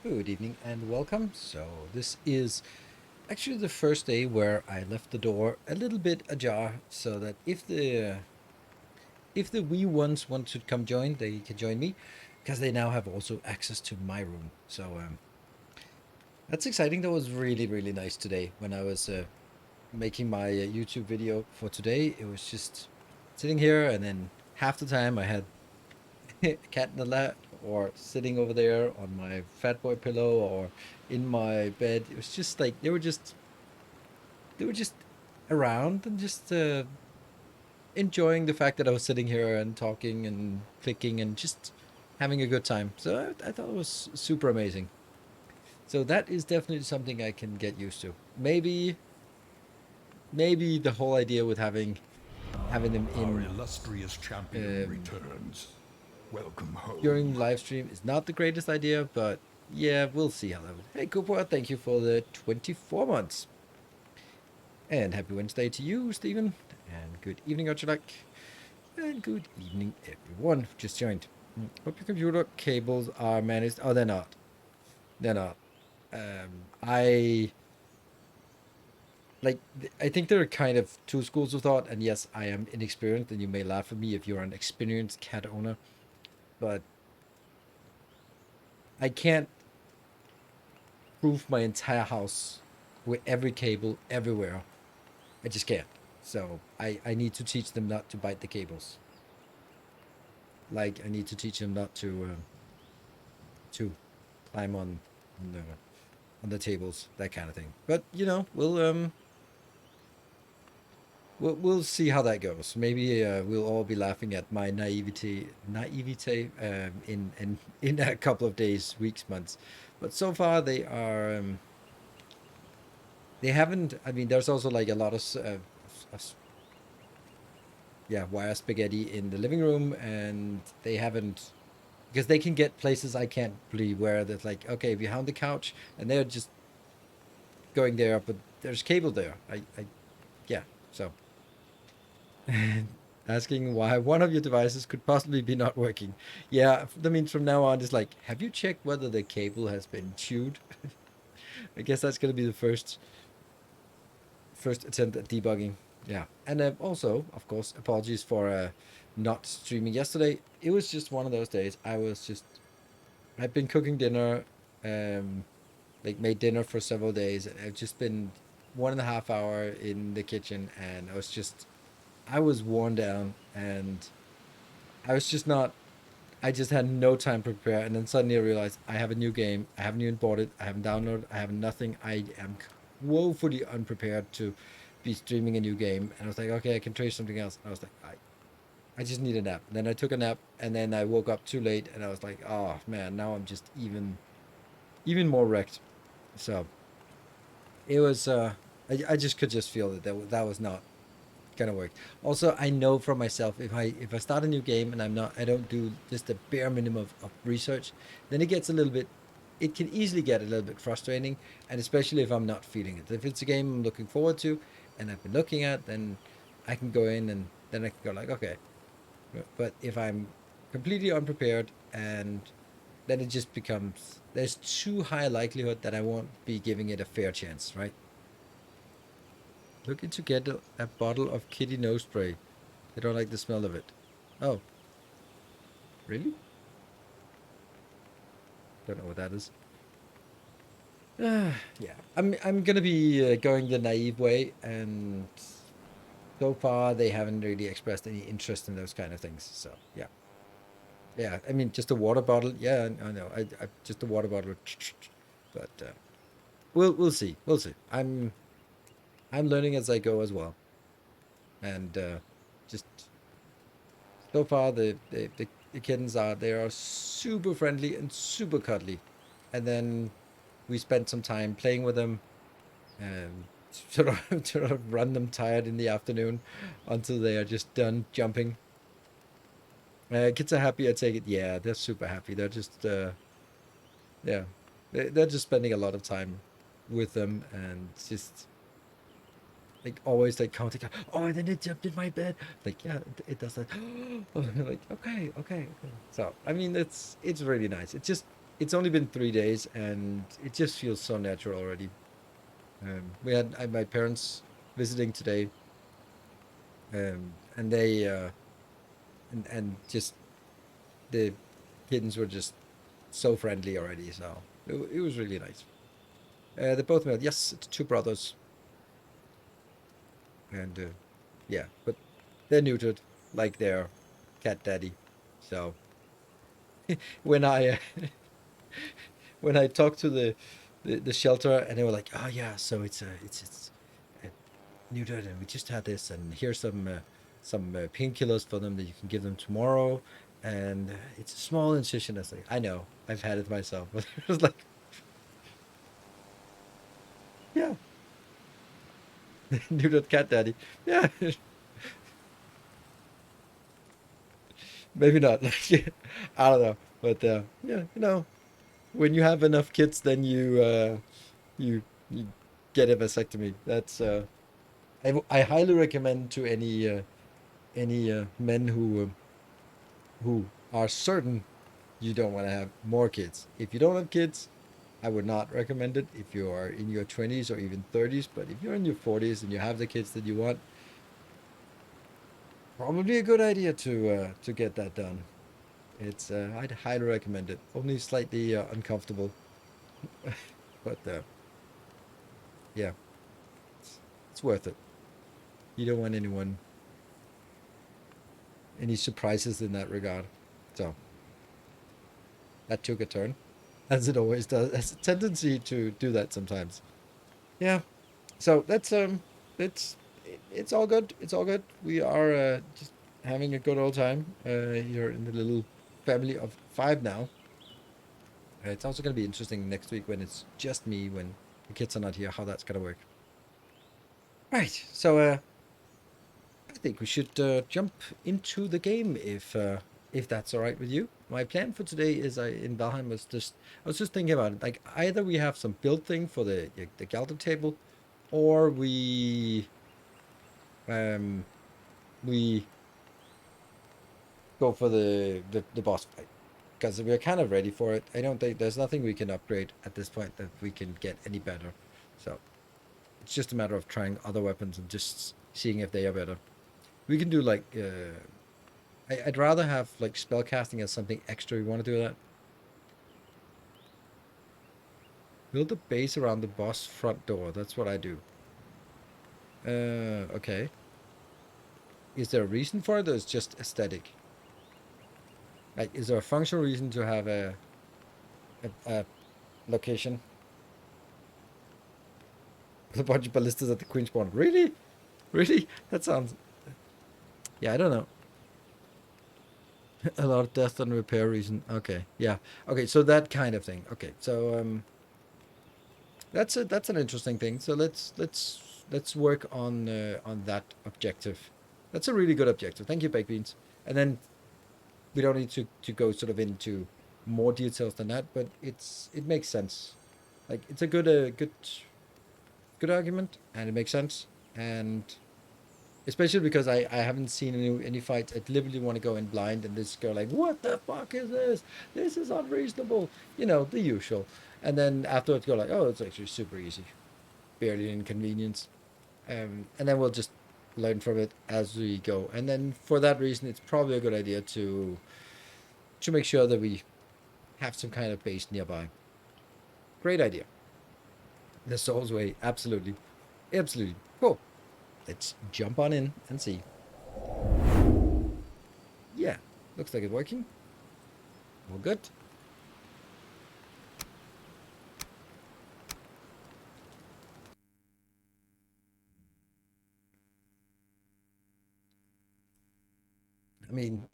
Good evening and welcome. So this is actually the first day where I left the door a little bit ajar so that if the wee ones want to come join, they can join me because they now have also access to my room. So that's exciting. That was really nice today when I was making my YouTube video for today. It was just sitting here and then half the time I had a cat in the lap or sitting over there on my fat boy pillow or in my bed. It was just like they were just around and just enjoying the fact that I was sitting here and talking and clicking and just having a good time. So I thought it was super amazing. So that is definitely something I can get used to. Maybe the whole idea with having them Our in illustrious champion um, returns. Welcome during home. live stream is not the greatest idea, but yeah, we'll see how that would. Hey, Cooper, thank you for the 24 months. And happy Wednesday to you, Stephen. And good evening, Archulak. And good evening, everyone who just joined. Hope your computer cables are managed. Oh, they're not. They're not. I like. I think there are kind of two schools of thought. And yes, I am inexperienced, and you may laugh at me if you're an experienced cat owner. But I can't proof my entire house with every cable everywhere. I just can't. So I need to teach them not to bite the cables. Like I need to teach them not to climb on the tables, that kind of thing. But we'll see how that goes. Maybe we'll all be laughing at my naivete in a couple of days, weeks, months. But so far they haven't. I mean, there's also like a lot of yeah, wire spaghetti in the living room, and they haven't because they can get places I can't believe where there's like, okay, behind the couch, and they're just going there, but there's cable there. Yeah, so asking why one of your devices could possibly be not working. Yeah, that means from now on, it's like, have you checked whether the cable has been chewed? I guess that's gonna be the first attempt at debugging. Yeah, and also, of course, apologies for not streaming yesterday. It was just one of those days. I've been cooking dinner, um, like made dinner for several days. I've just been 1.5 hour in the kitchen, and I was worn down, and I was just not. I just had no time to prepare, and then suddenly I realized I have a new game. I haven't even bought it. I haven't downloaded. I have nothing. I am woefully unprepared to be streaming a new game. And I was like, okay, I can try something else. And I was like, I just need a nap. And then I took a nap, and then I woke up too late, and I was like, oh man, now I'm just even more wrecked. So it was. I just could just feel that was not gonna work. Also, I know from myself if I start a new game and I don't do just the bare minimum of research, then it gets a little bit. It can easily get a little bit frustrating, and especially if I'm not feeling it. If it's a game I'm looking forward to, and I've been looking at, then I can go in and then I can go like, okay. But if I'm completely unprepared and then it just becomes there's too high a likelihood that I won't be giving it a fair chance, right? Looking to get a bottle of kitty nose spray. They don't like the smell of it. Oh, really? Don't know what that is. Yeah, I'm gonna be going the naive way, and so far they haven't really expressed any interest in those kind of things. So yeah, yeah. I mean, just a water bottle. Yeah, I know. I just a water bottle. But we'll see. We'll see. I'm learning as I go as well, and just so far the kittens they are super friendly and super cuddly, and then we spent some time playing with them and sort of run them tired in the afternoon until they are just done jumping. Kids are happy, I take it. Yeah, they're super happy. They're just yeah, they're just spending a lot of time with them and just like always like counting. Oh, and then it jumped in my bed. Like yeah, does that. Oh, like okay. So I mean, it's really nice. It's just it's only been 3 days, and it just feels so natural already. We had my parents visiting today, and they and just the kittens were just so friendly already. So it was really nice. They both male. Yes, it's two brothers, and yeah, but they're neutered like their cat daddy. So when I when I talked to the shelter, and they were like, "Oh yeah, so it's neutered, and we just had this, and here's some painkillers for them that you can give them tomorrow, and it's a small incision." I was like, "I know, I've had it myself," but it was like, "Yeah, neutered cat daddy, yeah." Maybe not. Like, I don't know, but yeah, when you have enough kids, then you get a vasectomy. That's I highly recommend to any men who are certain you don't want to have more kids. If you don't have kids, I would not recommend it if you are in your 20s or even 30s. But if you're in your 40s and you have the kids that you want, probably a good idea to get that done. It's I'd highly recommend it. Only slightly uncomfortable, but yeah, it's worth it. You don't want any surprises in that regard. So that took a turn, as it always does. Has a tendency to do that sometimes. Yeah. So it's it's all good. It's all good. We are just having a good old time here in the little family of five now. It's also going to be interesting next week when it's just me, when the kids are not here, how that's going to work. Right. So I think we should jump into the game if that's all right with you. My plan for today is in Valheim was just I was just thinking about it. Like either we have some build thing for the Galta table, or um we go for the boss fight because we're kind of ready for it. I don't think there's nothing we can upgrade at this point that we can get any better. So it's just a matter of trying other weapons and just seeing if they are better. We can do like I'd rather have like spellcasting as something extra. You want to do that? Build a base around the boss front door. That's what I do. Okay. Is there a reason for it, or is it just aesthetic? Like, is there a functional reason to have a location with a bunch of ballistas at the queen spawn? Really? Really? That sounds. Yeah, I don't know. A lot of death and repair reason. Okay. Yeah. Okay. So that kind of thing. Okay. So that's an interesting thing. So let's work on that objective. That's a really good objective. Thank you, baked beans. And then we don't need to go sort of into more details than that, but it makes sense. Like it's a good argument, and it makes sense. And especially because I haven't seen any fights. I deliberately want to go in blind and just go like, what the fuck is this? This is unreasonable. The usual. And then afterwards go like, oh, it's actually super easy, barely an inconvenience. And then we'll just learn from it as we go. And then for that reason, it's probably a good idea to make sure that we have some kind of base nearby. Great idea. The Soul's Way, absolutely, absolutely cool. Let's jump on in and see. Yeah, looks like it's working. All good. I mean,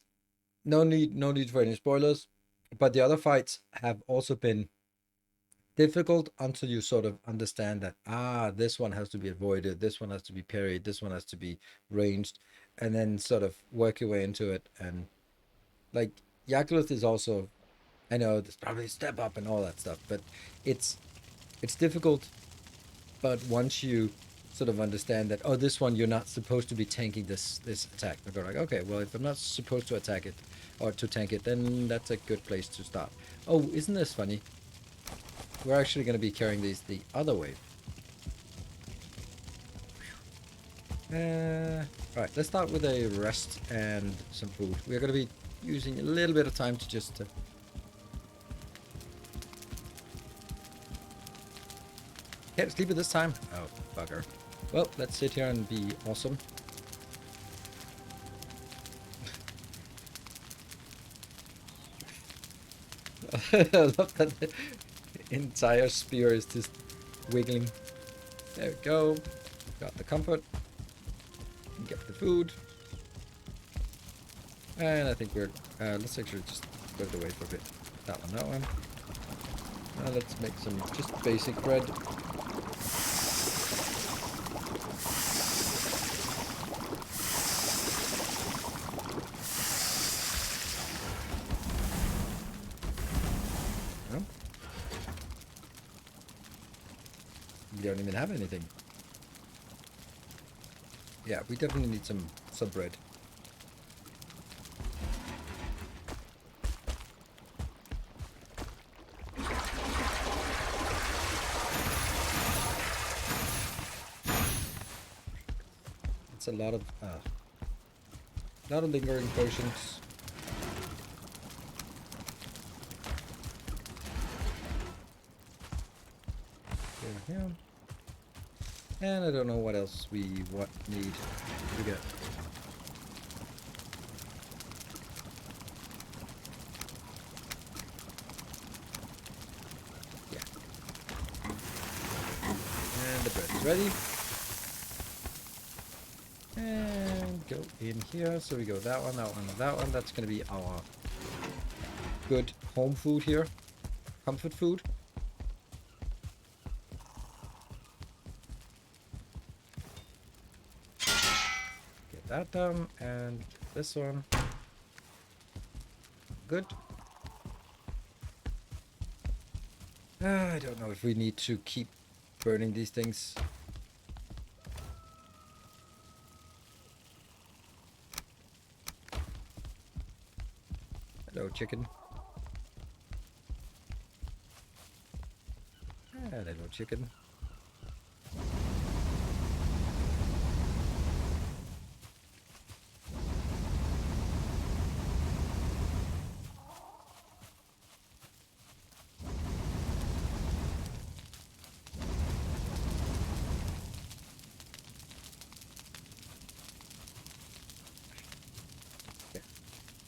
no need for any spoilers, but the other fights have also been difficult until you sort of understand that this one has to be avoided, this one has to be parried, this one has to be ranged, and then sort of work your way into it. And like Yakulith is also, I know there's probably a step up and all that stuff, but it's it's difficult. But once you sort of understand that, this one you're not supposed to be tanking this attack, they go like, okay, well, if I'm not supposed to attack it, or to tank it, then that's a good place to start. Oh, isn't this funny? We're actually going to be carrying these the other way. Right, let's start with a rest and some food. We're going to be using a little bit of time to just... Can't sleep at this time? Oh, bugger. Well, let's sit here and be awesome. I love that the entire spear is just wiggling. There we go. Got the comfort. Get the food. And I think we're... let's actually just put it away for a bit. That one, that one. Let's make some just basic bread. No? We don't even have anything. Yeah, we definitely need some bread. It's a lot of lingering potions. Here. And I don't know what else we need to get. Yeah. And the bread is ready. And go in here. So we go that one, that one, and that one. That's going to be our good home food here. Comfort food. Get that done. And this one. Good. I don't know if we need to keep burning these things. Hello, chicken. Hello, chicken.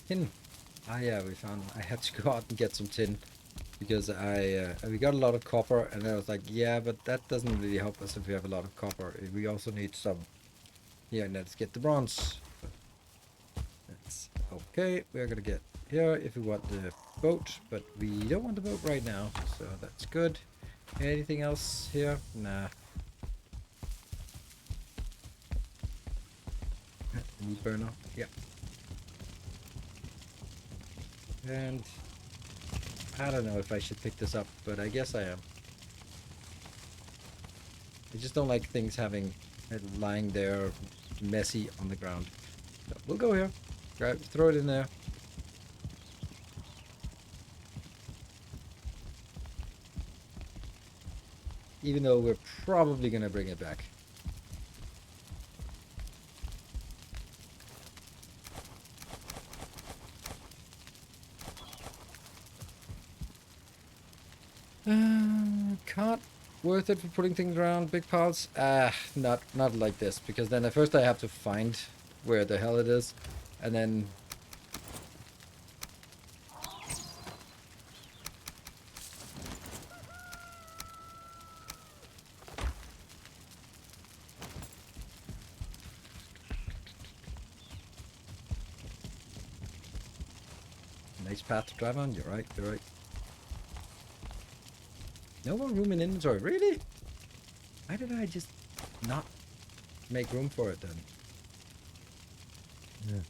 Tin. Ah, yeah, I had to go out and get some tin because we got a lot of copper, and I was like, yeah, but that doesn't really help us if we have a lot of copper. We also need some. Yeah, let's get the bronze. That's okay. We're gonna get here if we want the boat, but we don't want the boat right now, so that's good. Anything else here? Nah. Meat burner. Yeah. And I don't know if I should pick this up, but I guess I am. I just don't like things having it lying there messy on the ground. So we'll go here. Grab, throw it in there. Even though we're probably gonna bring it back. Can't worth it for putting things around big piles. Not like this, because then at first I have to find where the hell it is, and then nice path to drive on. You're right. You're right. No more room in inventory. Really? Why did I just not make room for it then? Yeah.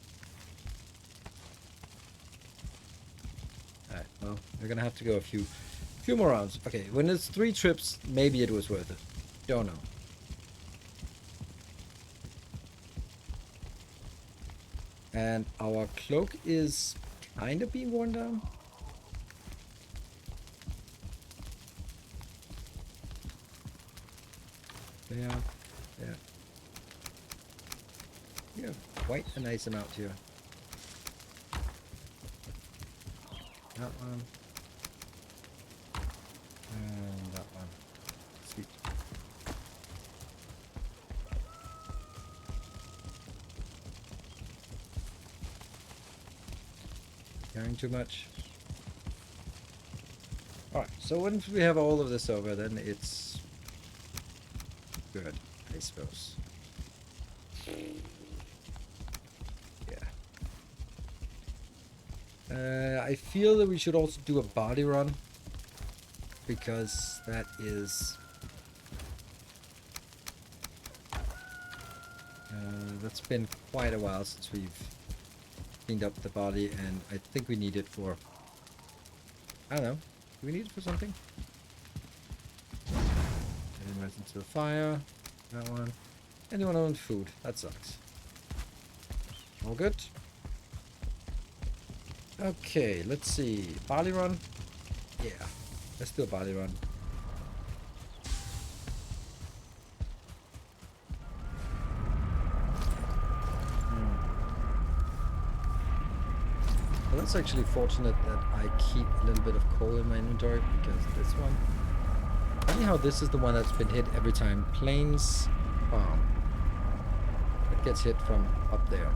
Alright, well, we're gonna have to go a few more rounds. Okay, when it's 3 trips, maybe it was worth it. Don't know. And our cloak is kind of being worn down. Yeah, yeah. Yeah, quite a nice amount here. That one. And that one. Sweet. Carrying too much. Alright, so once we have all of this over, then it's good, I suppose. Yeah. I feel that we should also do a body run, because that is... that's been quite a while since we've cleaned up the body, and I think we need it for... I don't know. Do we need it for something? And right into the fire. That one. Anyone own food? That sucks. All good? Okay, let's see. Barley run? Yeah. Let's do a barley run. Well, that's actually fortunate that I keep a little bit of coal in my inventory, because this one... Funny how this is the one that's been hit every time. Plains Farm. It gets hit from up there.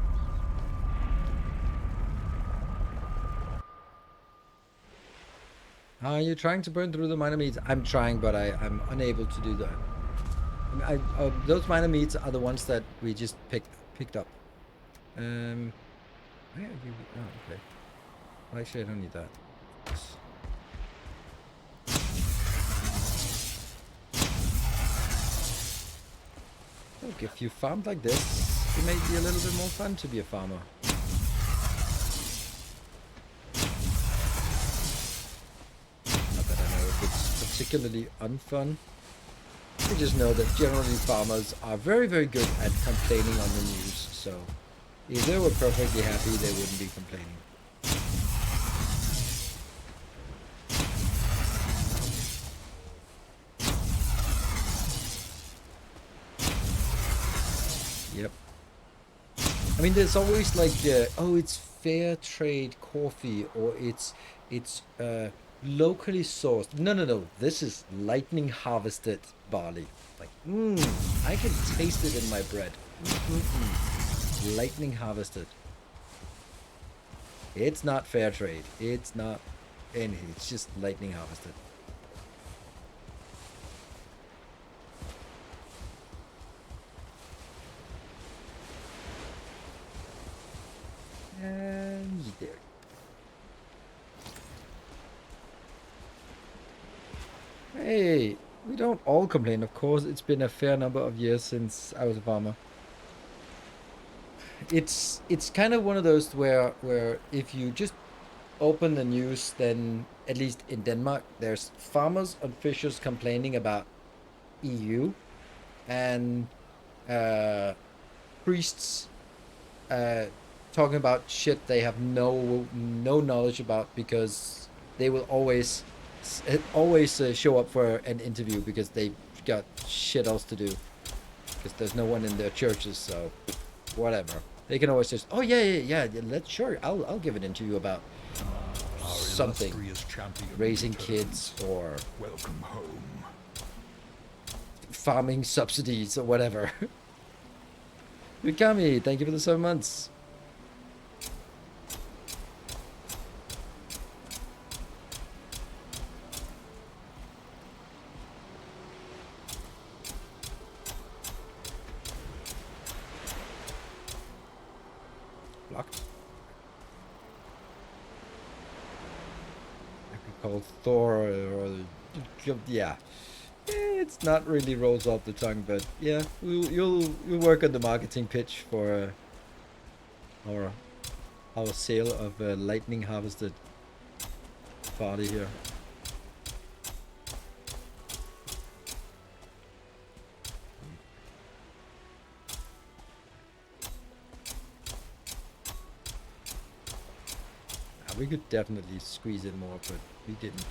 Are you trying to burn through the minor meats? I'm trying, but I'm unable to do that. Those minor meats are the ones that we just picked up. Where are you? Oh, okay. Well, actually, I don't need that. Look, if you farmed like this, it may be a little bit more fun to be a farmer. Not that I know if it's particularly unfun. I just know that generally farmers are very, very good at complaining on the news, so if they were perfectly happy, they wouldn't be complaining. Yep. I mean, there's always like, oh, it's fair trade coffee, or it's locally sourced. No. This is lightning harvested barley. Like, I can taste it in my bread. Lightning harvested. It's not fair trade. It's not anything. It's just lightning harvested. And there. Hey, we don't all complain, of course. It's been a fair number of years since I was a farmer. It's kind of one of those where if you just open the news, then at least in Denmark, there's farmers and fishers complaining about EU, and priests talking about shit they have no knowledge about, because they will always show up for an interview because they got shit else to do, because there's no one in their churches, so whatever. They can always just, oh yeah, let's sure, I'll give an interview about something, raising kids or Welcome home. farming subsidies or whatever. Mikami, thank you for the 7 months. Blocked. I could call Thor or yeah. It's not really rolls off the tongue, but yeah, you'll work on the marketing pitch for our sale of lightning harvested barley here. We could definitely squeeze in more, but we didn't.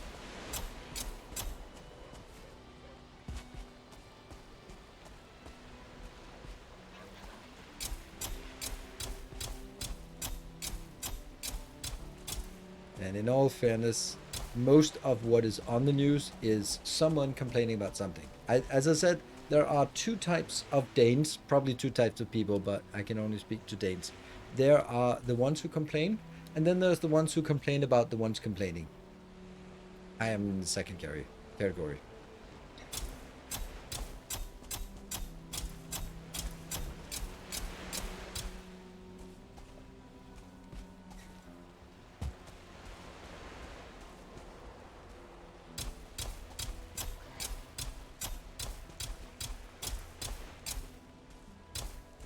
And in all fairness, most of what is on the news is someone complaining about something. As I said, there are two types of Danes, probably two types of people, but I can only speak to Danes. There are the ones who complain, and then there's the ones who complain about the ones complaining. I am in the second category.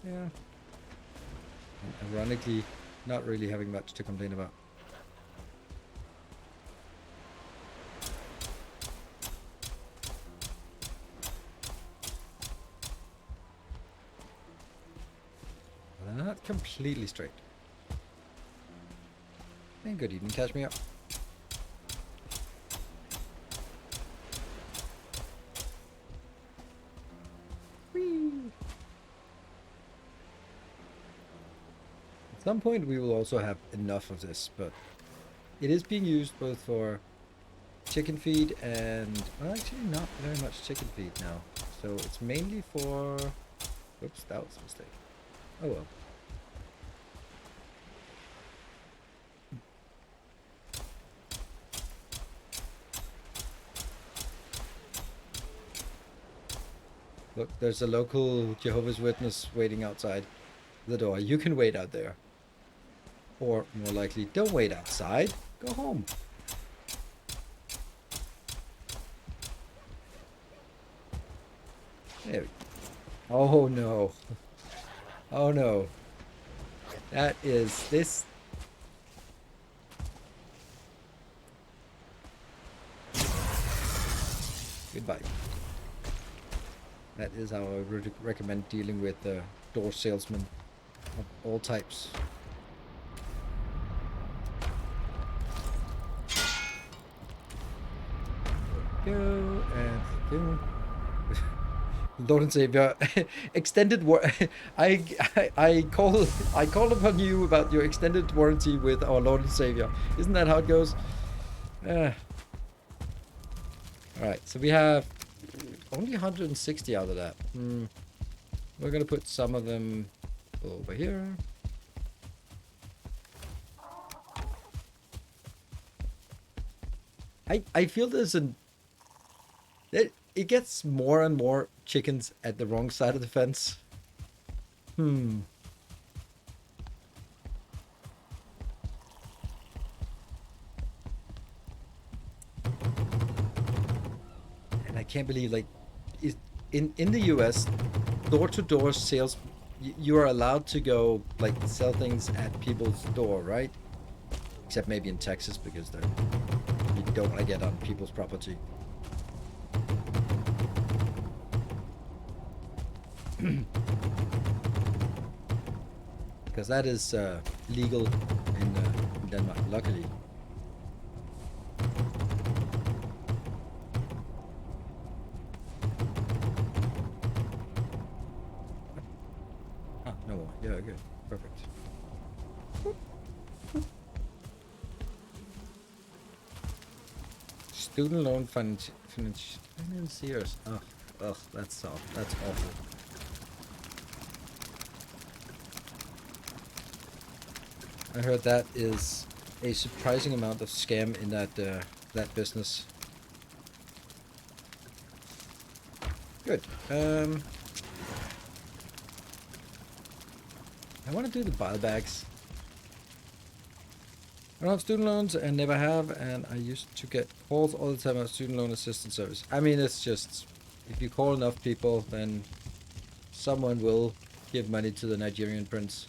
Yeah. And ironically, not really having much to complain about. Not completely straight. And good evening, catch me up. Whee! At some point we will also have enough of this, but it is being used both for chicken feed and, well, actually not very much chicken feed now. So it's mainly for, oops, that was a mistake. Oh well. Look, there's a local Jehovah's Witness waiting outside the door. You can wait out there. Or, more likely, don't wait outside. Go home. There we go. Oh no. Oh no. That is this. Goodbye. That is how I would recommend dealing with door salesmen of all types. Go and go. Lord and Savior, extended I call upon you about your extended warranty with our Lord and Savior. Isn't that how it goes? All right, so we have only 160 out of that. We're gonna put some of them over here. I feel there's it gets more and more chickens at the wrong side of the fence. And I can't believe, like, in the US, door-to-door sales, you are allowed to go, like, sell things at people's door, right? Except maybe in Texas, because you don't want to get on people's property. Because that is legal in Denmark, luckily. Ah, no more. Yeah, good. Perfect. Student loan financiers. Ugh, that's soft. That's awful. I heard that is a surprising amount of scam in that business. Good. I want to do the bile bags. I don't have student loans and never have, and I used to get calls all the time about student loan assistance service. I mean, it's just, if you call enough people, then someone will give money to the Nigerian prince.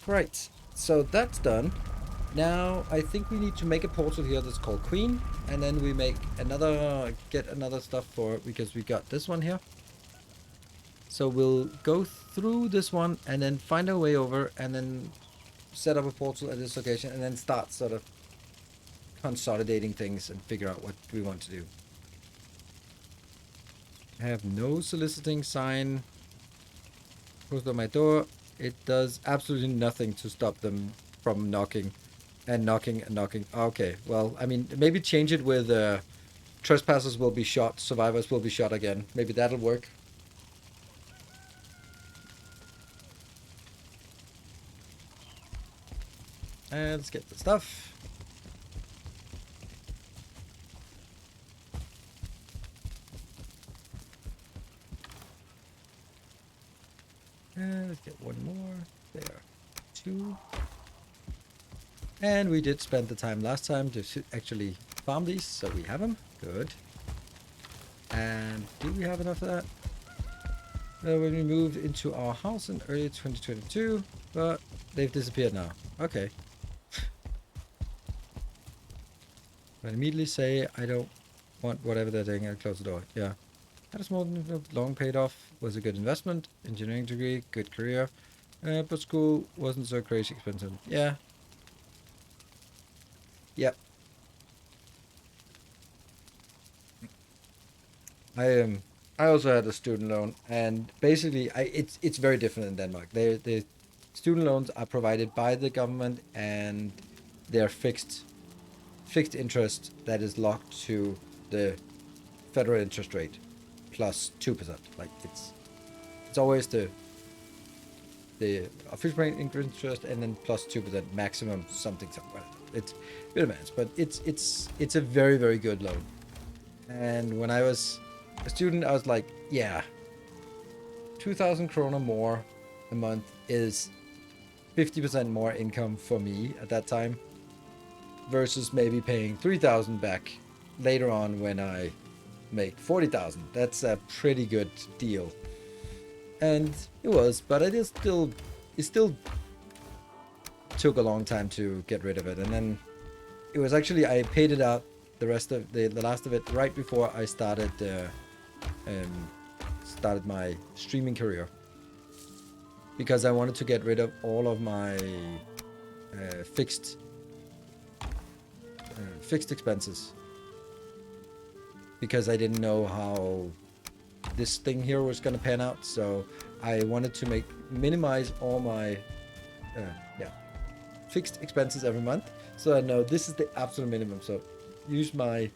Right, so that's done. Now I think we need to make a portal here that's called Queen, and then we make get another stuff for it, because we got this one here. So we'll go through this one and then find our way over, and then set up a portal at this location, and then start sort of consolidating things and figure out what we want to do. I have no soliciting sign posted on my door. It does absolutely nothing to stop them from knocking and knocking and knocking. Okay, well, I mean, maybe change it with trespassers will be shot, survivors will be shot again. Maybe that'll work. And let's get the stuff. And let's get one more. There. 2. And we did spend the time last time to actually farm these, so we have them. Good. And do we have enough of that? When we moved into our house in early 2022, but they've disappeared now. Okay. I immediately say I don't want whatever they're doing and close the door. Yeah. Had a small, long paid off, was a good investment, engineering degree, good career, but school wasn't so crazy expensive. Yeah. Yep. I also had a student loan, and basically, it's very different in Denmark. The student loans are provided by the government, and they're fixed interest that is locked to the federal interest rate plus 2%. Like it's always the official rate interest and then plus 2% maximum something. It's a bit advanced, but it's a very, very good loan. And when I was a student, I was like, yeah, 2,000 kroner more a month is 50% more income for me at that time versus maybe paying 3,000 back later on when I make 40,000. That's a pretty good deal. And it was, but it still took a long time to get rid of it. And then it was actually, I paid it out the rest of the last of it right before I started my streaming career, because I wanted to get rid of all of my fixed expenses, because I didn't know how this thing here was going to pan out. So I wanted to minimize all my fixed expenses every month, so I know this is the absolute minimum. So use my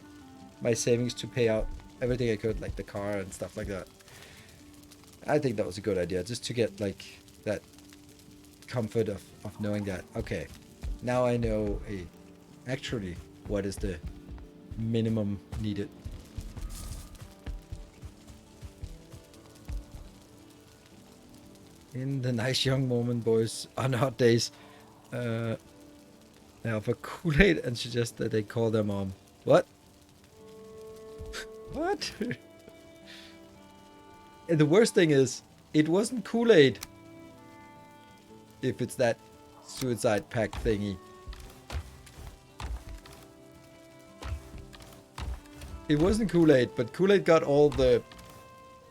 savings to pay out everything I could, like the car and stuff like that. I think that was a good idea, just to get like that comfort of knowing that, okay, now I know actually what is the minimum needed. In the nice young moment, boys, on hot days, they offer Kool-Aid and suggest that they call their mom. What? What? And the worst thing is, it wasn't Kool-Aid. If it's that suicide pact thingy. It wasn't Kool-Aid, but Kool-Aid got all the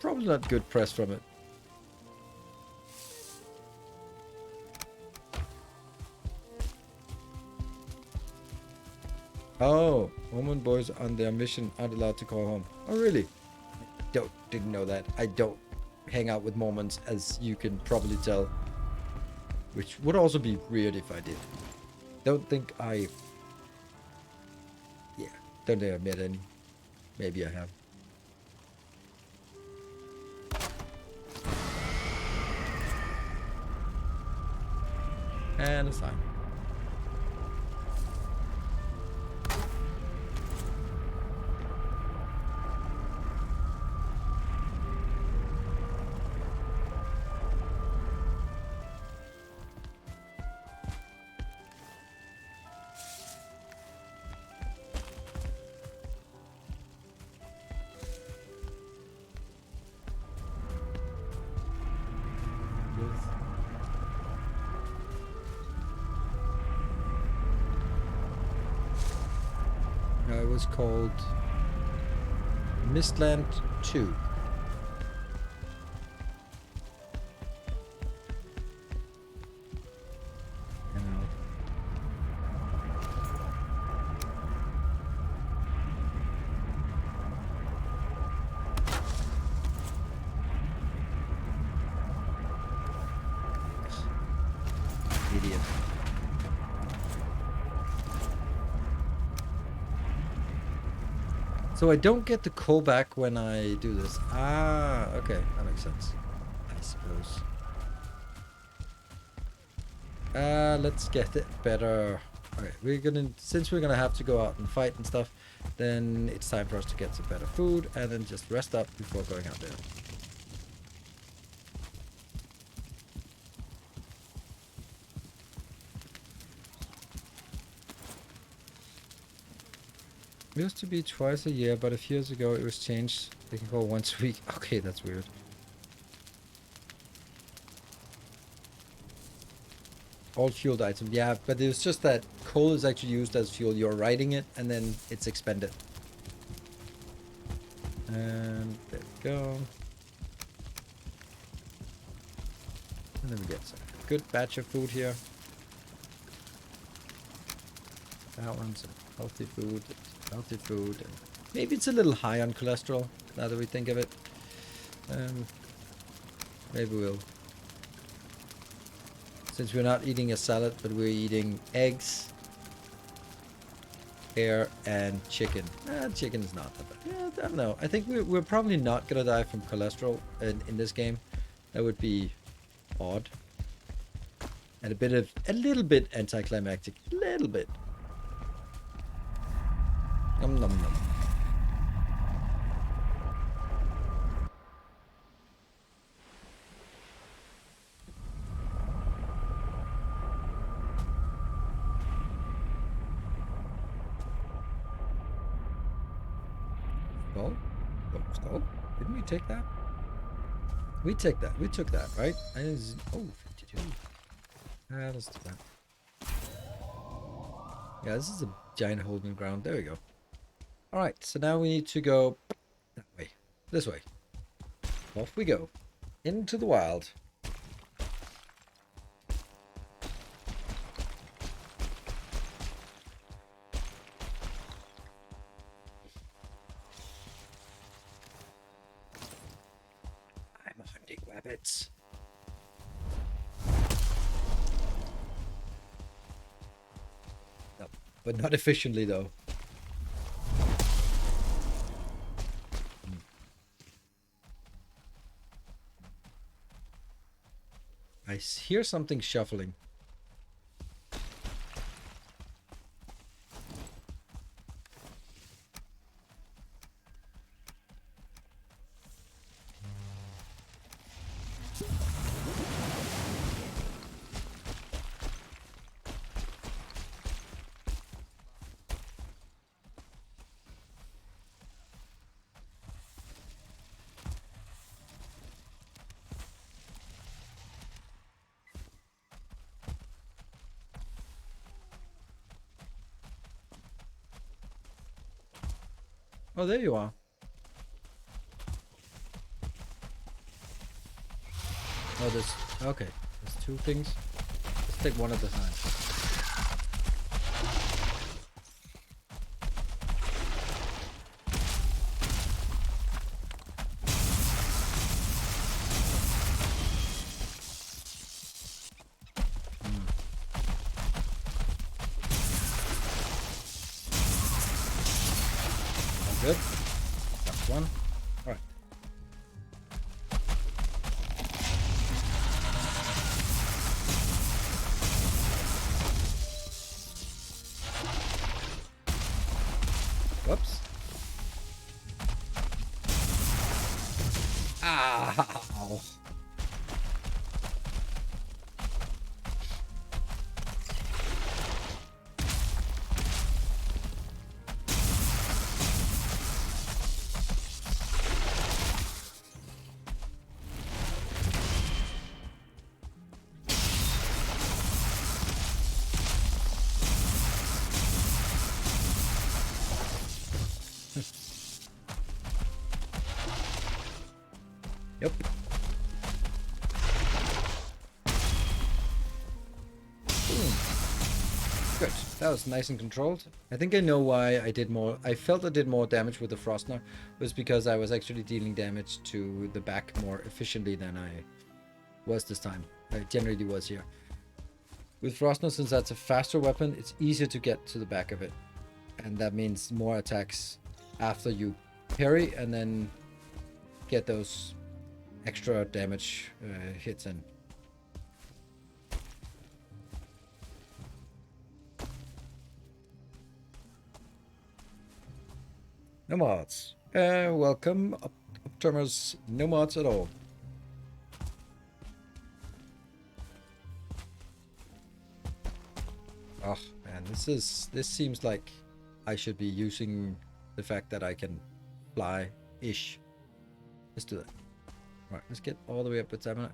probably not good press from it. Oh, women boys on their mission aren't allowed to call home. Oh, really? Didn't know that. I don't hang out with Mormons, as you can probably tell. Which would also be weird if I did. Don't think I met any. Maybe I have. And a sign. It was called Mistlands 2. And So I don't get the coal back when I do this. Ah, okay. That makes sense. I suppose. Let's get it better. Okay, since we're gonna have to go out and fight and stuff, then it's time for us to get some better food and then just rest up before going out there. It used to be twice a year, but a few years ago it was changed. They can go once a week. Okay, that's weird. All fueled items, yeah, but it was just that coal is actually used as fuel. You're riding it and then it's expended. And there we go. And then we get some good batch of food here. That one's healthy food. Healthy food. And maybe it's a little high on cholesterol now that we think of it. Maybe we'll. Since we're not eating a salad, but we're eating eggs, hair, and chicken. Chicken is not that bad. Yeah, I don't know. I think we're probably not gonna die from cholesterol in this game. That would be odd. And a little bit anticlimactic. A little bit. Nom nom nom. Oh, oh, didn't we take that? We took that. We took that, right? Oh, 52. Let's do that. Yeah, this is a giant hole in the ground. There we go. All right, so now we need to go that way. This way. Off we go. Into the wild. I'm hunting rabbits. No, but not efficiently though. I hear something shuffling. Oh, there you are. Oh, there's... Okay. There's two things. Let's take one at a time. Good. That's one. All right. Whoops. Ow. Yep. Boom. Good. That was nice and controlled. I think I know why I did more. I felt I did more damage with the Frostner. Was because I was actually dealing damage to the back more efficiently than I was this time. I generally was here. With Frostner, since that's a faster weapon, it's easier to get to the back of it. And that means more attacks after you parry and then get those extra damage hits in. No mods. Welcome, Optimers. No mods at all. Oh man, this seems like I should be using the fact that I can fly-ish. Let's do that. Alright, let's get all the way up with stamina.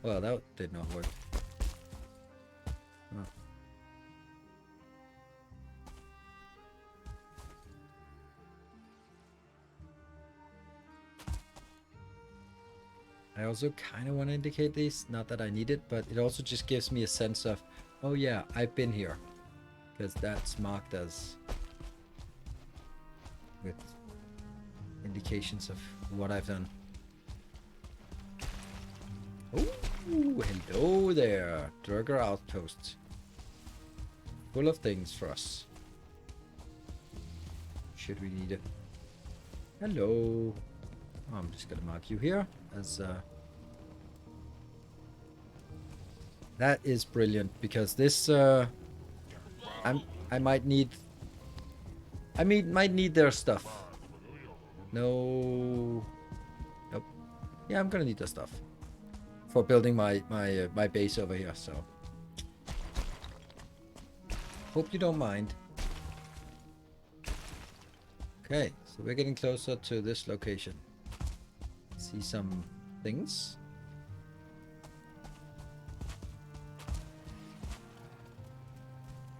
Well, that did not work. Oh. I also kind of want to indicate these, not that I need it, but it also just gives me a sense of, oh yeah, I've been here. Because that's marked as with indications of what I've done. Oh, hello there, Durger Outpost. Full of things for us. Should we need it? Hello. Oh, I'm just gonna mark you here as that is brilliant because this I might need their stuff. No. Nope. Yeah, I'm gonna need their stuff for building my base over here, so hope you don't mind. Okay, so we're getting closer to this location. See some things.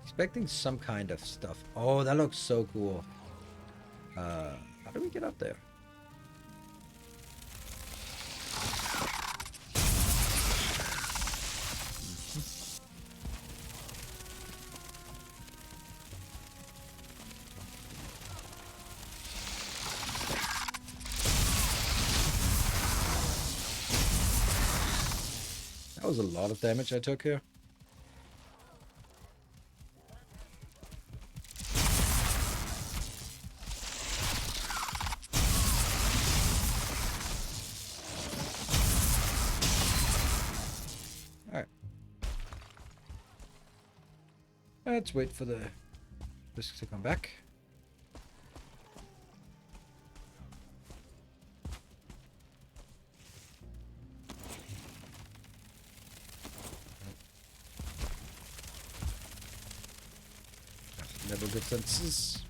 Expecting some kind of stuff. Oh, that looks so cool. How do we get up there? That was a lot of damage I took here. Alright. Let's wait for the risk to come back. Level differences.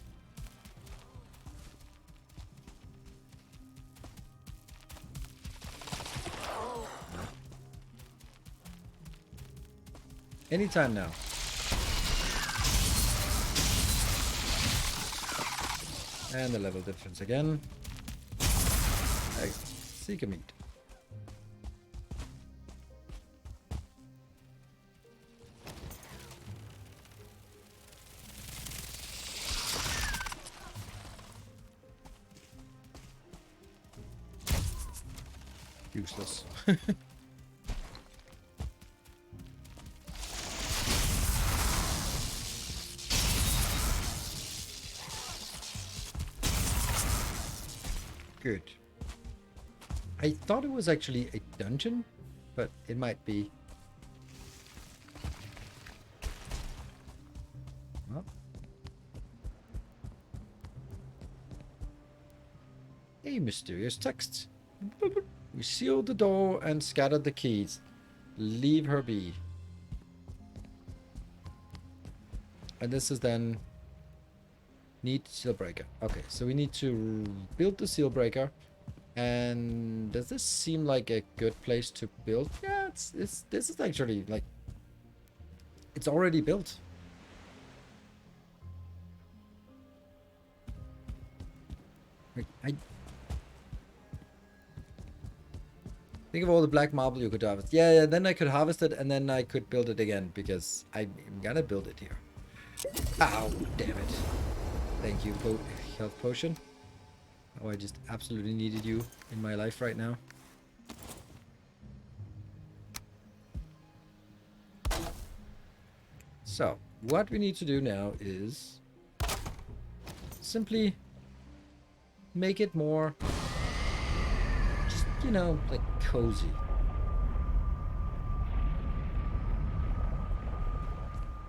Anytime now. And the level difference again. Hey, seek a meat. Useless. Good. I thought it was actually a dungeon, but it might be. Well. A mysterious text. We sealed the door and scattered the keys. Leave her be. And this is then need seal breaker. Okay, so we need to build the seal breaker. And does this seem like a good place to build? Yeah, this is actually like it's already built. I think of all the black marble you could harvest. Yeah, then I could harvest it and then I could build it again because I'm gonna build it here. Ow, damn it. Thank you, health potion. Oh, I just absolutely needed you in my life right now. So, what we need to do now is simply make it more, just, you know, like cozy.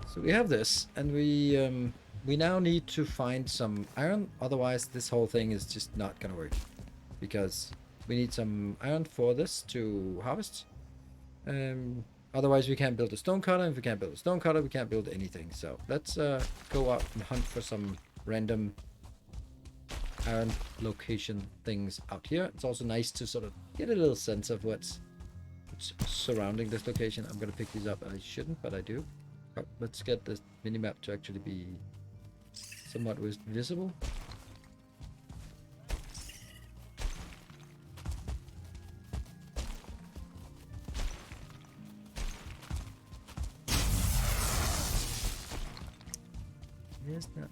So we have this, and we now need to find some iron. Otherwise, this whole thing is just not gonna work, because we need some iron for this to harvest. Otherwise, we can't build a stone cutter. If we can't build a stone cutter, we can't build anything. So let's go out and hunt for some random iron location things out here. It's also nice to sort of get a little sense of what's surrounding this location. I'm gonna pick these up. I shouldn't, but I do. But let's get this minimap to actually be somewhat visible. Yes, that.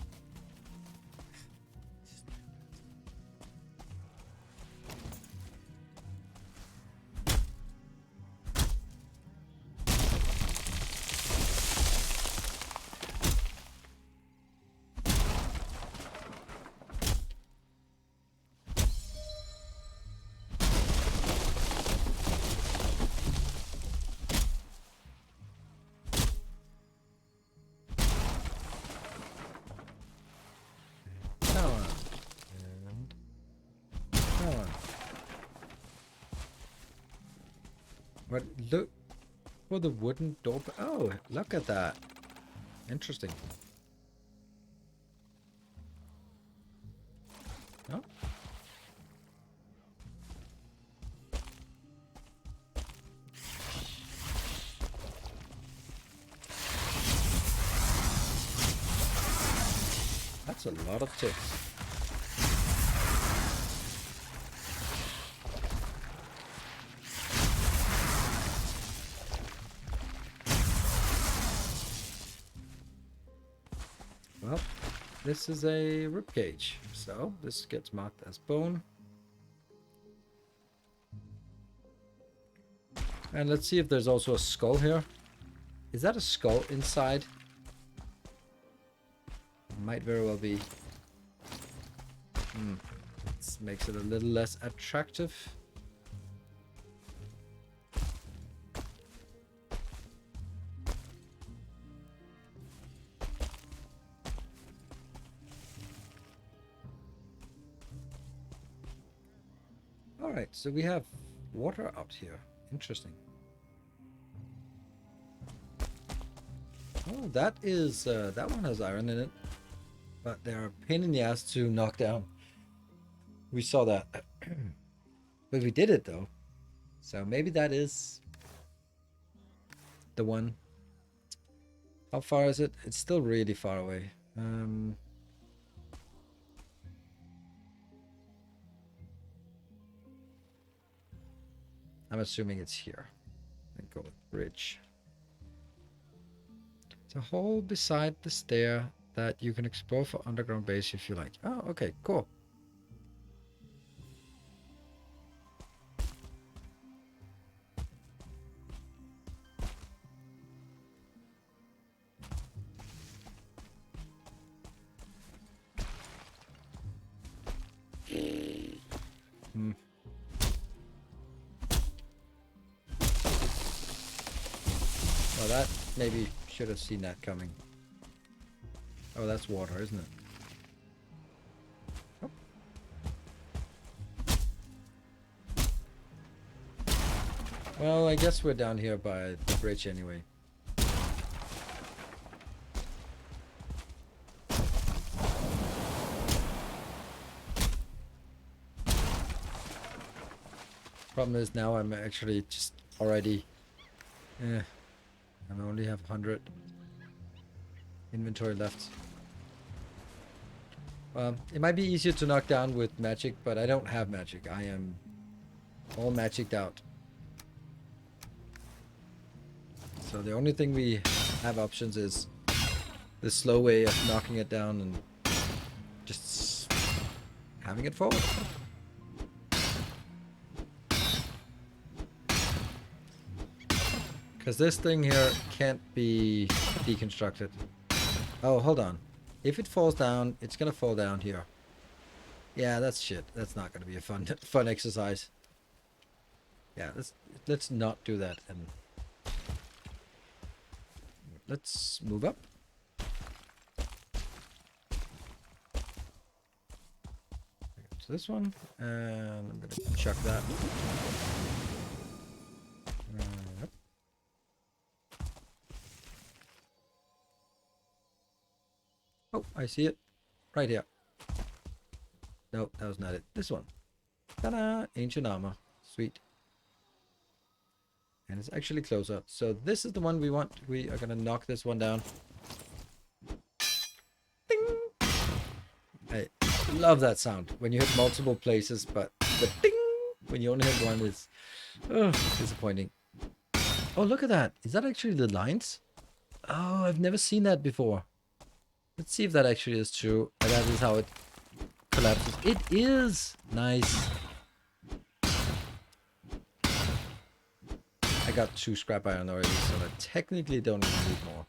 But look for the wooden door. Oh, look at that. Interesting. Oh. That's a lot of ticks. Well, this is a rib cage, so this gets marked as bone. And let's see if there's also a skull here. Is that a skull inside? Might very well be. This makes it a little less attractive. Alright, so we have water out here. Interesting. Oh, that is, that one has iron in it. But they're a pain in the ass to knock down. We saw that. But we did it though. So maybe that is the one. How far is it? It's still really far away. I'm assuming it's here. And go with bridge. It's a hole beside the stair that you can explore for underground base if you like. Oh, okay, cool. Well, that maybe should have seen that coming. Oh, that's water, isn't it? Oh. Well, I guess we're down here by the bridge anyway. Problem is now I'm actually just already... I only have 100 inventory left. It might be easier to knock down with magic, but I don't have magic. I am all magicked out. So the only thing we have options is the slow way of knocking it down and just having it forward. Because this thing here can't be deconstructed. Oh, hold on. If it falls down, it's gonna fall down here. Yeah, that's shit. That's not gonna be a fun exercise. Yeah, let's not do that, and let's move up. To this one, and I'm gonna chuck that. Yep. Oh, I see it. Right here. No, that was not it. This one. Ta-da! Ancient armor. Sweet. And it's actually closer. So this is the one we want. We are gonna knock this one down. Ding! I love that sound when you hit multiple places, but the ding when you only hit one is disappointing. Oh, look at that. Is that actually the lines? Oh, I've never seen that before. Let's see if that actually is true. And that is how it collapses. It is! Nice. I got 2 scrap iron already, so I technically don't need more.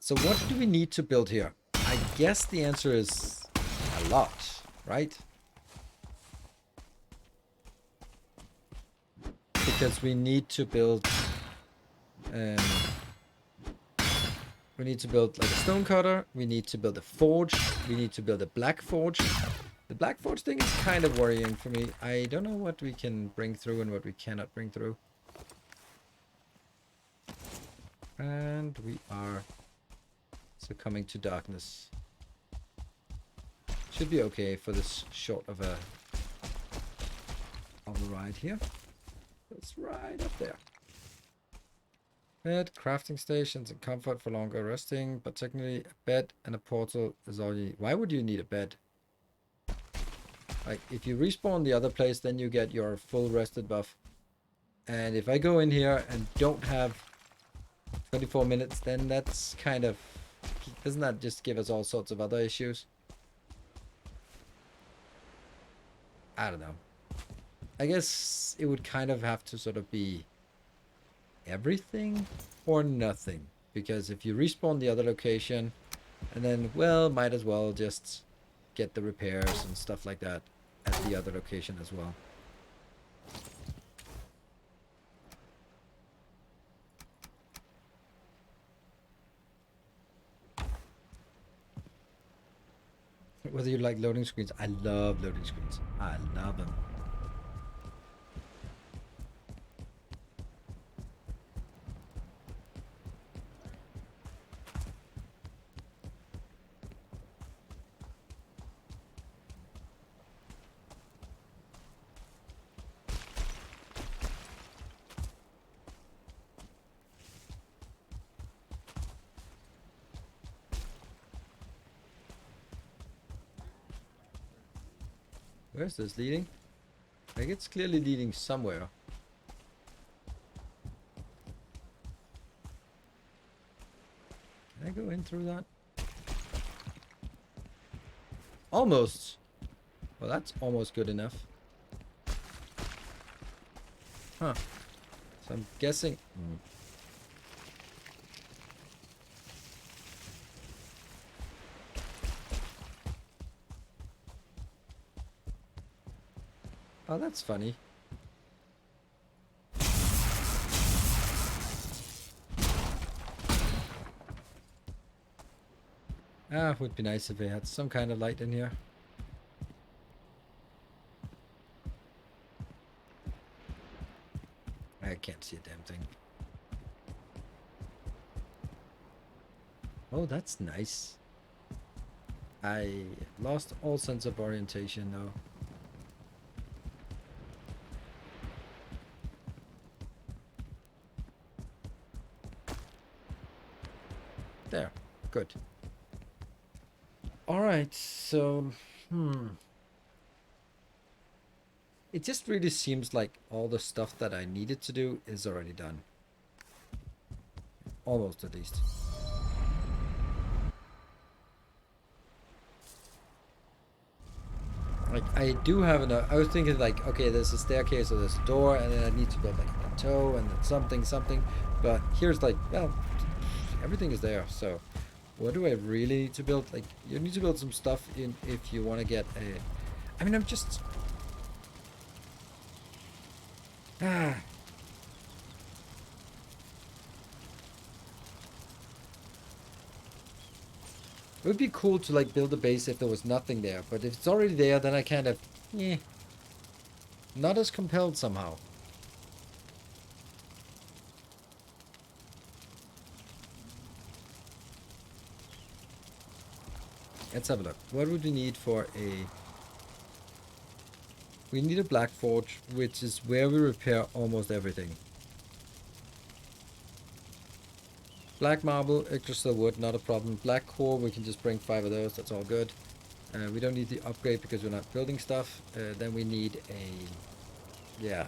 So what do we need to build here? I guess the answer is a lot, right? Because we need to build like a stone cutter, we need to build a forge, we need to build a black forge. The black forge thing is kind of worrying for me. I don't know what we can bring through and what we cannot bring through. And we are succumbing to darkness. Should be okay for this short of a ride here. It's right up there. Bed, crafting stations, and comfort for longer resting, but technically a bed and a portal is all you need. Why would you need a bed? Like, if you respawn the other place, then you get your full rested buff. And if I go in here and don't have 24 minutes, then that's kind of... Doesn't that just give us all sorts of other issues? I don't know. I guess it would kind of have to sort of be everything or nothing. Because if you respawn the other location, and then, well, might as well just get the repairs and stuff like that at the other location as well. Whether you like loading screens, I love loading screens. I love them. Where's this leading? Like, it's clearly leading somewhere. Can I go in through that? Almost. Well, that's almost good enough. Huh. So I'm guessing... Oh, that's funny. Ah, it would be nice if we had some kind of light in here. I can't see a damn thing. Oh, that's nice. I lost all sense of orientation though. There. Good. Alright, so... It just really seems like all the stuff that I needed to do is already done. Almost, at least. Like, I do have enough. I was thinking, like, okay, there's a staircase or there's a door, and then I need to build, like, a plateau and then something. But here's, like, well, everything is there. So, what do I really need to build? Like, you need to build some stuff in if you want to get a... I mean, I'm just... Ah. It would be cool to, like, build a base if there was nothing there. But if it's already there, then I kind of... Eh. Not as compelled somehow. Let's have a look. What would we need for a... We need a black forge, which is where we repair almost everything. Black marble, extra wood, not a problem. Black core, we can just bring 5 of those. That's all good. We don't need the upgrade because we're not building stuff. Then we need a... Yeah.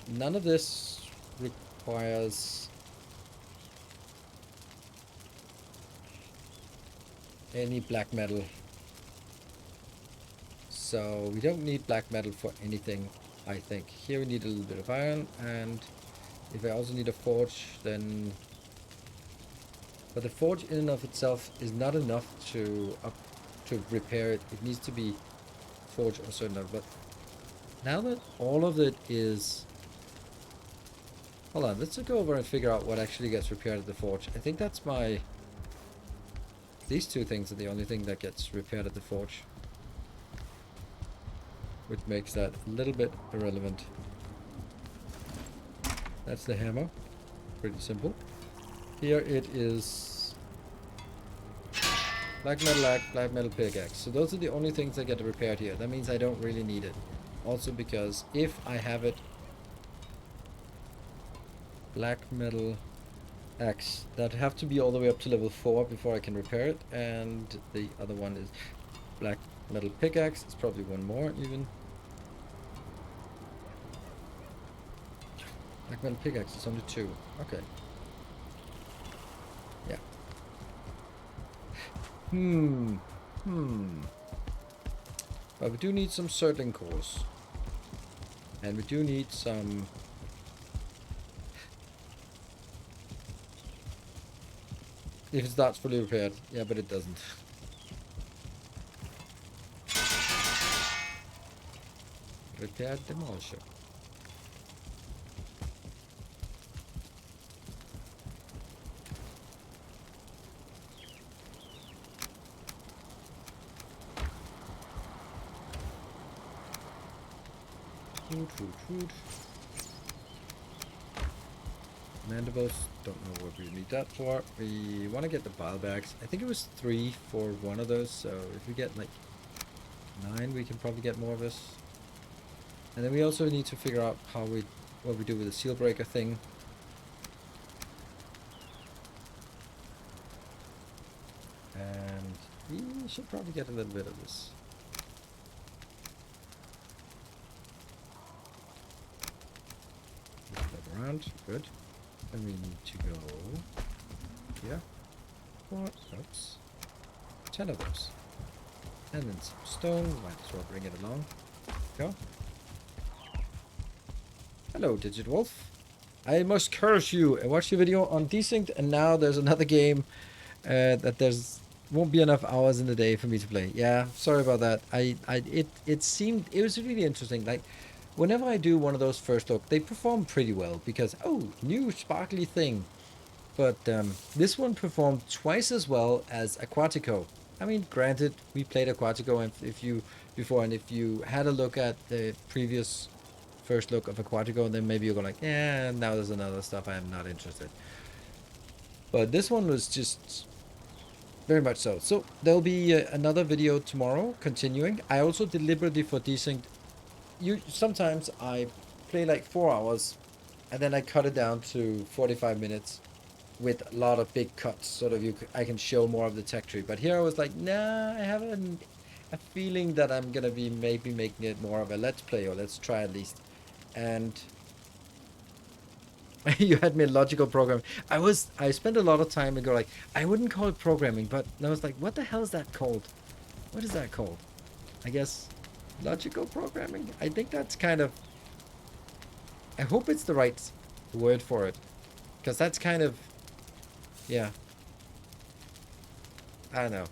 None of this requires any black metal. So we don't need black metal for anything, I think. Here we need a little bit of iron, and if I also need a forge, then... But the forge in and of itself is not enough to repair it. It needs to be forged a certain level. But now that all of it is... Hold on, let's go over and figure out what actually gets repaired at the forge. I think that's my... These two things are the only thing that gets repaired at the forge. Which makes that a little bit irrelevant. That's the hammer. Pretty simple. Here it is black metal axe, black metal pickaxe. So those are the only things that get repaired here. That means I don't really need it. Also because if I have it black metal axe, that have to be all the way up to level 4 before I can repair it. And the other one is black metal pickaxe. It's probably one more even. Black metal pickaxe, it's only 2. Okay. Yeah. But we do need some circling cores. And we do need some... If it starts fully repaired. Yeah, but it doesn't. Repaired demolisher. Food. Mandibles, don't know what we need that for. We want to get the bile bags. I think it was 3 for one of those, so if we get like 9, we can probably get more of this. And then we also need to figure out what we do with the seal breaker thing. And we should probably get a little bit of this. Around, good. And we need to go here. 10 of those. And then some stone. Might as well bring it along. Go. Hello, Digit Wolf. I must curse you. I watched your video on Desynced, and now there's another game that won't be enough hours in the day for me to play. Yeah, sorry about that. It was really interesting. Like, whenever I do one of those first look, they perform pretty well because, oh, new sparkly thing. But this one performed twice as well as Aquatico. I mean, granted, we played Aquatico, and if you had a look at the previous first look of Aquatico, then maybe you're going like, yeah, now there's another stuff, I'm not interested. But this one was just very much so. So there'll be another video tomorrow continuing. I also deliberately for Desynced, sometimes I play like 4 hours and then I cut it down to 45 minutes with a lot of big cuts, sort of I can show more of the tech tree. But here I was like, nah, I have a feeling that I'm gonna be maybe making it more of a let's play, or let's try at least. And You had me in logical programming. I spent a lot of time ago like, I wouldn't call it programming, but I was like, what the hell is that called? What is that called? I guess logical programming? I think that's kind of, I hope it's the right word for it. Because that's kind of, yeah. I don't know.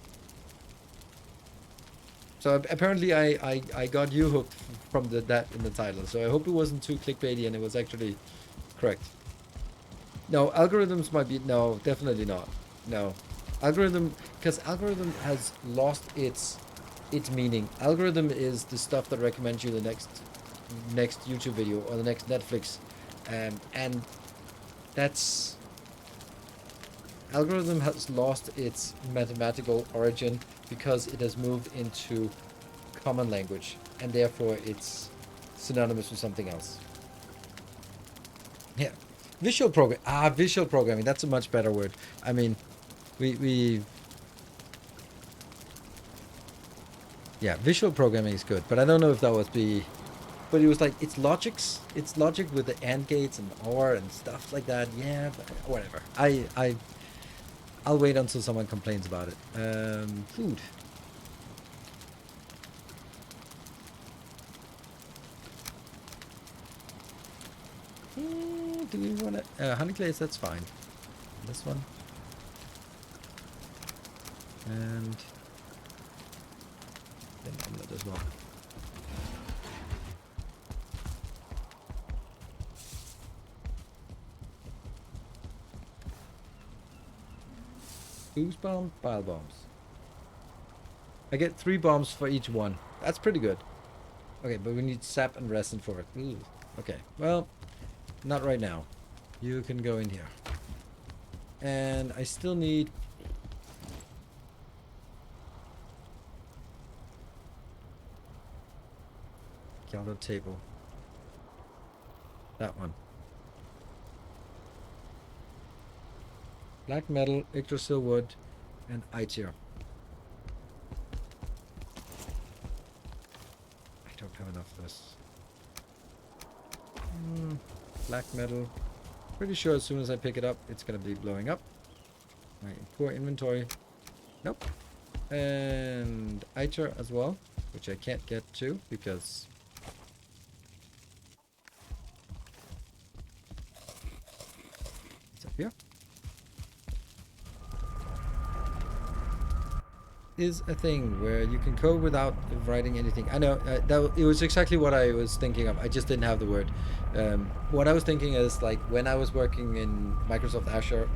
So apparently I got you hooked from that in the title. So I hope it wasn't too clickbaity and it was actually correct. No, algorithms might be, no, definitely not. No. Algorithm, because algorithm has lost its meaning. Algorithm is the stuff that recommends you the next YouTube video or the next Netflix. And that's, algorithm has lost its mathematical origin because it has moved into common language, and therefore it's synonymous with something else. Yeah. Visual programming. That's a much better word. I mean, yeah, visual programming is good, but I don't know if that was but it was like, it's logic with the AND gates and OR and stuff like that. Yeah, but whatever. I'll wait until someone complains about it. Food. Do we want to... honey glaze, that's fine. This one. And... then omelette as well. Booze bomb, bile bombs. I get 3 bombs for each one. That's pretty good. Okay, but we need sap and resin for it. Ooh. Okay, well, not right now. You can go in here. And I still need... Gallo table. That one. Black metal, Yggdrasil wood, and Aether. I don't have enough of this. Black metal. Pretty sure as soon as I pick it up, it's going to be blowing up. My poor inventory. Nope. And Aether as well, which I can't get to because... it's up here. Is a thing where you can code without writing anything. I know it was exactly what I was thinking of. I just didn't have the word. What I was thinking is like when I was working in Microsoft Azure,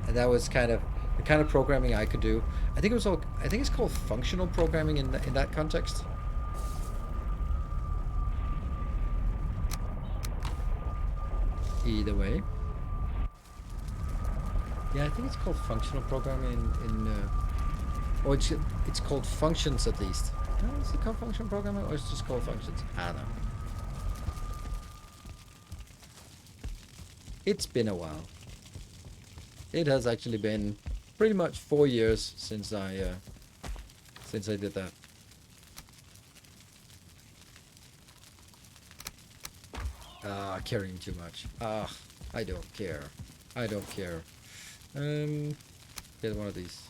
that was kind of the kind of programming I could do. I think it's called functional programming in that context. Either way. Yeah, I think it's called functional programming or it's called functions at least. Is it called function programming or is it just called functions? I don't know. It's been a while. It has actually been pretty much 4 years since I did that. Carrying too much. I don't care. I don't care. Get one of these.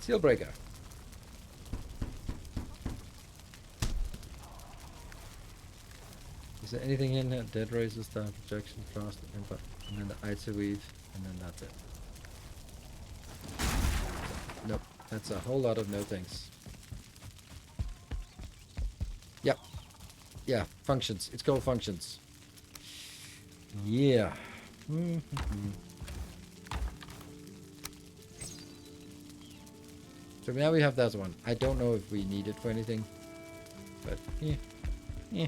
Seal breaker. Is there anything in here? Dead razor, star projection, frost, input, and then the Aether weave, and then that's it. Nope, that's a whole lot of no things. Yep. Yeah, functions. It's called functions. Yeah. So now we have that one. I don't know if we need it for anything, but yeah.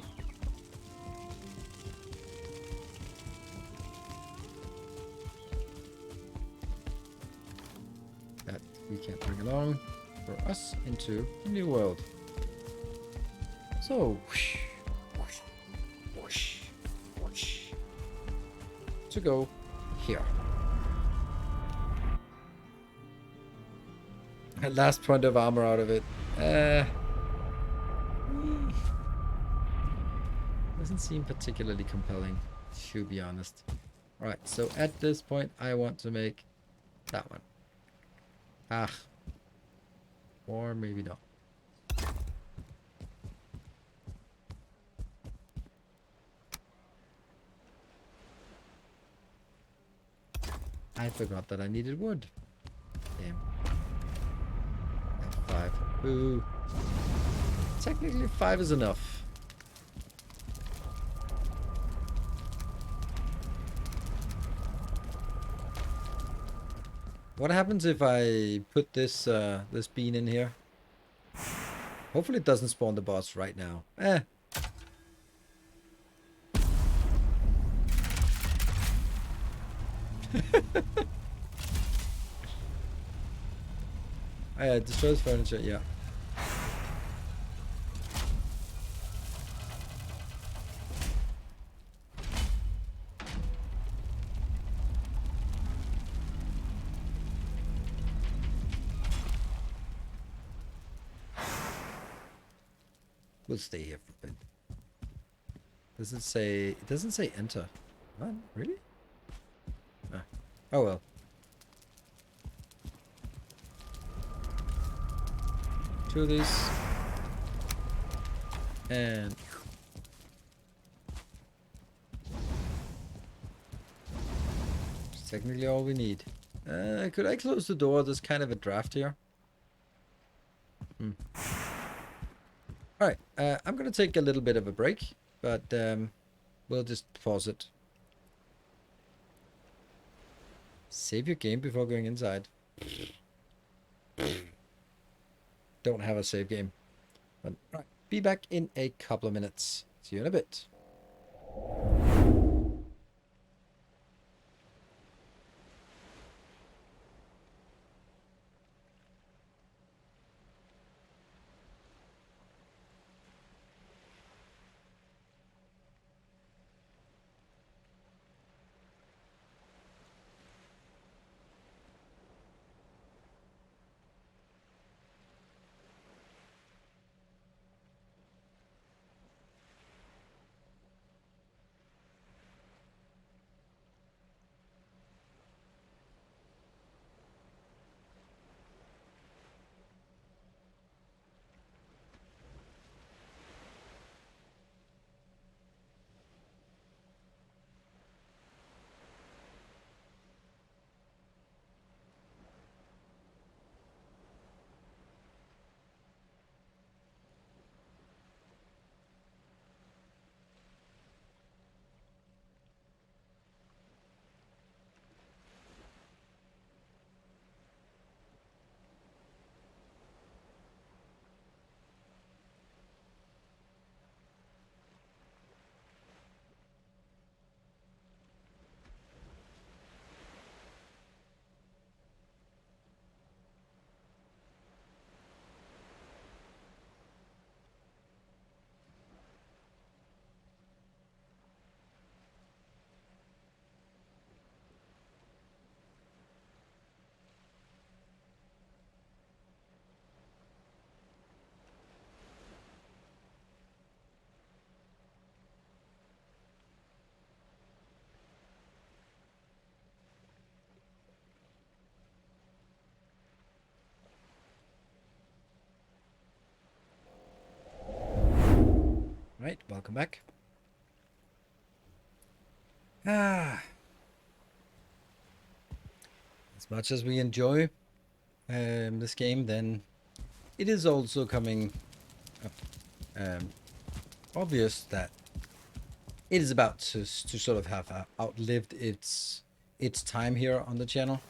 That we can bring along for us into a new world. So, whoosh, whoosh, whoosh, whoosh, to go here. Last point of armor doesn't seem particularly compelling, to be honest. Alright, so at this point, I want to make that one. Ah. Or maybe not. I forgot that I needed wood. Damn. F5. Ooh. Technically 5 is enough. What happens if I put this this bean in here? Hopefully it doesn't spawn the boss right now. Destroys furniture, yeah. We'll stay here for a bit. Does it say... It doesn't say enter. What? Really? Ah. Oh well. Two of these. And... It's technically all we need. Could I close the door? There's kind of a draft here. Alright, I'm gonna take a little bit of a break, but we'll just pause it. Save your game before going inside. Don't have a save game. But right, be back in a couple of minutes. See you in a bit. Right, welcome back. As much as we enjoy this game, then it is also coming up obvious that it is about to sort of have outlived its time here on the channel.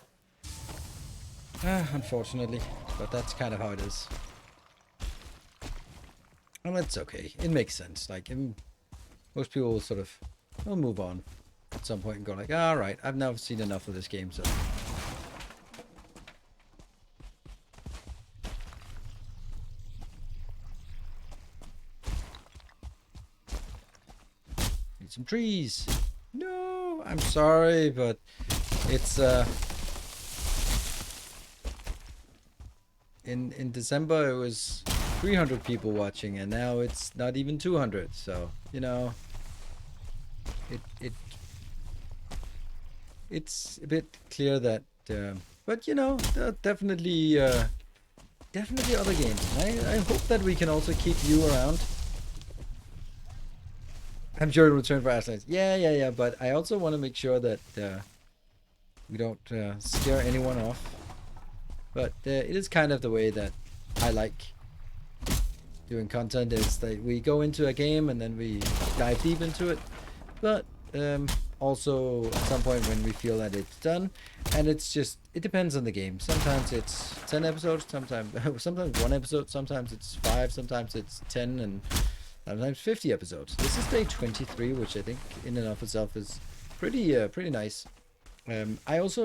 Unfortunately, but that's kind of how it is. And it's okay. It makes sense. Like, most people will sort of will move on at some point and go like, all right, I've now seen enough of this game, so. Need some trees. No, I'm sorry, but it's in December it was 300 people watching, and now it's not even 200. So, you know, it's a bit clear that, but you know, there are definitely definitely other games. I hope that we can also keep you around. I'm sure it'll return for Ashlands. Yeah. But I also want to make sure that we don't scare anyone off. But it is kind of the way that I like doing content, is that we go into a game and then we dive deep into it. But also at some point when we feel that it's done, and it's just, it depends on the game. Sometimes it's 10 episodes, sometimes one episode, sometimes it's 5, sometimes it's 10, and sometimes 50 episodes. This is day 23, which I think in and of itself is pretty nice. I was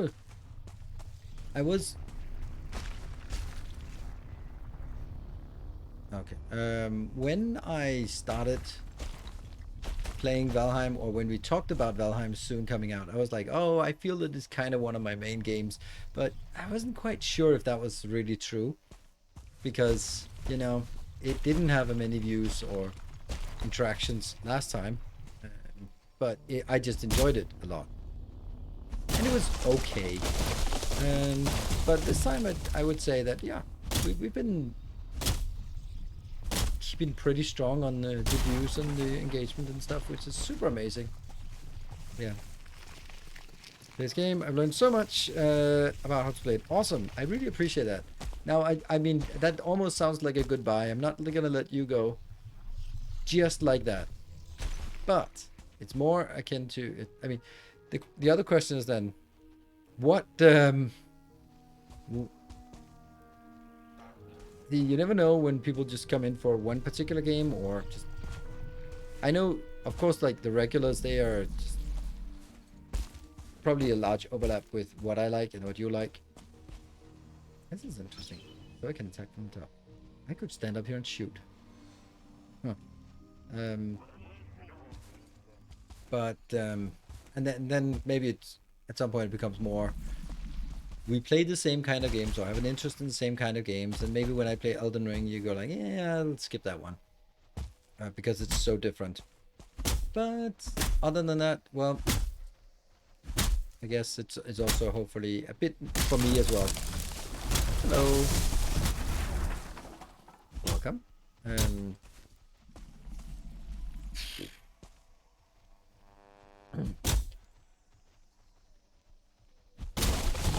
okay. When I started playing Valheim, or when we talked about Valheim soon coming out, I was like, oh, I feel that it's kind of one of my main games, but I wasn't quite sure if that was really true, because, you know, it didn't have many views or interactions last time, but I just enjoyed it a lot, and it was okay. But this time I would say that, yeah, we've been keeping pretty strong on the views and the engagement and stuff, which is super amazing. Yeah. This game, I've learned so much about how to play it. Awesome. I really appreciate that. Now, I mean, that almost sounds like a goodbye. I'm not going to let you go just like that. But it's more akin to it. I mean, the other question is then, what you never know when people just come in for one particular game, or just, I know, of course, like the regulars, they are just probably a large overlap with what I like and what you like. This is interesting. So I can attack from the top. I could stand up here and shoot. Huh. But and then maybe it's, at some point it becomes more, we play the same kind of games, or have an interest in the same kind of games, and maybe when I play Elden Ring, you go like, yeah, I'll skip that one because it's so different. But other than that, well, I guess it's also hopefully a bit for me as well. Hello, welcome.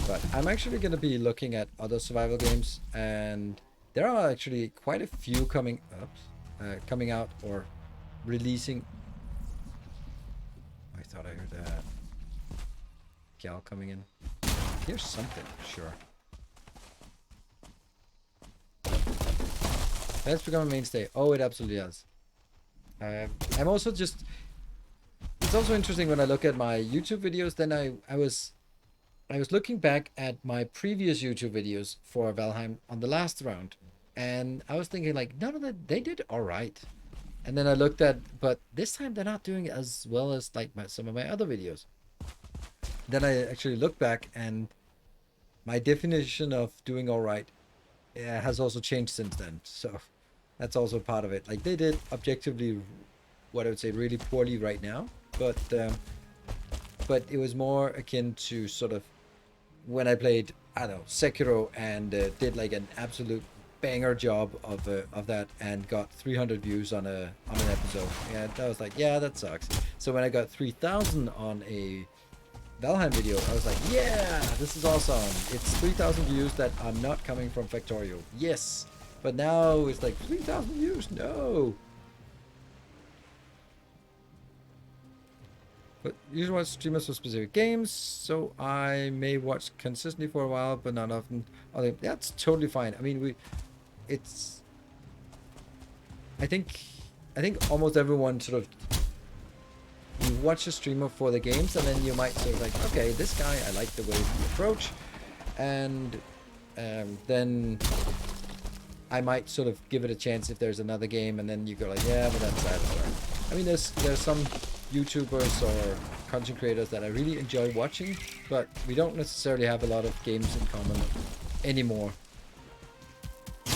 But I'm actually going to be looking at other survival games, and there are actually quite a few coming out or releasing. I thought I heard a gal coming in. Here's something, sure. That's become a mainstay. Oh, it absolutely has. I'm also just, it's also interesting when I look at my YouTube videos, then I was looking back at my previous YouTube videos for Valheim on the last round, and I was thinking like, none of that, they did all right. And then I looked at, but this time they're not doing as well as like some of my other videos. Then I actually looked back, and my definition of doing all right has also changed since then. So that's also part of it. Like, they did objectively, what I would say, really poorly right now, but it was more akin to sort of when I played, I don't know, Sekiro, and did like an absolute banger job of that, and got 300 views on an episode. Yeah, that was like, yeah, that sucks. So when I got 3,000 on a Valheim video, I was like, yeah, this is awesome. It's 3,000 views that are not coming from Factorio. Yes. But now it's like 3,000 views. No. But usually watch streamers for specific games, so I may watch consistently for a while, but not often. That's totally fine. I mean, I think almost everyone sort of, you watch a streamer for the games, and then you might sort of like, okay, this guy, I like the way he approach, and then I might sort of give it a chance if there's another game, and then you go like, yeah, but that's that. I mean, there's some YouTubers or content creators that I really enjoy watching, but we don't necessarily have a lot of games in common anymore. Oh,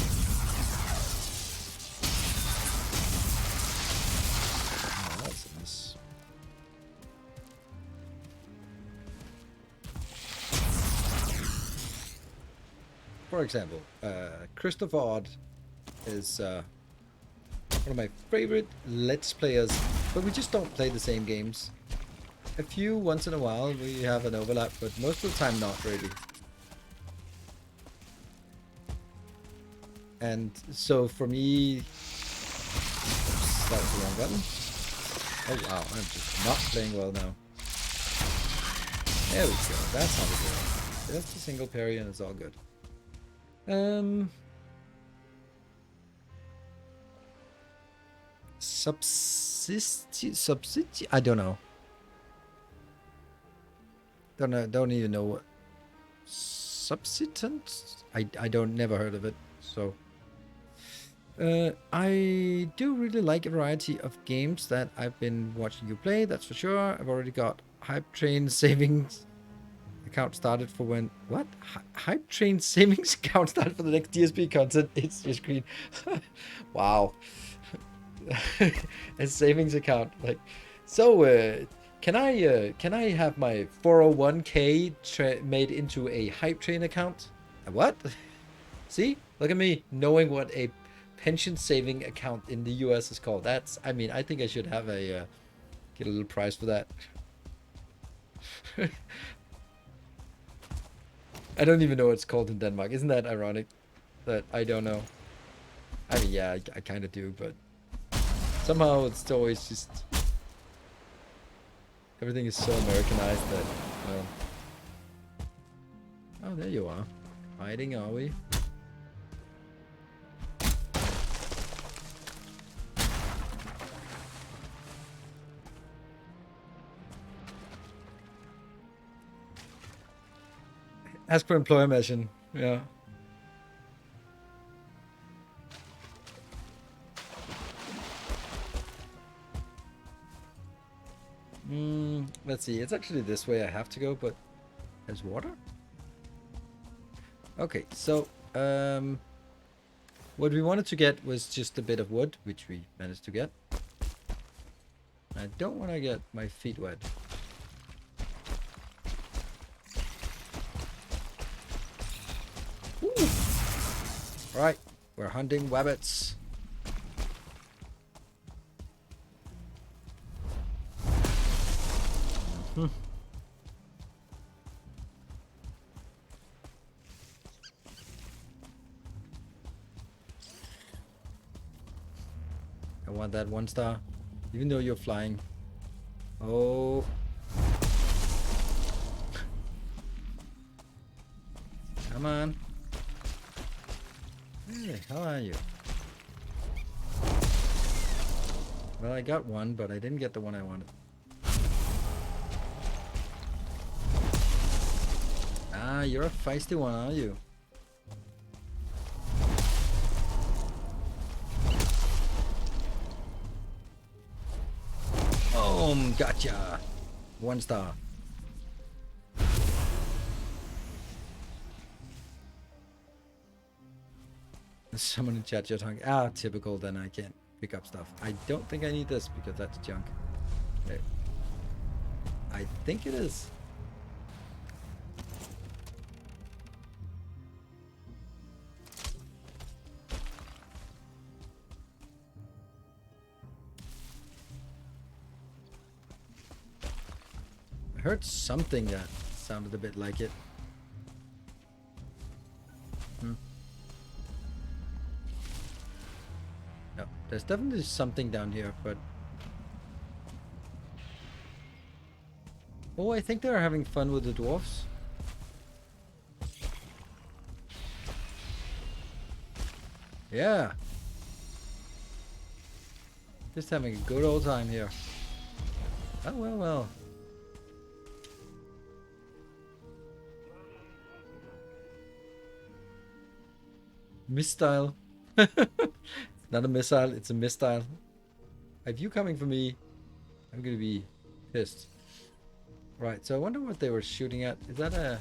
that's a miss. for example, Christopher Odd is one of my favorite Let's Players, but we just don't play the same games. A few once in a while we have an overlap, but most of the time not really. And so for me, oops, that was the wrong button. Oh wow, I'm just not playing well now. There we go, that's how we do it. Just a single parry and it's all good. Subsidi? I don't know. Don't even know what subsistent. I don't never heard of it. So I do really like a variety of games that I've been watching you play. That's for sure. I've already got Hype Train savings account started for when what Hype Train savings account started for the next DSP content. It's your screen. Wow. A savings account, like, so can I have my 401k made into a Hype Train account? A what? See, look at me knowing what a pension saving account in the US is called. That's, I mean, I think I should have a get a little prize for that. I don't even know what it's called in Denmark. Isn't that ironic that I don't know? I mean, yeah, I kind of do, but somehow it's always just everything is so Americanized that, well. Oh, there you are. Fighting, are we? Ask for employer mission. Yeah. Let's see. It's actually this way I have to go, but there's water? Okay, so what we wanted to get was just a bit of wood, which we managed to get. I don't want to get my feet wet. Ooh. Right, we're hunting wabbits. I want that 1 star, even though you're flying. Oh. Come on. Hey, how are you? Well, I got one, but I didn't get the one I wanted. Ah, you're a feisty one, are you? Boom, gotcha. 1 star. Someone in chat just hung. Ah, typical, then I can't pick up stuff. I don't think I need this because that's junk. Okay. I think it is. I heard something that sounded a bit like it. No, there's definitely something down here, but... Oh, I think they're having fun with the dwarfs. Yeah. Just having a good old time here. Oh, well, well. Mistile. It's not a missile, it's a mistile. If you coming for me, I'm gonna be pissed. Right, so I wonder what they were shooting at. Is that a...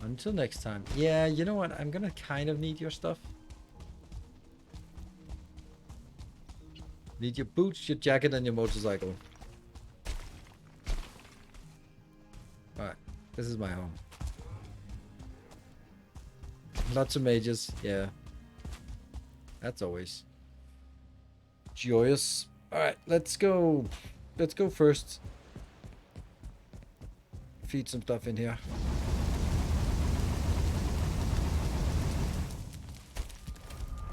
Until next time. Yeah, you know what? I'm gonna kind of need your stuff. Need your boots, your jacket, and your motorcycle. Alright, this is my home. Lots of mages, yeah. That's always joyous. Alright, let's go. Let's go first. Feed some stuff in here.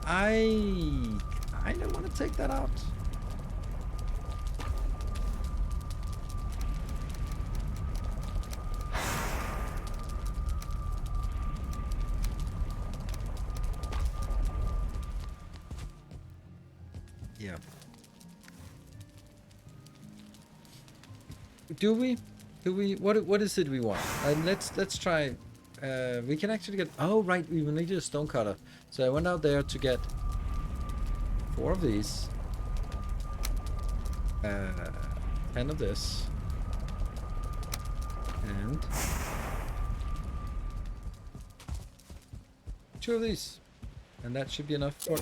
I don't want to take that out. Yeah. Do we? What is it we want? Let's try. We can actually get. Oh right, we needed a stone cutter. So I went out there to get 4 of these. 10 of this. And 2 of these. And that should be enough for... I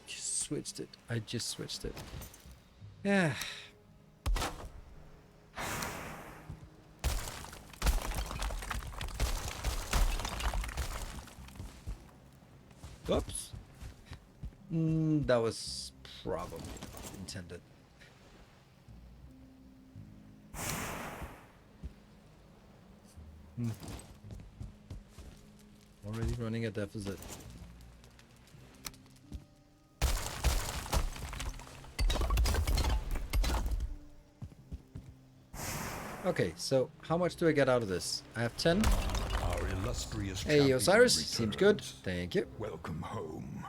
just switched it. Yeah. Oops. That was probably not intended. Already running a deficit. Okay, so how much do I get out of this? I have 10. Our illustrious Hey, champion Osiris, seems good. returns. Thank you. Welcome home.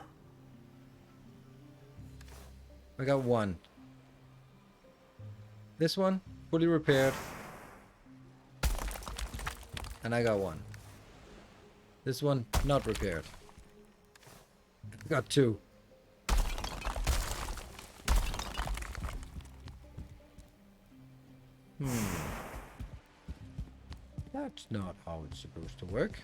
I got 1. This one, fully repaired. And I got 1. This one, not repaired. I got 2. That's not how it's supposed to work.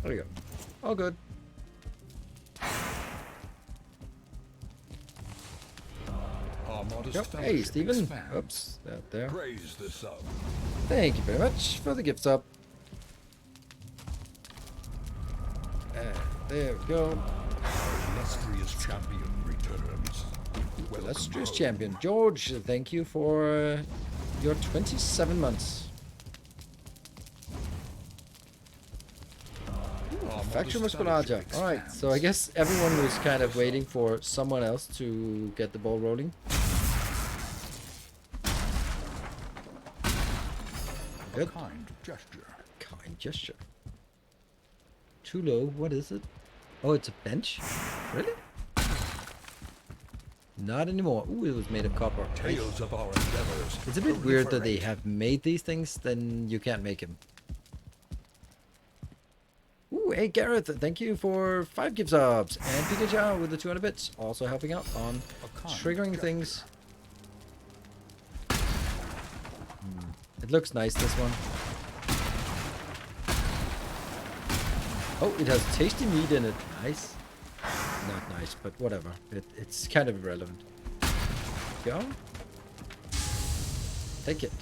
There we go. All good. Our modest Yep. Hey, fellowship Stephen. expands. Oops, that there. Praise the sub. Thank you very much for the gift sub. There we go. Our illustrious champion returns. Welcome Illustrious home. champion. George, thank you for your 27 months. Our Factory modest Musculaja. fellowship Alright, expands. so I guess everyone was kind of waiting for someone else to get the ball rolling. Good. Kind gesture. Kind gesture. Too low. What is it? Oh, it's a bench? Really? Not anymore. Ooh, it was made of copper. Tales of our endeavors. It's a bit weird that they proliferate. have made these things, then you can't make them. Ooh, hey Gareth, thank you for 5 gift subs. And Pikachu with the 200 bits, also helping out on A kind triggering gesture. things. It looks nice, this one. Oh, it has tasty meat in it. Nice. Not nice, but whatever. It's kind of irrelevant. Go. Take it.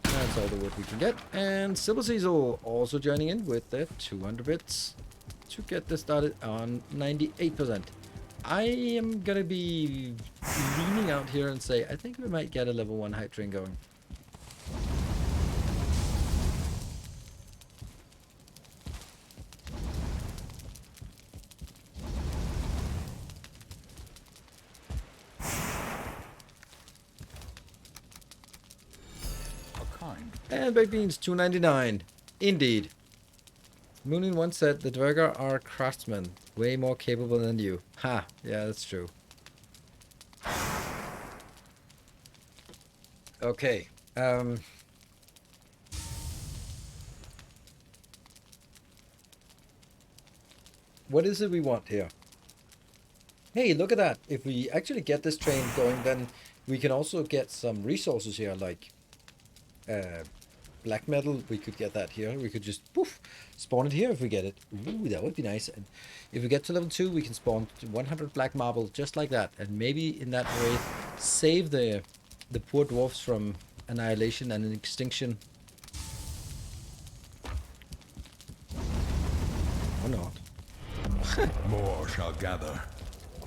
That's all the wood we can get. And Silver Cecil also joining in with the 200 bits to get this started on 98%. I am gonna be leaning out here and say I think we might get a level 1 hype train going. A kind. And baked beans, 2.99. Indeed. Moonin once said the Dwergar are craftsmen, way more capable than you. Ha, yeah, that's true. Okay. what is it we want here? Hey, look at that. If we actually get this train going, then we can also get some resources here, like black metal. We could get that here. We could just poof, spawn it here if we get it. Ooh, that would be nice. And if we get to level 2, we can spawn 100 black marble just like that. And maybe in that way save the poor dwarfs from annihilation and extinction. Or not. More shall gather.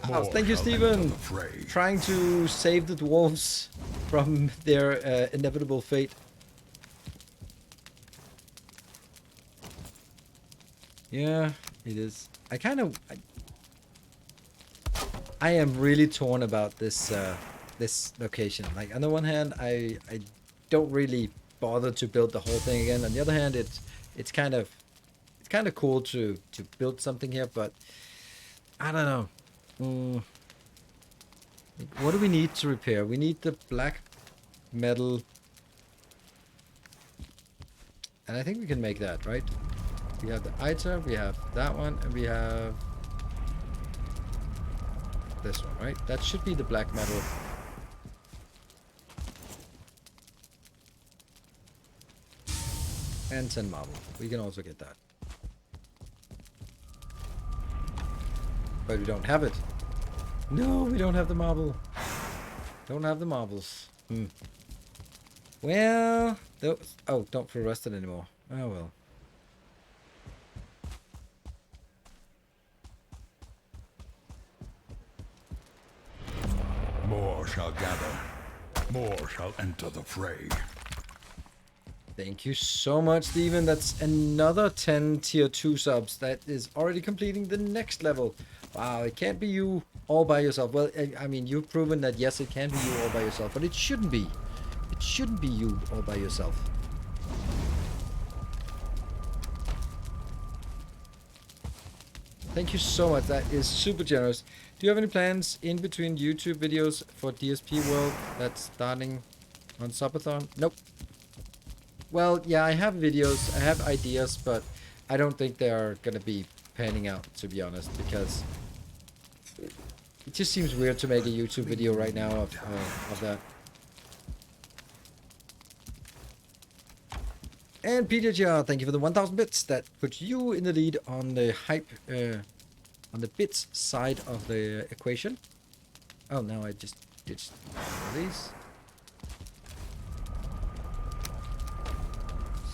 Oh, More thank you, shall Stephen. enter the fray. Trying to save the dwarves from their inevitable fate. Yeah, it is. I am really torn about this this location. Like, on the one hand, I don't really bother to build the whole thing again. On the other hand, it's kind of cool to build something here, but I don't know. What do we need to repair? We need the black metal, and I think we can make that, right? We have the ITER, we have that one, and we have this one, right? That should be the black metal. And 10 marble. We can also get that. But we don't have it. No, we don't have the marble. Don't have the marbles. Well, those, oh, don't feel rested anymore. Oh well. More shall gather. More shall enter the fray. Thank you so much, Steven. That's another 10 tier 2 subs. That is already completing the next level. Wow, it can't be you all by yourself. Well, I mean, you've proven that yes, it can be you all by yourself, but it shouldn't be. It shouldn't be you all by yourself. Thank you so much. That is super generous. Do you have any plans in between YouTube videos for DSP World that's starting on Subathon? Nope. Well, yeah, I have videos, I have ideas, but I don't think they are going to be panning out, to be honest, because it just seems weird to make a YouTube video right now of that. And PJGR, thank you for the 1,000 bits. That puts you in the lead on the hype, on the bits side of the equation. Oh, now I just ditched these.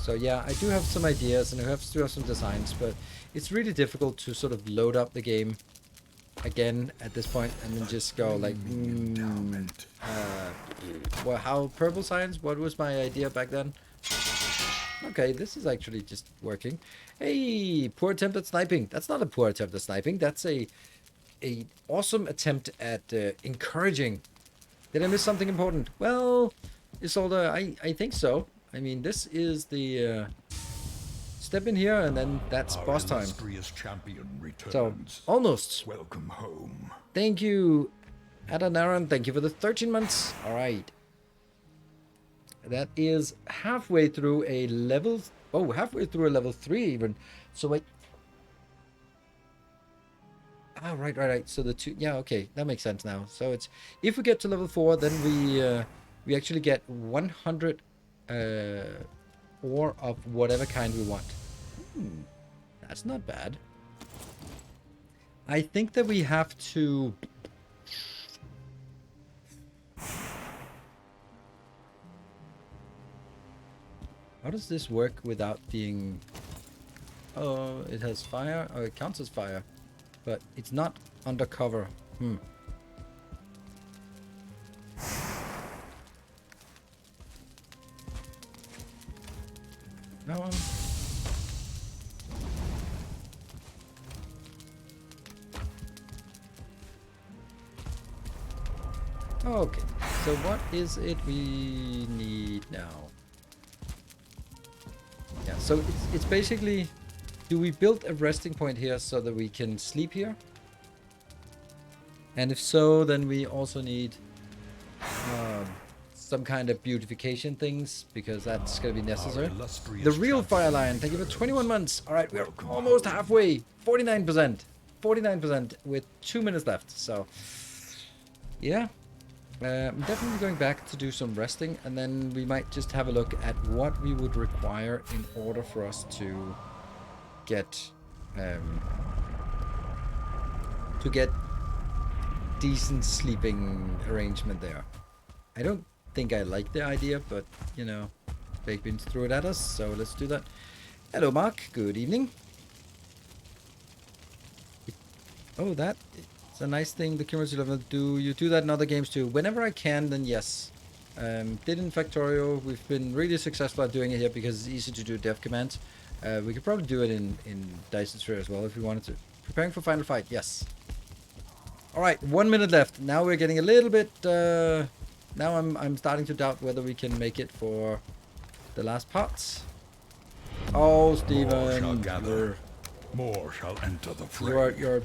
So yeah, I do have some ideas and I do have some designs, but it's really difficult to sort of load up the game again at this point and then just go like, well, how purple science? What was my idea back then? Okay, this is actually just working. Hey, poor attempt at sniping. That's not a poor attempt at sniping. That's a awesome attempt at encouraging. Did I miss something important? Well, Isolde, I think so. I mean, this is the step in here, and then that's boss time. Illustrious champion returns. So, almost. Welcome home. Thank you, Adanaran. Thank you for the 13 months. All right. That is halfway through a level... Oh, halfway through a level 3 even. So, wait. Ah, right. So the two... Yeah, okay. That makes sense now. So, it's... If we get to level 4, then we actually get 100... ore of whatever kind we want. That's not bad. I think that we have to... How does this work without being... Oh, it has fire. Oh, it counts as fire. But it's not undercover. No. Okay, so what is it we need now? Yeah, so it's basically, do we build a resting point here so that we can sleep here? And if so, then we also need some kind of beautification things, because that's going to be necessary. The real Fire Lion, thank you for 21 months. All right, we're almost halfway, 49%. 49% with 2 minutes left. So, yeah. I'm definitely going back to do some resting, and then we might just have a look at what we would require in order for us to get decent sleeping arrangement there. I don't think I like the idea, but you know, Bakebins threw it at us, so let's do that. Hello, Mark. Good evening. Oh, that it's a nice thing. The cumulative level. Do you do that in other games too? Whenever I can, then yes. Did in Factorio. We've been really successful at doing it here because it's easy to do dev commands. We could probably do it in Dyson Sphere as well if we wanted to. Preparing for final fight. Yes. All right, 1 minute left. Now we're getting a little bit. Now I'm starting to doubt whether we can make it for the last parts. Oh, Steven, More shall enter the fray. you're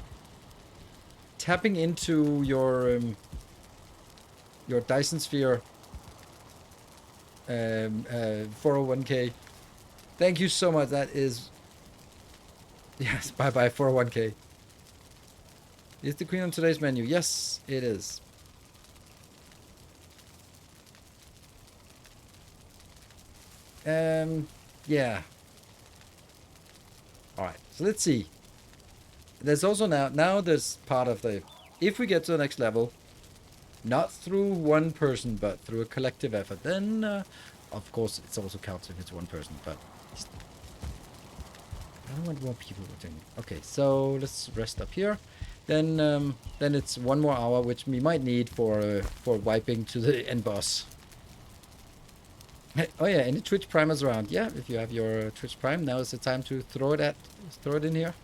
tapping into your Dyson Sphere 401k. Thank you so much. That is, yes. Bye bye 401k. Is the queen on today's menu? Yes, it is. Yeah. All right. So let's see. There's also now there's part of the, if we get to the next level, not through one person but through a collective effort, then of course it's also counts if it's one person. But I don't want more people doing it. Okay, so let's rest up here. Then it's 1 more hour, which we might need for wiping to the end boss. Oh yeah, any Twitch primers around? Yeah, if you have your Twitch Prime, now is the time to throw it in here.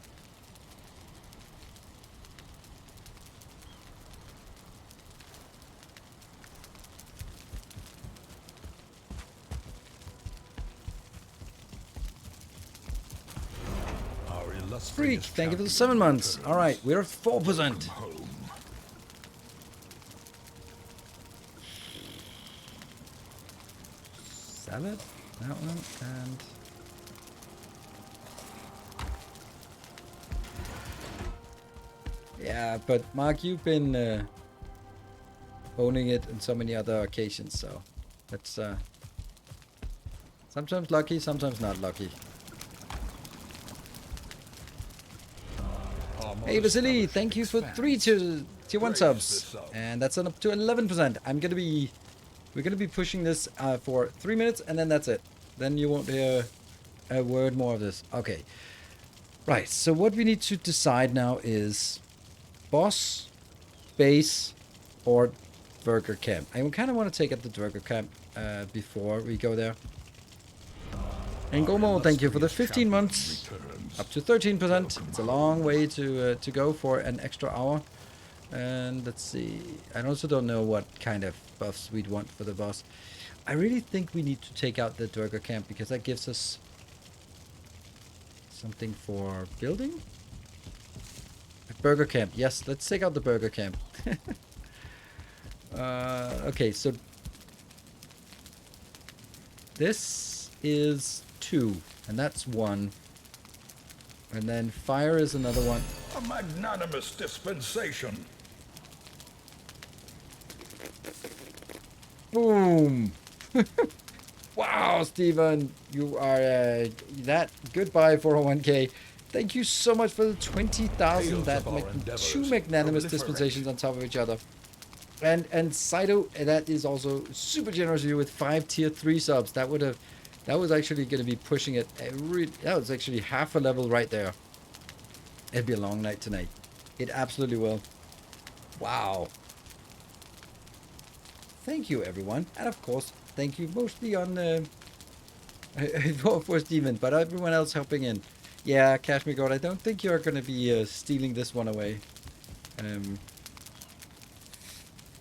Freak, thank you for the 7 months. All right, we're at 4%. Salad, that one, and yeah. But Mark, you've been owning it on so many other occasions, so that's sometimes lucky, sometimes not lucky. Hey Vasily, thank you for 3 tier 1 subs, and that's up to 11%. We're gonna be pushing this for 3 minutes, and then that's it. Then you won't hear a word more of this. Okay, right. So what we need to decide now is boss, base, or burger camp. I kind of want to take up the burger camp before we go there. And Gomo, thank you for the 15 months. Up to 13%. It's a long way to go for an extra hour. And let's see. I also don't know what kind of buffs we'd want for the boss. I really think we need to take out the Dwerger camp because that gives us something for building. A burger camp. Yes, let's take out the burger camp. Okay, so this is 2, and that's 1. And then fire is another one. A magnanimous dispensation. Boom! Wow, Steven, you are that. Goodbye, 401k. Thank you so much for the 20,000. That 2 magnanimous dispensations on top of each other. And Saito, that is also super generous of you with 5 tier 3 subs. That was actually going to be pushing it. That was actually half a level right there. It'd be a long night tonight. It absolutely will. Wow. Thank you, everyone. And of course, thank you mostly on for Steven, but everyone else helping in. Yeah, Kashmir God, I don't think you're going to be stealing this one away.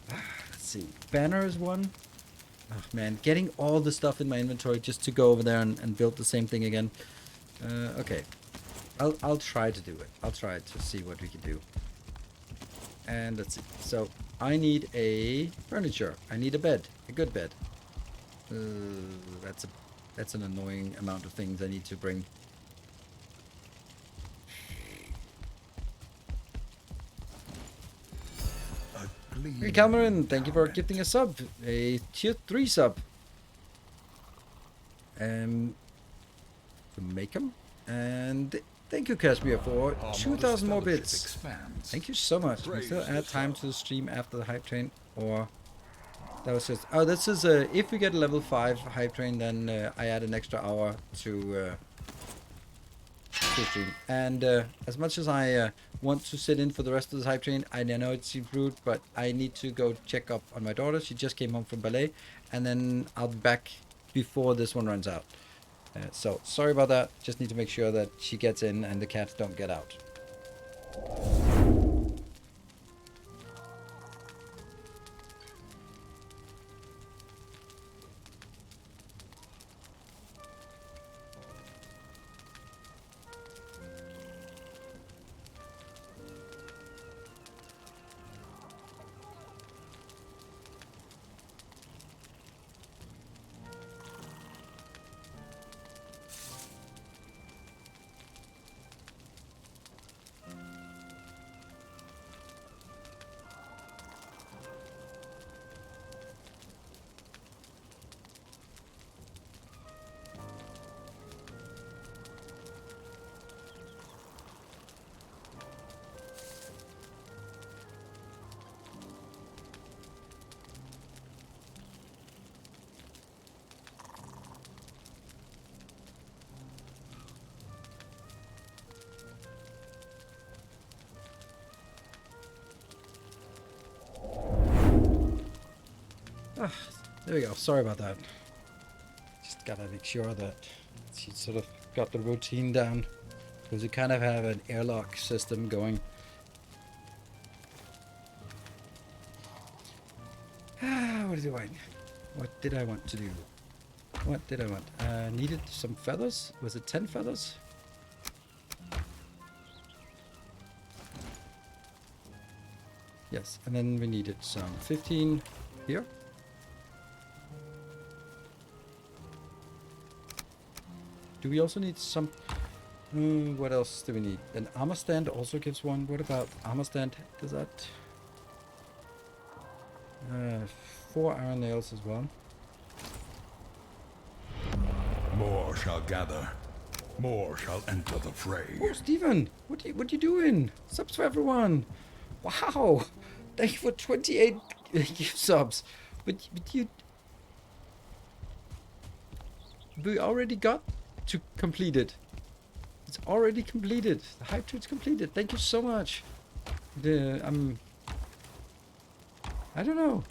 Let's see. Banner is one. Oh man, getting all the stuff in my inventory just to go over there and build the same thing again. Okay. I'll try to do it. I'll try to see what we can do. And let's see. So I need a furniture. I need a bed. A good bed. That's an annoying amount of things I need to bring. clean Cameron, thank you for palate. gifting a sub, a tier 3 sub. To make them. And thank you, Casimir, for Our 2,000 more fellowship bits. expands. Thank you so much. Can we still Praise add time yourself. to the stream after the hype train? Or that was just... Oh, this is... if we get a level 5 hype train, then I add an extra hour to stream. And as much as I want to sit in for the rest of the hype train, I know it seems rude, but I need to go check up on my daughter. She just came home from ballet. And then I'll be back before this one runs out. So sorry about that. Just need to make sure that she gets in and the cats don't get out. Ah, there we go. Sorry about that. Just gotta make sure that she sort of got the routine down. Because we kind of have an airlock system going. What did I want? What did I want to do? What did I want? Needed some feathers? Was it 10 feathers? Yes, and then we needed some 15 here. Do we also need some... what else do we need? An armor stand also gives one. What about armor stand? Does that... 4 iron nails as well. More shall gather. More shall enter the fray. Oh, Steven! What you doing? Subs for everyone! Wow! Thank you for 28 gift subs. But you... We already got to complete it. It's already completed. The hype train's completed. Thank you so much. I don't know.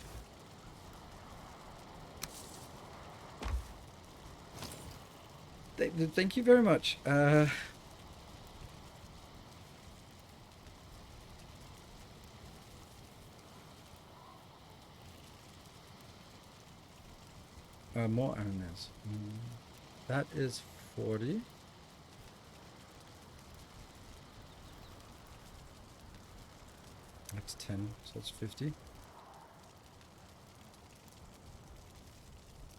Thank you very much. More iron nails. That is 40. That's 10, so it's 50.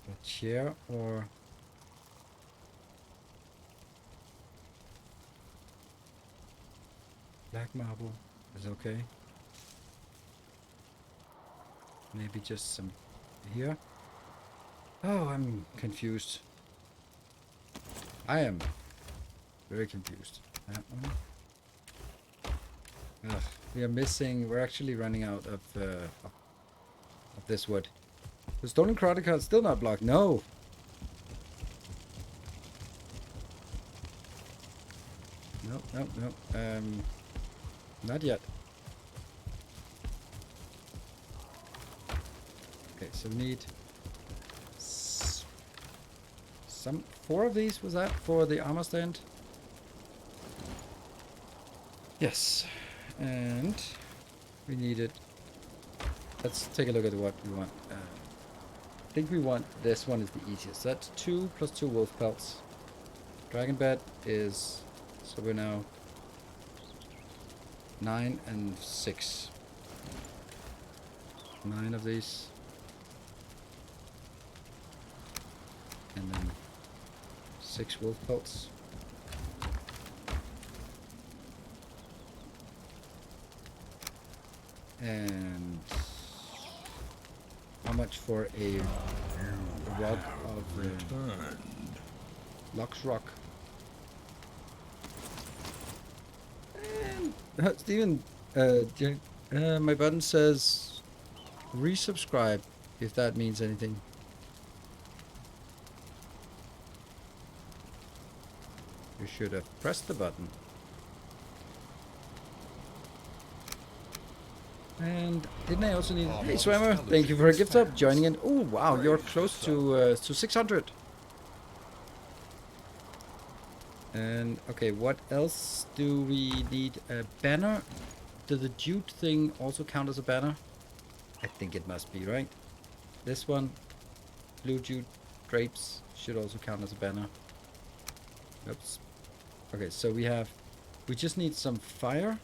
A chair or... Black marble is okay. Maybe just some here. Oh, I'm confused. I am very confused. That one. Ugh, we are missing. We're actually running out of this wood. The stone and card is still not blocked. No. No. Not yet. Okay, so we need some 4 of these. Was that for the armor stand? Yes. And we needed... Let's take a look at what we want. I think we want this one is the easiest. That's 2 plus 2 wolf pelts. Dragon bed is... So we're now 9 and 6. 9 of these. And then 6 wolf pelts. And much for a rod of Returned. Lux Rock. And Steven, my button says resubscribe, if that means anything. You should have pressed the button. And didn't I also need... Hey, Swimmer, thank you for a gift sub, joining in. Oh, wow, you're close to 600. And, okay, what else do we need? A banner? Does the jute thing also count as a banner? I think it must be, right? This one, blue jute drapes, should also count as a banner. Oops. Okay, so we just need some fire.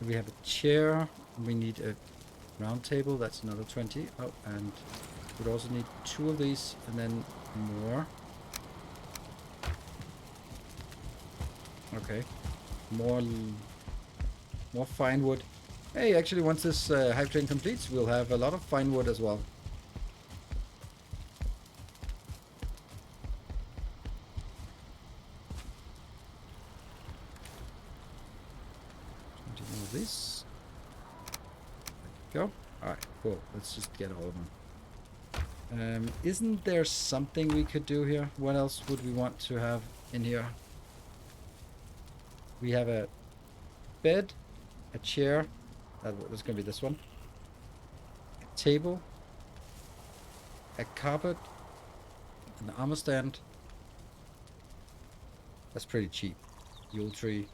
We have a chair. We need a round table. That's another 20. Oh, and we'd also need 2 of these and then more. Okay. More fine wood. Hey, actually, once this hype train completes, we'll have a lot of fine wood as well. This. There we go. Alright, cool. Let's just get all of them. Isn't there something we could do here? What else would we want to have in here? We have a bed, a chair. That's going to be this one. A table. A carpet. An armor stand. That's pretty cheap. Yule tree.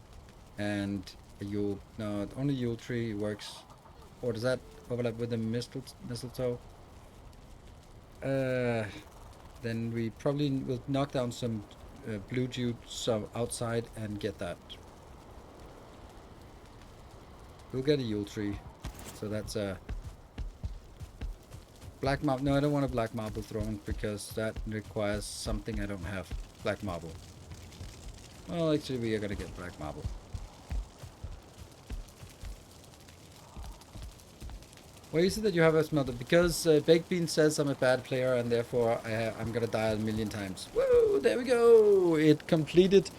And... no, only Yule tree works. Or does that overlap with the mistletoe? Then we probably will knock down some blue jute outside and get that. We'll get a Yule tree. So that's a black marble. No, I don't want a black marble throne because that requires something I don't have. Black marble. Well, actually, we are gonna get black marble. Why is it that you have a smelter? Because Baked Bean says I'm a bad player and therefore I'm gonna die a million times. Whoa, there we go! It completed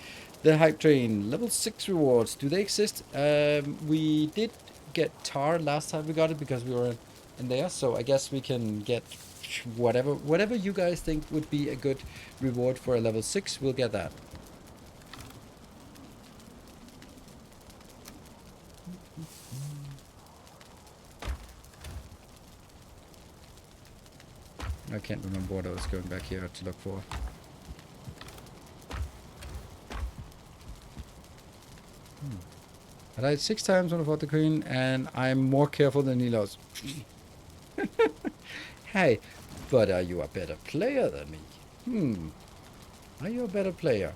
the hype train. Level 6 rewards. Do they exist? We did get tar last time we got it because we were in there. So I guess we can get whatever you guys think would be a good reward for a level 6. We'll get that. I can't remember what I was going back here to look for. I died 6 times when I fought the queen, and I'm more careful than Nilos. Hey, but are you a better player than me? Are you a better player?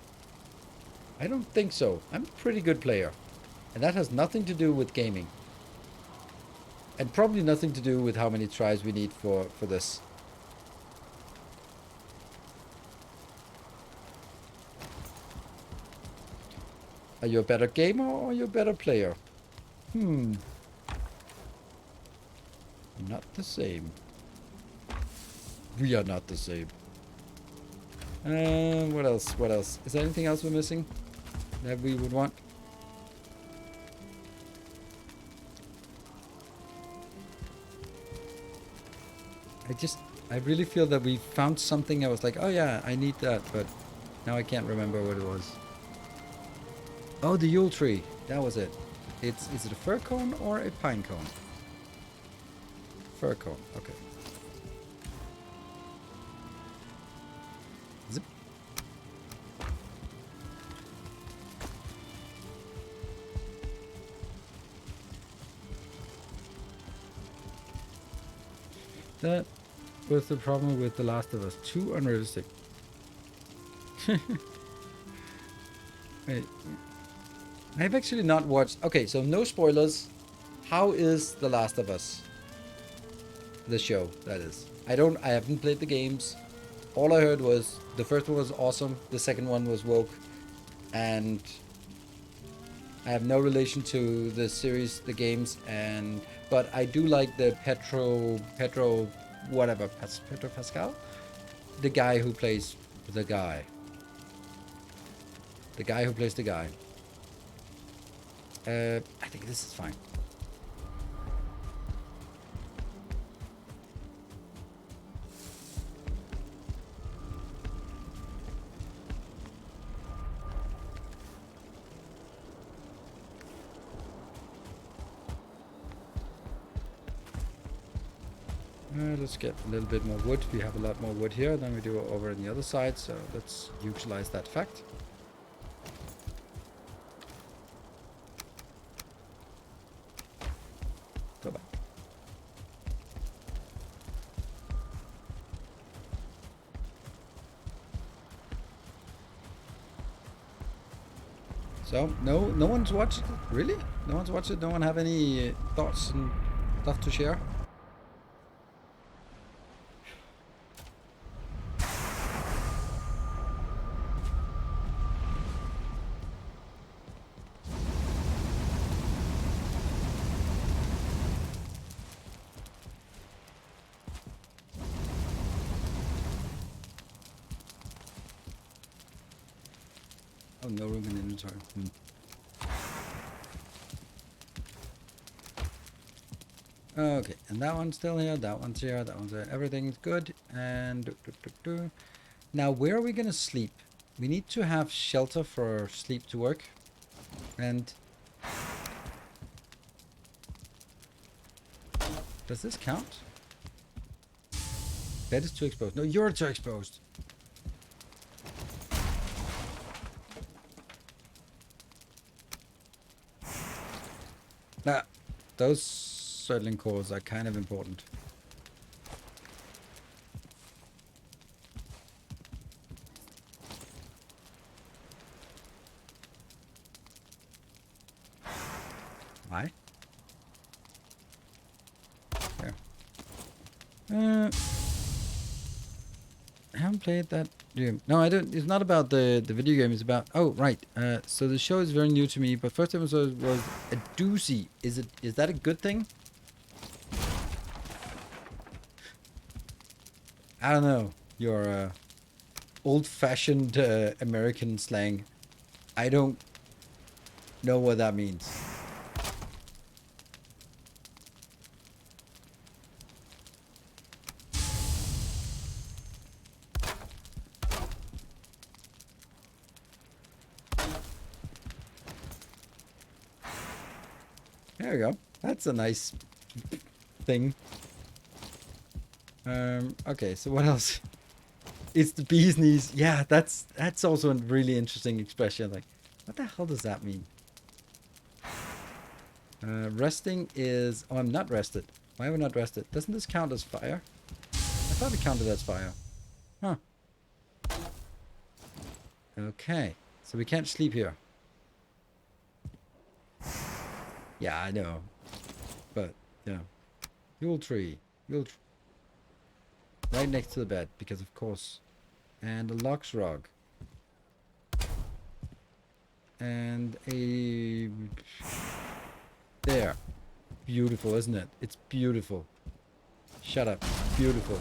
I don't think so. I'm a pretty good player. And that has nothing to do with gaming. And probably nothing to do with how many tries we need for this. Are you a better gamer or are you a better player? Not the same. We are not the same. What else? What else? Is there anything else we're missing that we would want? I really feel that we found something. I was like, oh yeah, I need that, but now I can't remember what it was. Oh, the Yule tree. That was it. Is it a fir cone or a pine cone? Fir cone. Okay. Zip. That was the problem with The Last of Us. Too unrealistic. Wait. I've actually not watched... Okay, so no spoilers. How is The Last of Us? The show, that is. I haven't played the games. All I heard was the first one was awesome. The second one was woke. And I have no relation to the series, the games. And but I do like the Petro, whatever, Petro Pascal, the guy who plays the guy. The guy who plays the guy. I think this is fine. Let's get a little bit more wood. We have a lot more wood here than we do over on the other side, so let's utilize that fact. Go back. So, no one's watched it? Really? No one's watched it? No one have any thoughts and stuff to share? Oh, no room in inventory. Okay, and that one's still here, that one's here, that one's there. Everything's good. And now, where are we gonna sleep? We need to have shelter for sleep to work. And does this count? Bed is too exposed. No, you're too exposed. Nah, those settling cores are kind of important. Why? There. I haven't played that game. No, I don't. It's not about the video game. It's about. Oh, right. So the show is very new to me. But first episode was a doozy. Is that a good thing? I don't know. Your old-fashioned American slang. I don't know what that means. There we go. That's a nice thing. Okay, so what else? It's the bee's knees. Yeah, that's also a really interesting expression. Like, what the hell does that mean? Resting is... Oh, I'm not rested. Why am I not rested? Doesn't this count as fire? I thought it counted as fire. Huh. Okay, so we can't sleep here. Yeah, I know. But, yeah. Yule tree. Right next to the bed, because of course. And a lox rug. And a... There. Beautiful, isn't it? It's beautiful. Shut up. Beautiful.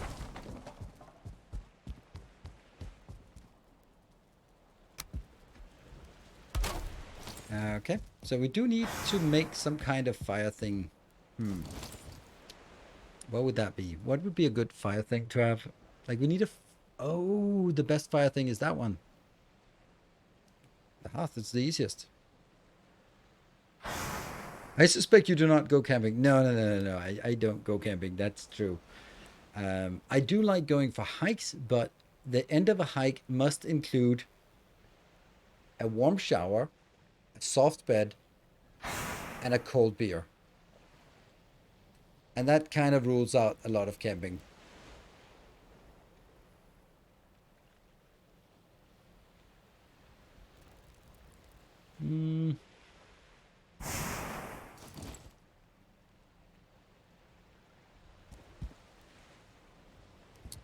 Okay, so we do need to make some kind of fire thing. What would that be? What would be a good fire thing to have? Like, we need a... Oh, the best fire thing is that one. The hearth is the easiest. I suspect you do not go camping. No. I don't go camping. That's true. I do like going for hikes, but the end of a hike must include a warm shower, a soft bed, and a cold beer. And that kind of rules out a lot of camping.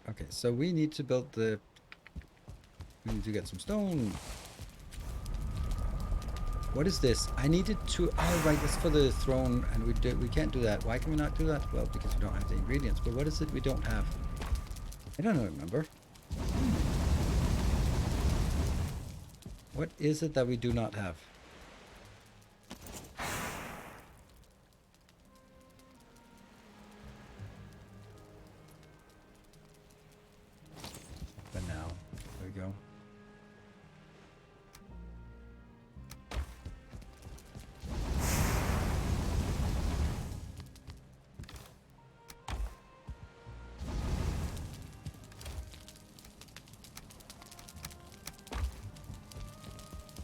Okay, so we need to build we need to get some stone. What is this? I needed to. Oh, right. That's for the throne, and we can't do that. Why can we not do that? Well, because we don't have the ingredients. But what is it we don't have? I don't remember. What is it that we do not have? But now, there we go.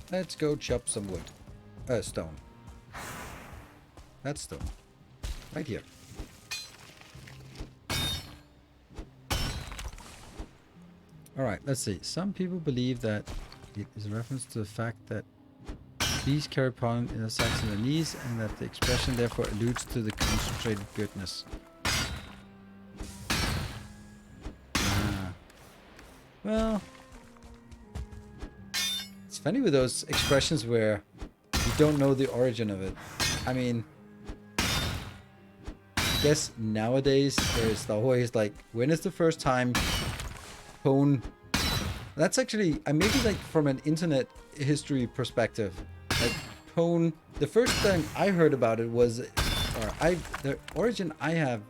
Let's go chop some wood. Stone. That's stone. Right here. Alright, let's see. Some people believe that it is a reference to the fact that bees carry pollen in the sacs in the knees, and that the expression therefore alludes to the concentrated goodness. Ah. Well... It's funny with those expressions where you don't know the origin of it. I mean, I guess nowadays there's always like, when is the first time pone? That's actually, maybe like from an internet history perspective, like pone. The first time I heard about it was, the origin I have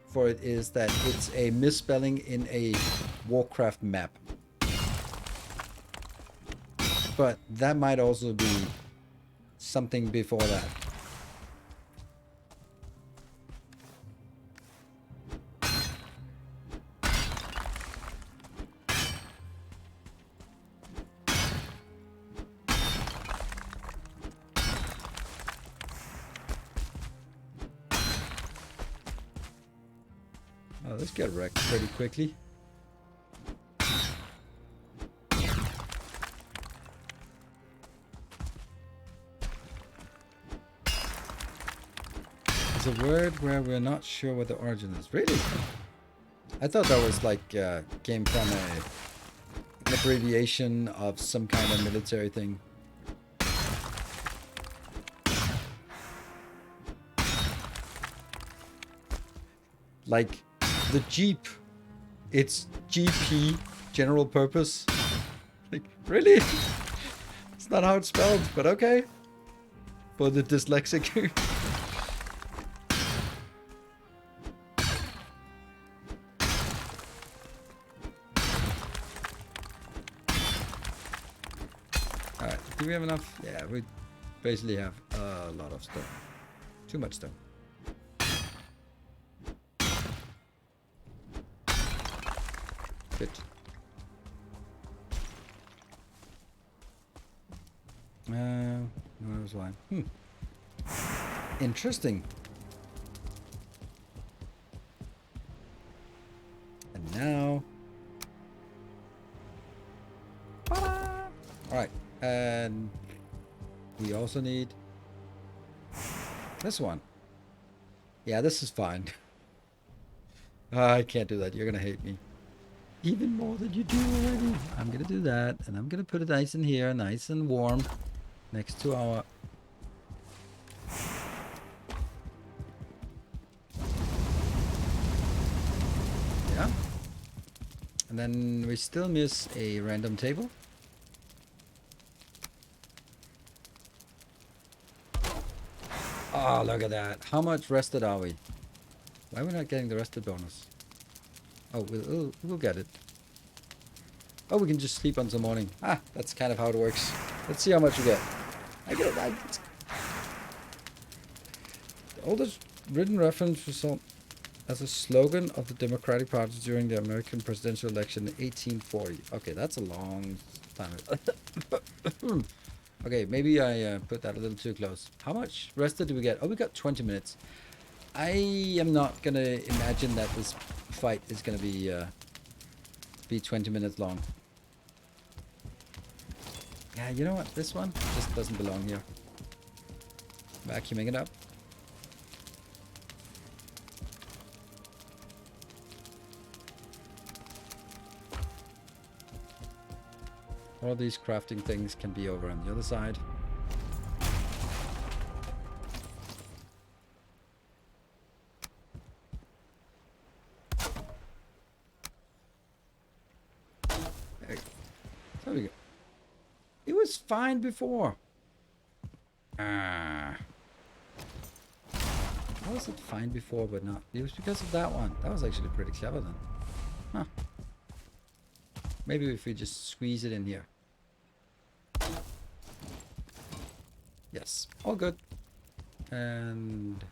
for it is that it's a misspelling in a Warcraft map. But that might also be something before that. Oh, this got wrecked pretty quickly. It's a word where we're not sure what the origin is. Really? I thought that was like came from an abbreviation of some kind of military thing. Like the Jeep, it's GP, general purpose. Like, really? It's not how it's spelled, but okay. For the dyslexic. Alright, do we have enough? Yeah, we basically have a lot of stone. Too much stone. Good. No, that was why. Interesting. And now... Alright, and we also need this one. Yeah, this is fine. I can't do that. You're gonna hate me. Even more than you do already. I'm gonna do that, and I'm gonna put it nice in here, nice and warm, next to our... Yeah. And then we still miss a random table. Oh, look at that. How much rested are we? Why are we not getting the rested bonus? Oh, we'll get it. Oh, we can just sleep until morning. Ah, that's kind of how it works. Let's see how much we get. I get it. The oldest written reference result as a slogan of the Democratic Party during the American presidential election in 1840. Okay, that's a long time. Okay, maybe I put that a little too close. How much rested do we get? Oh, we got 20 minutes. I am not going to imagine that this fight is going to be 20 minutes long. Yeah, you know what? This one just doesn't belong here. Vacuuming it up. All these crafting things can be over on the other side. There we go. It was fine before. How was it fine before but not? It was because of that one. That was actually pretty clever then. Huh. Maybe if we just squeeze it in here. Yes, all good. And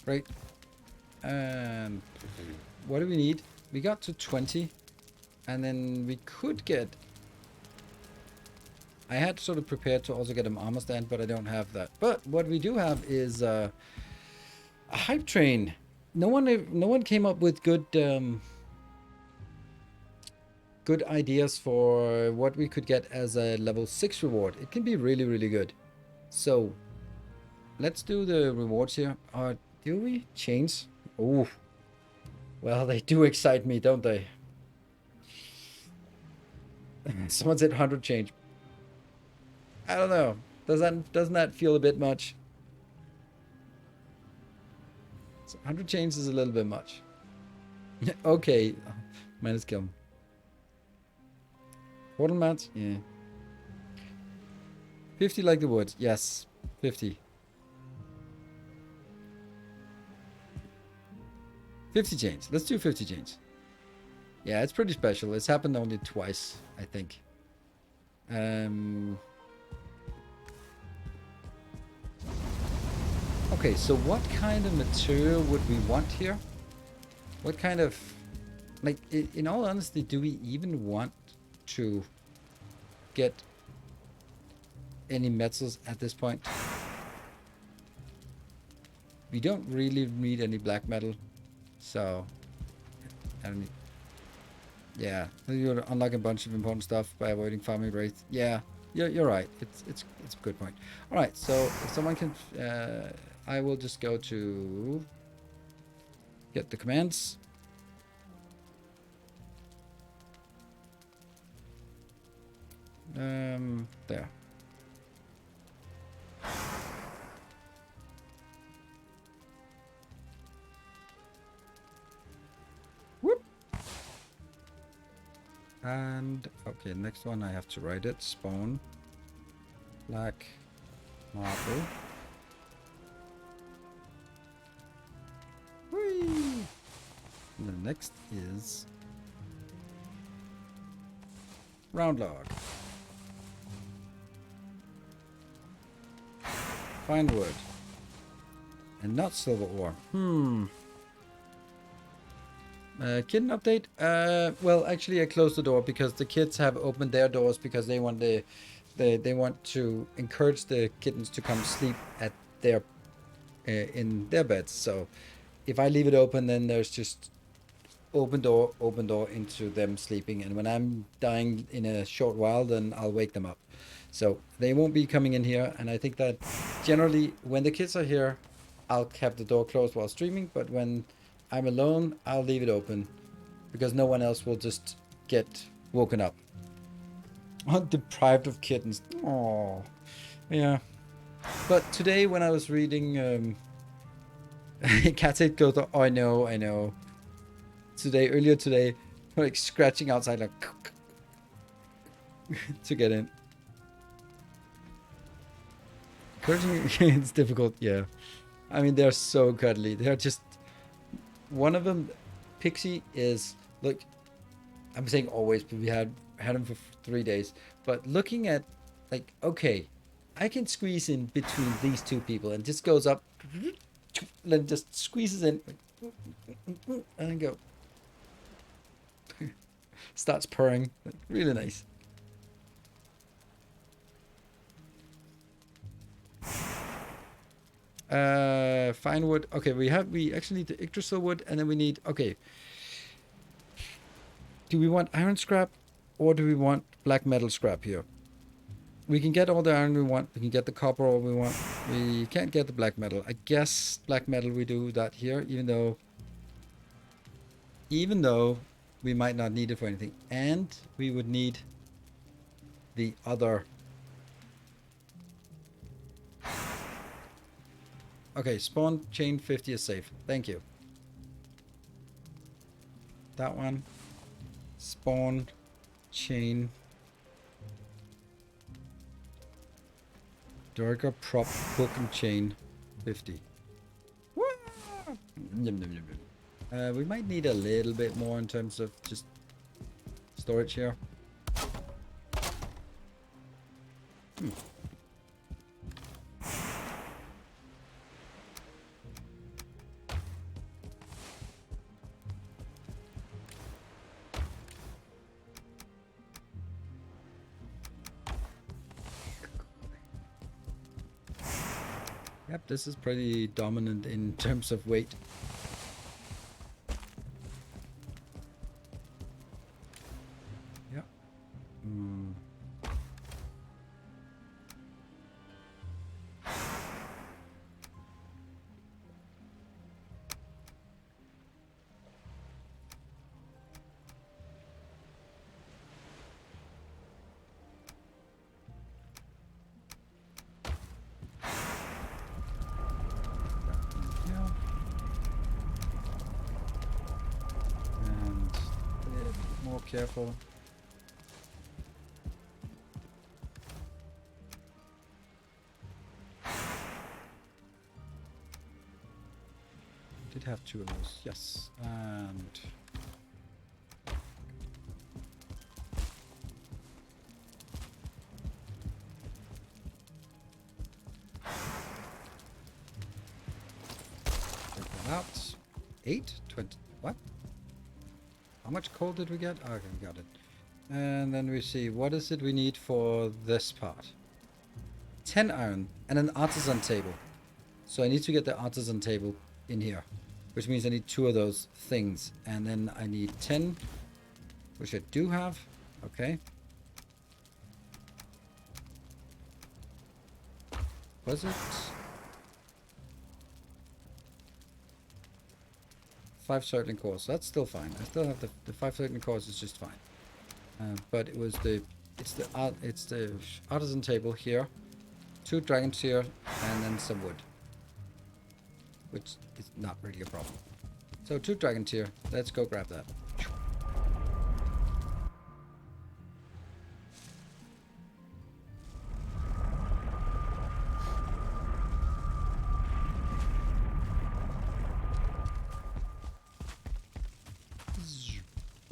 great. And what do we need? We got to 20, and then we could get. I had sort of prepared to also get an armor stand, but I don't have that. But what we do have is a hype train. No one came up with good good ideas for what we could get as a level 6 reward. It can be really, really good. So let's do the rewards here. Do we change? Oh, well, they do excite me, don't they? Someone said 100 change. I don't know. Doesn't that feel a bit much? So 100 change is a little bit much. Okay, minus kill. Portal mats? Yeah. 50 like the woods. Yes, 50. 50 change. Let's do 50 change. Yeah, it's pretty special. It's happened only twice, I think. Okay, so what kind of material would we want here? What kind of... Like, in all honesty, do we even want to get any metals at this point? We don't really need any black metal, so... I don't need... Yeah, you unlock a bunch of important stuff by avoiding farming rates. Yeah, you're right. It's a good point. All right, so if someone can, I will just go to get the commands. There. Whoop. And okay, next one I have to write it. Spawn black marble. Whee! And the next is round log. Find wood. And not silver ore. Kitten update? Well, actually, I closed the door because the kids have opened their doors because they want they want to encourage the kittens to come sleep at their in their beds. So if I leave it open, then there's just open door into them sleeping. And when I'm dying in a short while, then I'll wake them up. So they won't be coming in here. And I think that generally when the kids are here, I'll have the door closed while streaming. But when I'm alone, I'll leave it open because no one else will just get woken up. I'm deprived of kittens. Oh, yeah. But today when I was reading Cat It goes, oh, I know. Earlier today, like scratching outside like to get in. Encouraging, it's difficult, yeah. I mean, they're so cuddly. They're just... One of them, Pixie, is... Look, I'm saying always, but we had him for 3 days. But looking at, like, okay, I can squeeze in between these two people and just goes up, and then just squeezes in, and then go. Starts purring. Really nice. Fine wood. Okay, we actually need the Yggdrasil wood, and then we need... Okay. Do we want iron scrap, or do we want black metal scrap here? We can get all the iron we want. We can get the copper all we want. We can't get the black metal. I guess black metal we do that here, even though we might not need it for anything. And we would need the other Okay, spawn chain 50 is safe. Thank you. That one. Spawn chain. Dorka prop hook and chain 50. Woo! Yum, yum, yum, yum. We might need a little bit more in terms of just storage here. Yep, this is pretty dominant in terms of weight. Yep. And a little bit more careful. Did have two of those, yes. And take that out. 8, 20. What? How much coal did we get? Okay, we got it. And then we see what is it we need for this part. 10 iron and an artisan table. So I need to get the artisan table in here, which means I need 2 of those things. And then I need 10, which I do have. Okay. Was it? 5 circling cores. That's still fine. I still have the 5 circling cores is just fine. But it was it's the artisan table here, 2 dragons here, and then some wood, which is not really a problem. So 2 dragons here. Let's go grab that.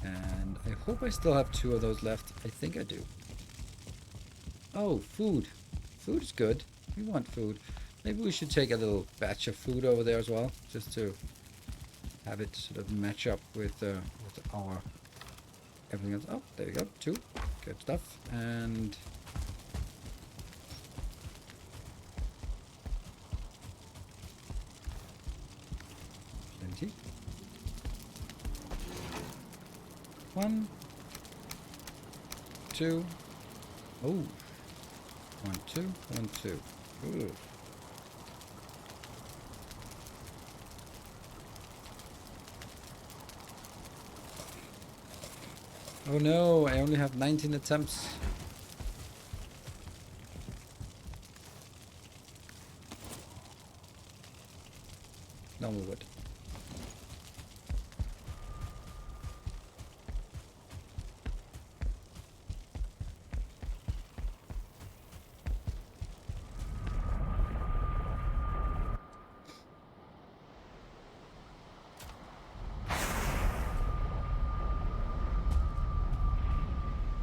And I hope I still have 2 of those left. I think I do. Oh, food. Food is good. We want food. Maybe we should take a little batch of food over there as well, just to have it sort of match up with our everything else. Oh, there you go. 2. Good stuff. And plenty. 1, 2. Oh. 1, 2, 1, 2. Ooh. Oh no, I only have 19 attempts. Normal wood.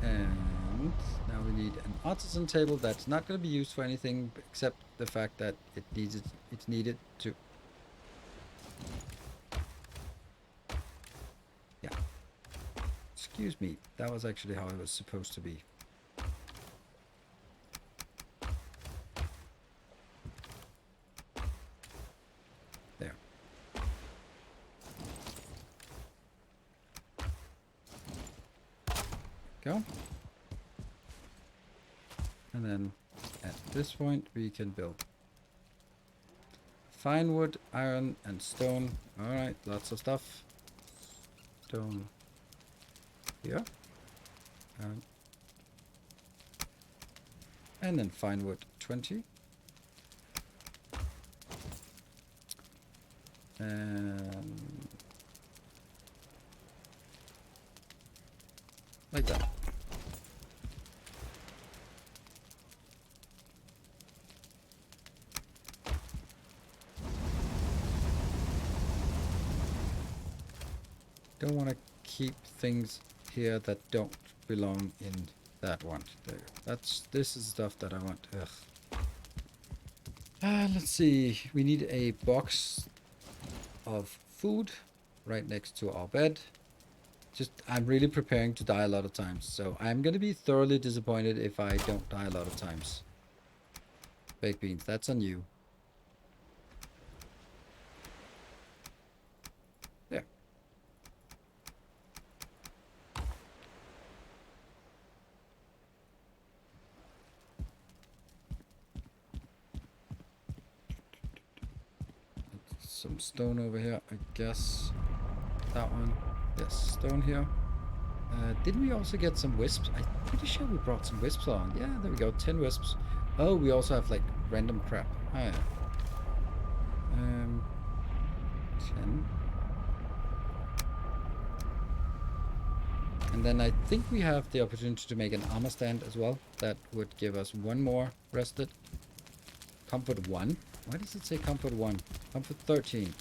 And now we need an artisan table that's not going to be used for anything except the fact that it's needed to. Yeah. Excuse me. That was actually how it was supposed to be. There. Go. And then at this point we can build fine wood, iron, and stone. Alright, lots of stuff. Stone here. And then fine wood 20. Like that. Don't want to keep things here that don't belong in that one. There. This is stuff that I want. Ugh. Let's see. We need a box of food right next to our bed. I'm really preparing to die a lot of times, so I'm gonna be thoroughly disappointed if I don't die a lot of times. Baked beans, that's on you. There. Some stone over here, I guess. That one. Yes, stone here. Didn't we also get some wisps? I'm pretty sure we brought some wisps along. Yeah, there we go. 10 wisps. Oh, we also have like random crap. Oh, yeah. 10. And then I think we have the opportunity to make an armor stand as well. That would give us one more rested. Comfort 1. Why does it say comfort 1? Comfort 13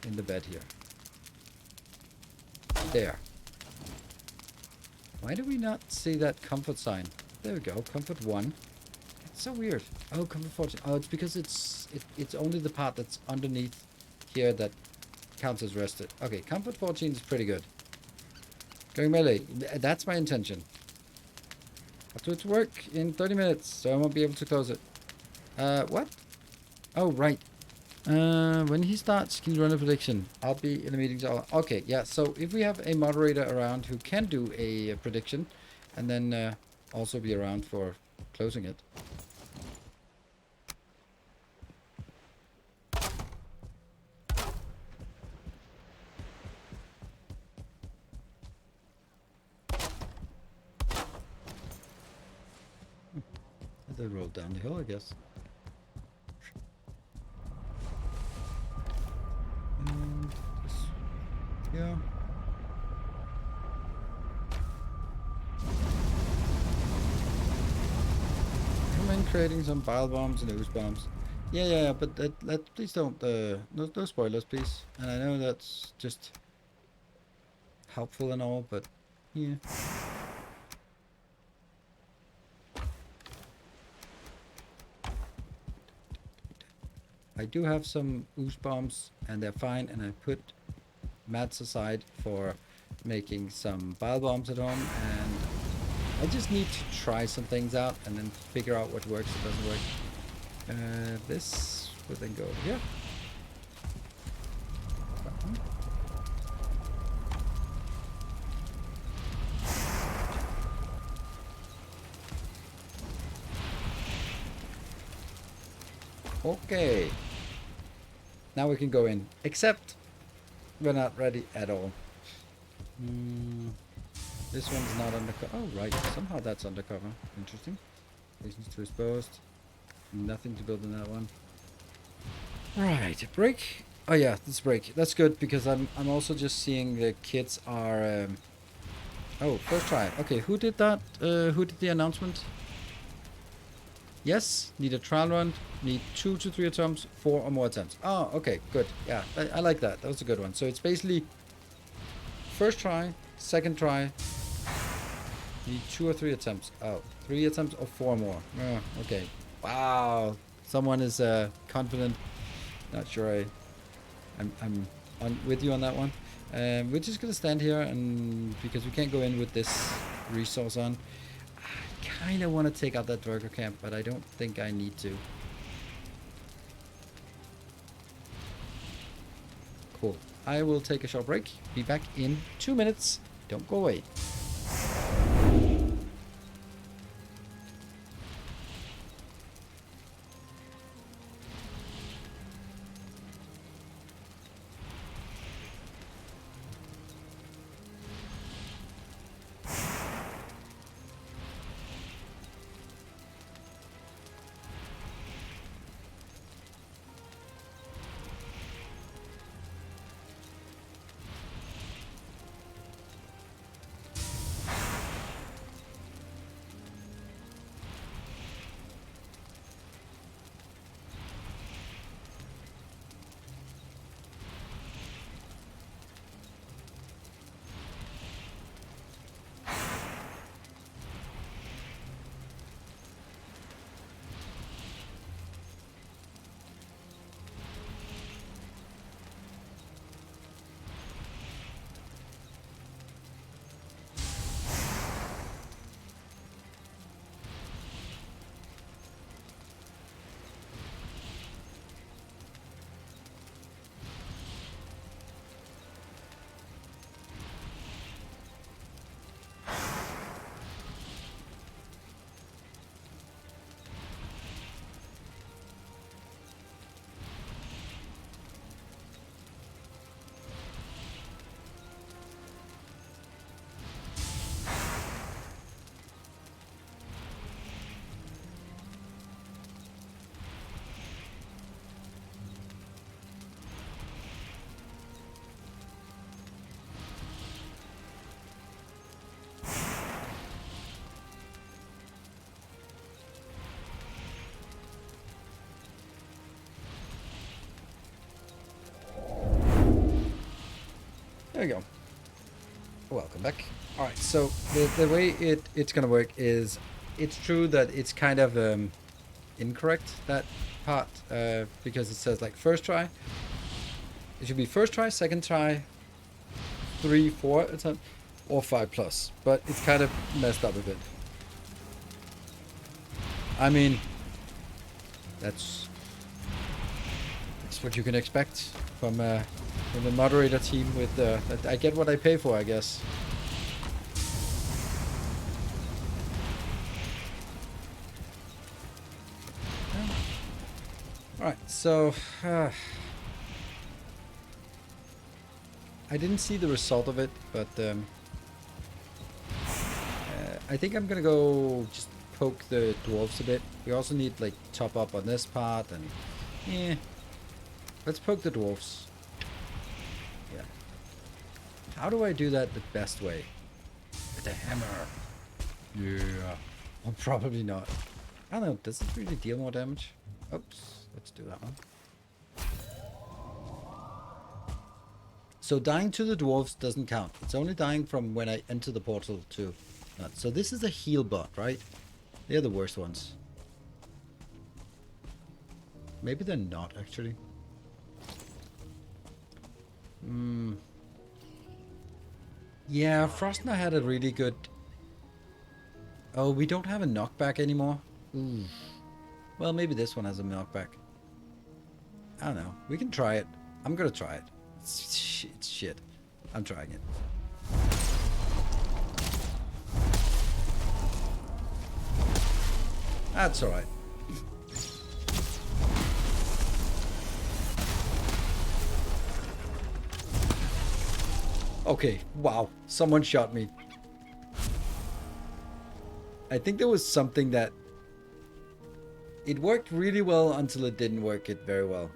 in the bed here. There. Why do we not see that comfort sign? There we go. Comfort 1. It's so weird. Oh, comfort 14. Oh, it's because it's only the part that's underneath here that counts as rested. Okay, comfort 14 is pretty good. Going melee. That's my intention. Have to work in 30 minutes, so I won't be able to close it. What? Oh, right. When he starts, can you run a prediction? I'll be in a meeting. Okay, yeah. So if we have a moderator around who can do a prediction, and then also be around for closing it. They rolled down the hill, I guess. And this, yeah. Come in, creating some bile bombs and ooze bombs. Yeah, but please don't, no spoilers, please. And I know that's just helpful and all, but yeah. I do have some ooze bombs and they're fine, and I put mats aside for making some bile bombs at home, and I just need to try some things out and then figure out what works and doesn't work. This will then go over here. That one. Okay. Now we can go in. Except we're not ready at all. This one's not undercover. Oh, right. Somehow that's undercover. Interesting. Reasons to exposed. Nothing to build in that one. Right. Break. Oh, yeah. This break. That's good because I'm also just seeing the kids are... Oh, first try. Okay, who did that? Who did the announcement? Yes, need a trial run, need 2 to 3 attempts, 4 or more attempts. Oh, okay, good. Yeah, I like that. That was a good one. So it's basically first try, second try, need 2 or 3 attempts. Oh, 3 attempts or 4 more. Oh, okay. Wow, someone is confident. Not sure I'm with you on that one. We're just gonna stand here, and because we can't go in with this resource on. Kind of want to take out that Dwerger camp, but I don't think I need to. Cool. I will take a short break. Be back in 2 minutes. Don't go away. There you go. Welcome back. All right, so the way it's gonna work is, it's true that it's kind of incorrect, that part, because it says like first try. It should be first try, second try, 3, 4 attempt, or 5+. But it's kind of messed up a bit. I mean, that's what you can expect from the moderator team. With I get what I pay for, I guess. All right, so I didn't see the result of it, but I think I'm gonna go just poke the dwarves a bit. We also need like top up on this part, and yeah, let's poke the dwarves. Yeah. How do I do that the best way? With a hammer. Yeah. Well, probably not. I don't know. Does it really deal more damage? Oops. Let's do that one. So dying to the dwarves doesn't count. It's only dying from when I enter the portal to... So this is a heal bot, right? They're the worst ones. Maybe they're not, actually. Yeah, Frostner had a really good... Oh, we don't have a knockback anymore. Ooh. Well, maybe this one has a knockback. I don't know. We can try it. I'm gonna try it. It's shit. I'm trying it. That's alright. Okay, wow. Someone shot me. I think there was something that... It worked really well until it didn't work it very well.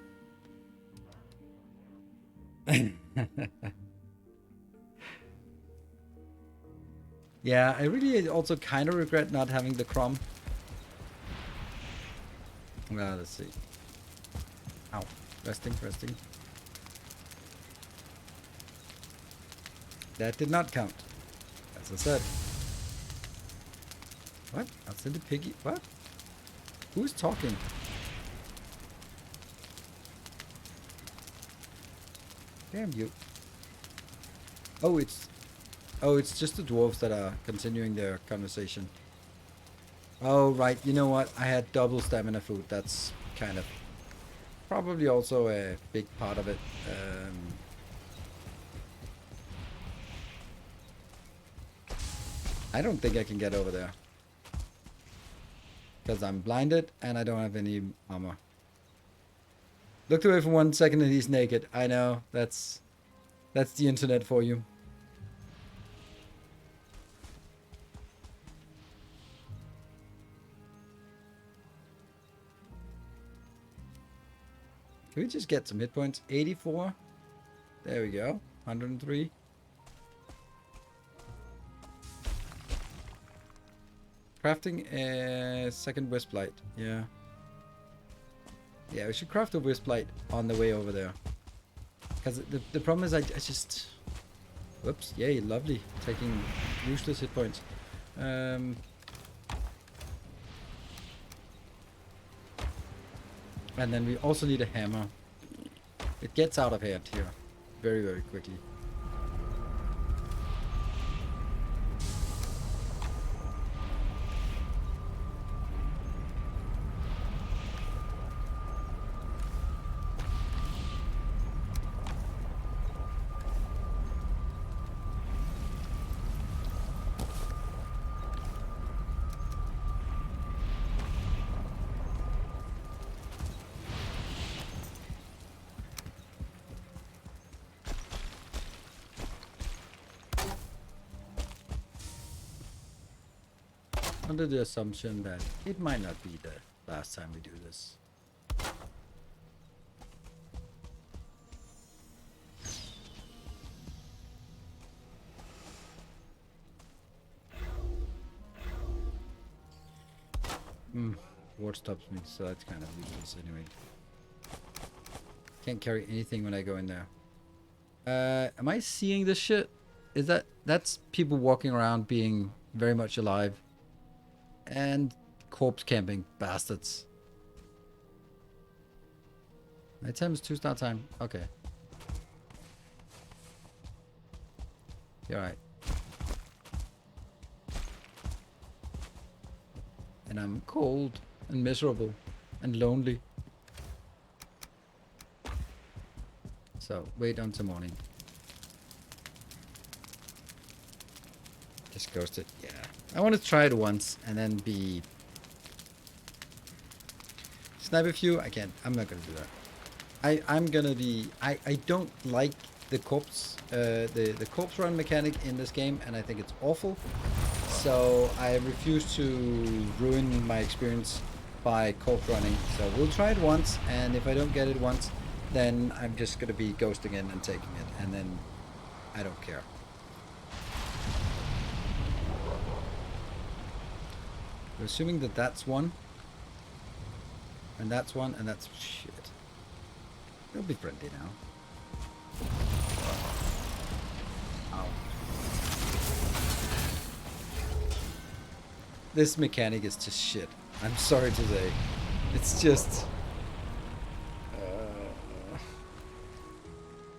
Yeah, I really also kind of regret not having the crumb. Well, let's see. Ow. Resting. That did not count. As I said. What? I'll send a piggy. What? Who's talking? Damn you. Oh, it's just the dwarves that are continuing their conversation. Oh, right. You know what? I had double stamina food. That's kind of probably also a big part of it. I don't think I can get over there. Because I'm blinded and I don't have any armor. Looked away for 1 second and he's naked. I know. That's the internet for you. Can we just get some hit points? 84. There we go. 103. Crafting a second wisp light. Yeah. Yeah, we should craft a wisp light on the way over there. Because the problem is I just... Whoops. Yay, lovely. Taking useless hit points. And then we also need a hammer. It gets out of hand here very, very quickly. Under the assumption that it might not be the last time we do this. Ward stops me, so that's kind of useless anyway. Can't carry anything when I go in there. Am I seeing this shit? Is that's people walking around being very much alive and corpse camping bastards. Night time is 2 start time. Okay. You're right. And I'm cold and miserable and lonely. So wait until morning. Just ghost it. Yeah. I want to try it once and then be snipe a few. I can't. I'm not gonna do that. I'm gonna be. I don't like the corpse the corpse run mechanic in this game, and I think it's awful. So I refuse to ruin my experience by corpse running. So we'll try it once, and if I don't get it once, then I'm just gonna be ghosting it and taking it, and then I don't care. We're assuming that that's one, and that's one, and that's shit. They'll be friendly now. Ow. This mechanic is just shit. I'm sorry to say. It's just...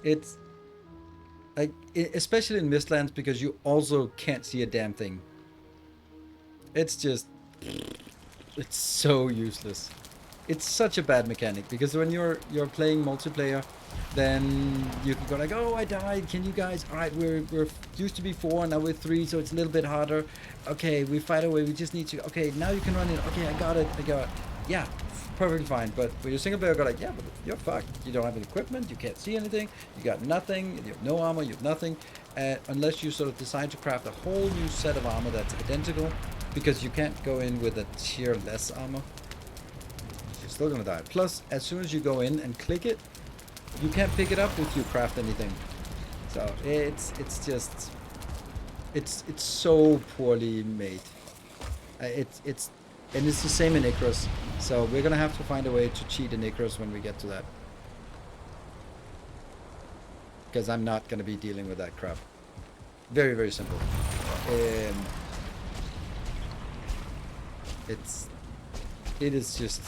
it's... like, especially in Mistlands, because you also can't see a damn thing. It's just... it's so useless. It's such a bad mechanic, because when you're playing multiplayer, then you can go like, oh, I died, can you guys, all right, we're used to be 4, now we're 3, so it's a little bit harder. Okay, we fight away, we just need to, okay, now you can run in, okay, I got it. Yeah, perfectly fine. But when you're single player, go like, yeah, but you're fucked. You don't have any equipment, you can't see anything, you got nothing, you have no armor, you have nothing, unless you sort of decide to craft a whole new set of armor that's identical, because you can't go in with a tier less armor. You're still gonna die. Plus, as soon as you go in and click it, you can't pick it up if you craft anything. So it's just it's so poorly made. It's the same in Icarus. So we're gonna have to find a way to cheat in Icarus when we get to that, because I'm not gonna be dealing with that crap. Very, very simple. It is just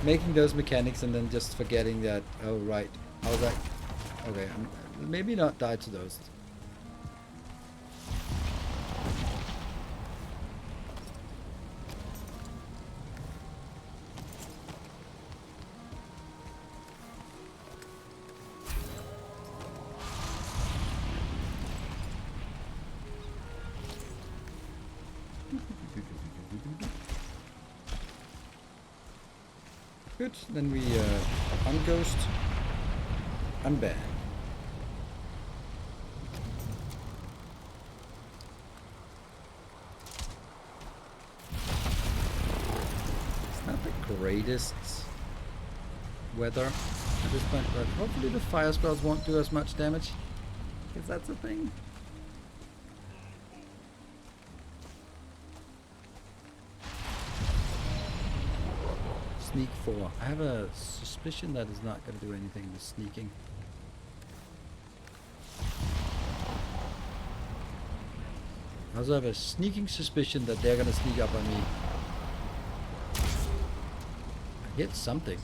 making those mechanics and then just forgetting that, oh right, I was like, okay, maybe not die to those. Good, then we unghost, unban. It's not the greatest weather at this point, but hopefully the fire spells won't do as much damage, because that's a thing. Sneak 4. I have a suspicion that is not going to do anything with sneaking. I also have a sneaking suspicion that they're going to sneak up on me. I hit something.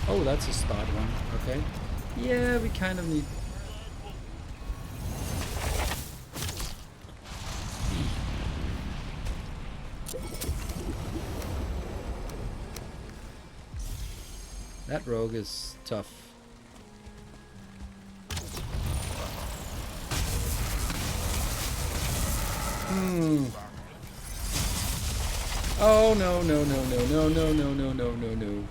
Oh, that's a start one. Okay. Yeah, we kind of need... that rogue is tough. Oh, no, no, no, no, no, no, no, no, no, no, no.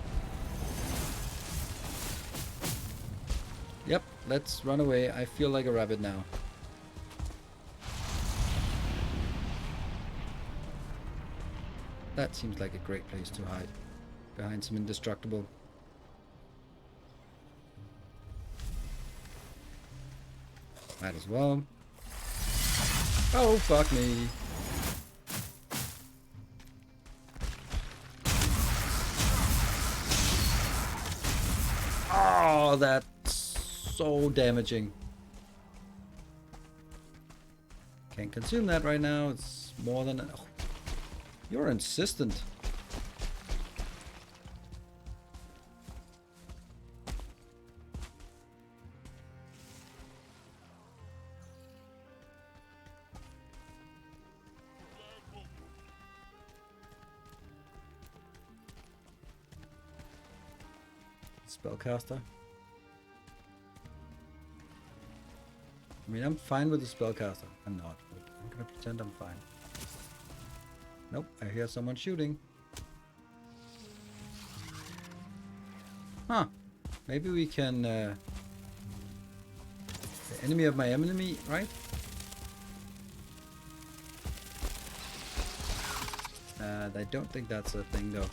Yep, let's run away. I feel like a rabbit now. That seems like a great place to hide. Behind some indestructible. Might as well. Oh, fuck me. Oh, that's so damaging. Can't consume that right now. It's more than... Oh, you're insistent. Spellcaster. I mean, I'm fine with the spellcaster. I'm not, but I'm gonna pretend I'm fine. Nope, I hear someone shooting. Huh. Maybe we can... the enemy of my enemy, right? I don't think that's a thing, though.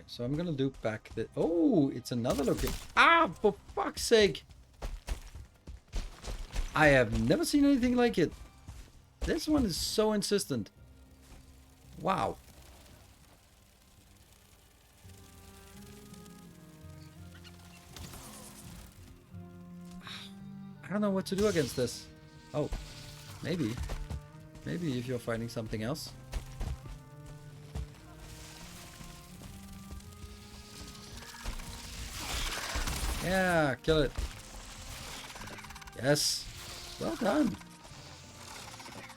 So I'm gonna loop back the... Oh, it's another location. Ah, for fuck's sake! I have never seen anything like it. This one is so insistent. Wow. I don't know what to do against this. Oh, maybe. Maybe if you're fighting something else. Yeah, kill it. Yes. Well done.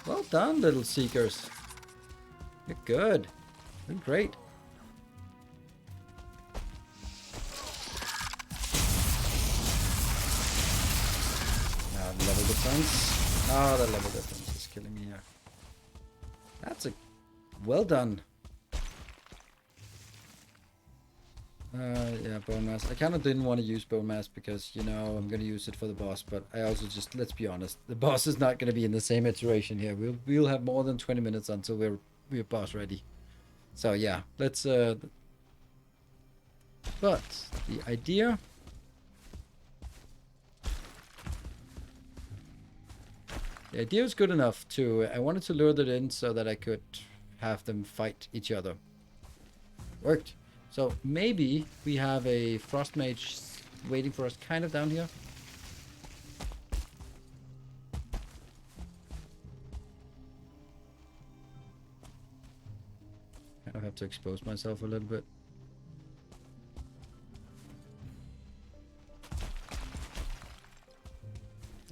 Well done, little seekers. You're good. You're great. Now the level difference. Oh, the level difference is killing me here. That's a... Well done. Yeah, bone mass. I kind of didn't want to use bone mass because, you know, I'm going to use it for the boss, but I also just, let's be honest, the boss is not going to be in the same iteration here. We'll have more than 20 minutes until we're boss ready. So yeah, let's but the idea is good enough to I wanted to lure that in so that I could have them fight each other. Worked. So maybe we have a frost mage waiting for us kind of down here. Kind of have to expose myself a little bit.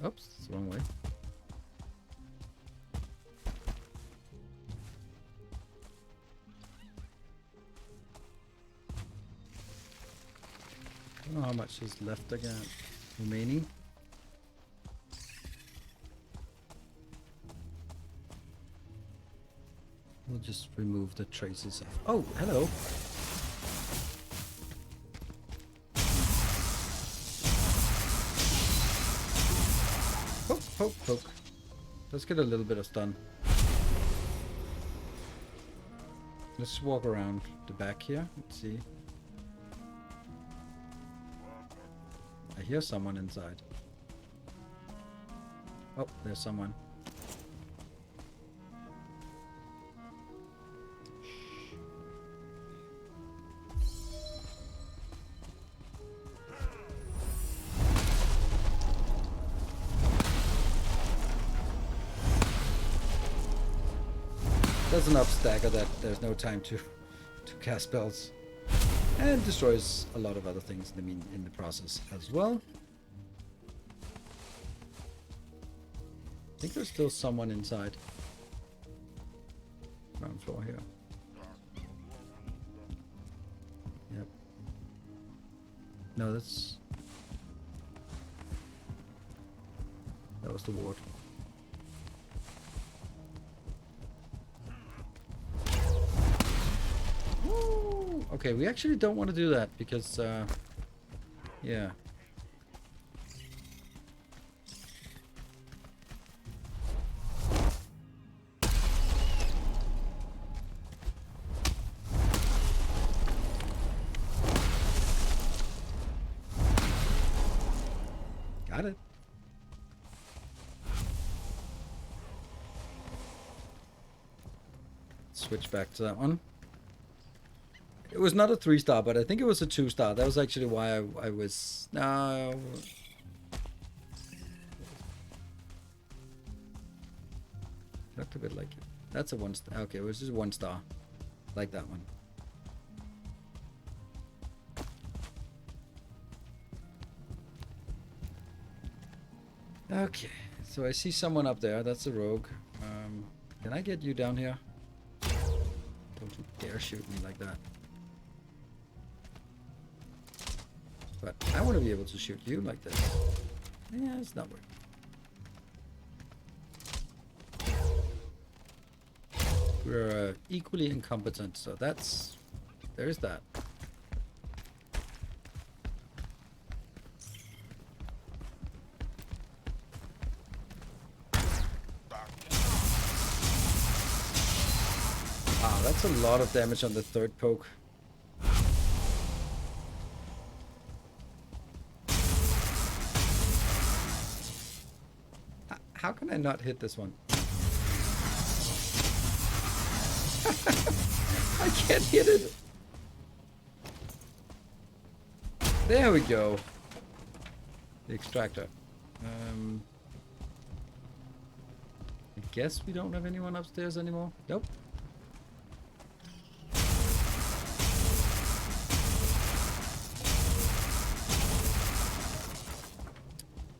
Oops, it's the wrong way. I don't know how much is left again remaining. We'll just remove the traces of... Oh, hello! Poke, poke, poke. Let's get a little bit of stun. Let's walk around the back here. Let's see. I hear someone inside. Oh, there's someone. There's enough stagger that there's no time to cast spells. And destroys a lot of other things in the process as well. I think there's still someone inside. Ground floor here. Yep. No, that was the ward. Okay, we actually don't want to do that because, yeah. Got it. Switch back to that one. It was not a 3-star, but I think it was a 2-star. That was actually why I was... No. Looked a bit like it. That's a 1-star. Okay, it was just 1-star. Like that one. Okay, so I see someone up there. That's a rogue. Can I get you down here? Don't you dare shoot me like that. But I want to be able to shoot you like this. Yeah, it's not working. We're equally incompetent, so there's that. Wow, that's a lot of damage on the third poke. How can I not hit this one? I can't hit it. There we go. The extractor. I guess we don't have anyone upstairs anymore. Nope.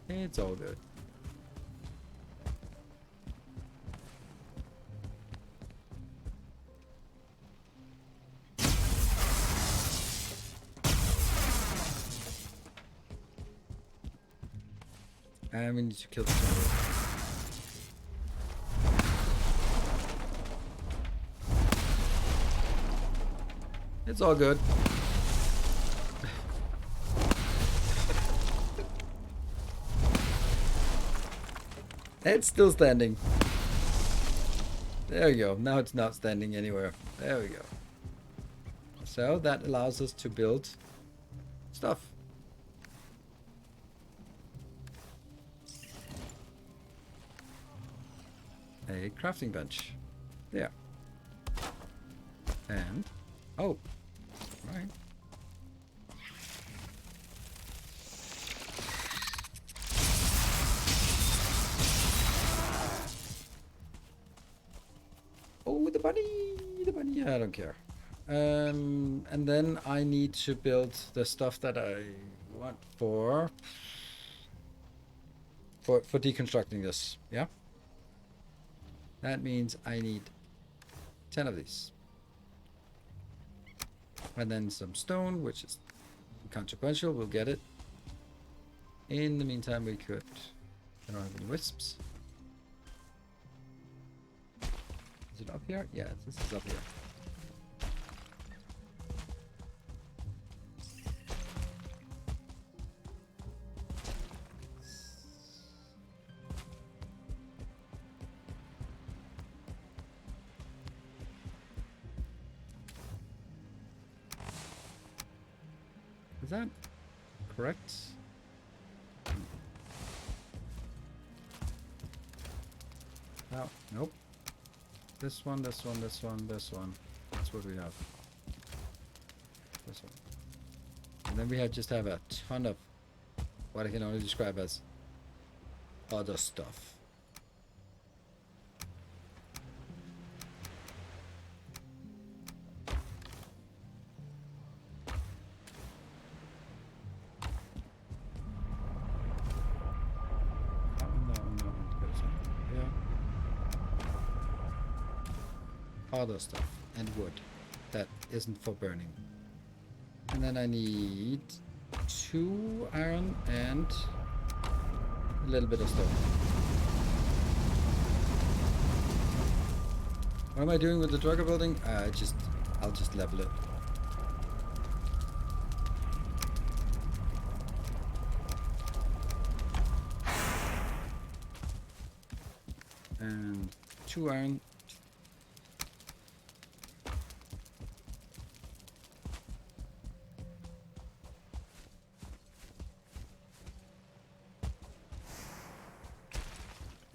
It's all good. And we need to kill this one. It's all good. It's still standing. There we go. Now it's not standing anywhere. There we go. So that allows us to build stuff. A crafting bench. There. And... oh. Right. Oh, the bunny! The bunny! I don't care. And then I need to build the stuff that I want for deconstructing this. Yeah? That means I need 10 of these. And then some stone, which is consequential. We'll get it. In the meantime, we could... I don't have any wisps. Is it up here? Yeah, this is up here. Is that correct? Oh, nope. This one, this one, this one, this one. That's what we have. This one. And then we just have a ton of what I can only describe as other stuff. Other stuff and wood that isn't for burning. And then I need 2 iron and a little bit of stone. What am I doing with the drugger building? I'll just level it. And 2 iron.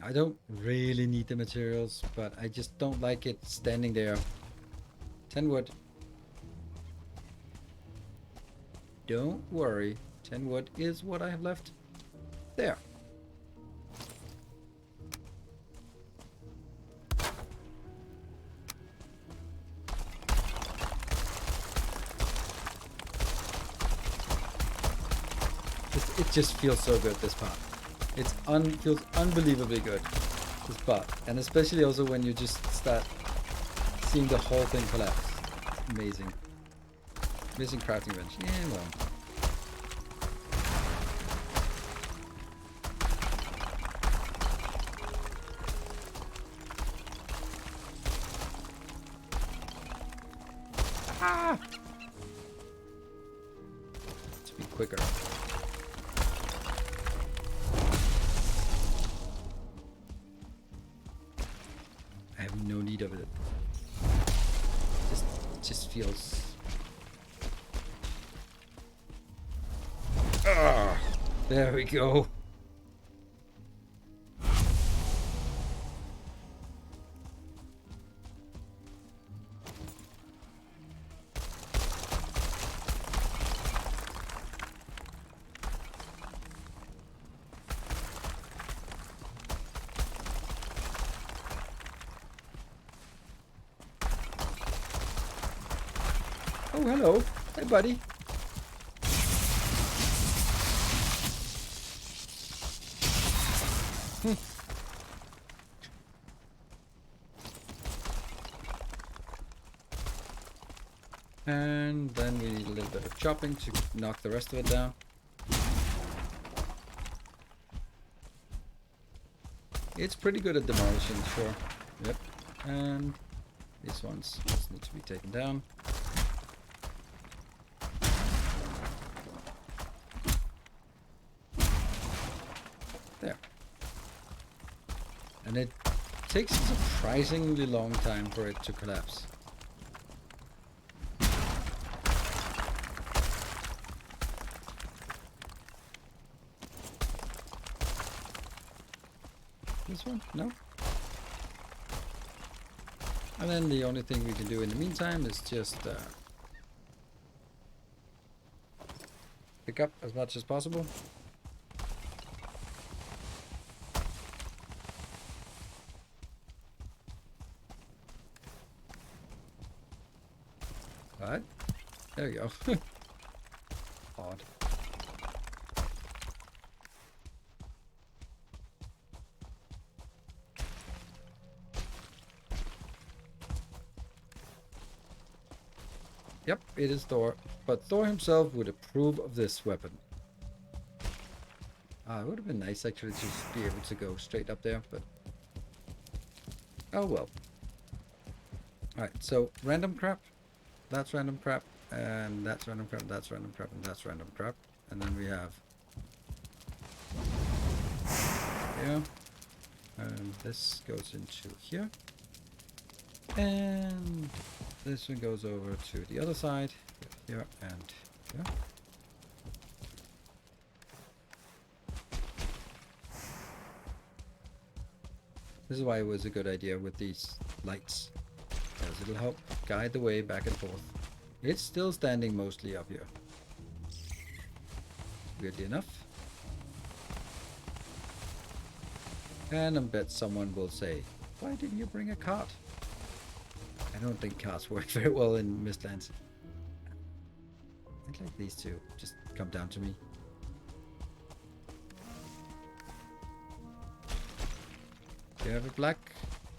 I don't really need the materials, but I just don't like it standing there. 10 wood. Don't worry. 10 wood is what I have left. There. It just feels so good, this part. Feels unbelievably good, this part. And especially also when you just start seeing the whole thing collapse. It's amazing. Missing crafting bench. Yeah, well. Ah! Let's be quicker. I have no need of it. Just feels. Ah, there we go. Oh, hello. Hey, buddy. And then we need a little bit of chopping to knock the rest of it down. It's pretty good at demolishing, sure. Yep. And these ones just need to be taken down. There. And it takes a surprisingly long time for it to collapse. This one? No? And then the only thing we can do in the meantime is just pick up as much as possible. Alright. There we go. Odd. Yep, it is Thor. But Thor himself would approve of this weapon. It would have been nice actually to just be able to go straight up there, but oh well. Alright, so random crap. That's random crap. And that's random crap. That's random crap. And that's random crap. And then we have here. And this goes into here. And this one goes over to the other side. Here and here. This is why it was a good idea with these lights, because it'll help guide the way back and forth. It's still standing mostly up here. Weirdly enough. And I bet someone will say, why didn't you bring a cart? I don't think carts work very well in Mistlands. I'd like these two just come down to me. Do you have a black?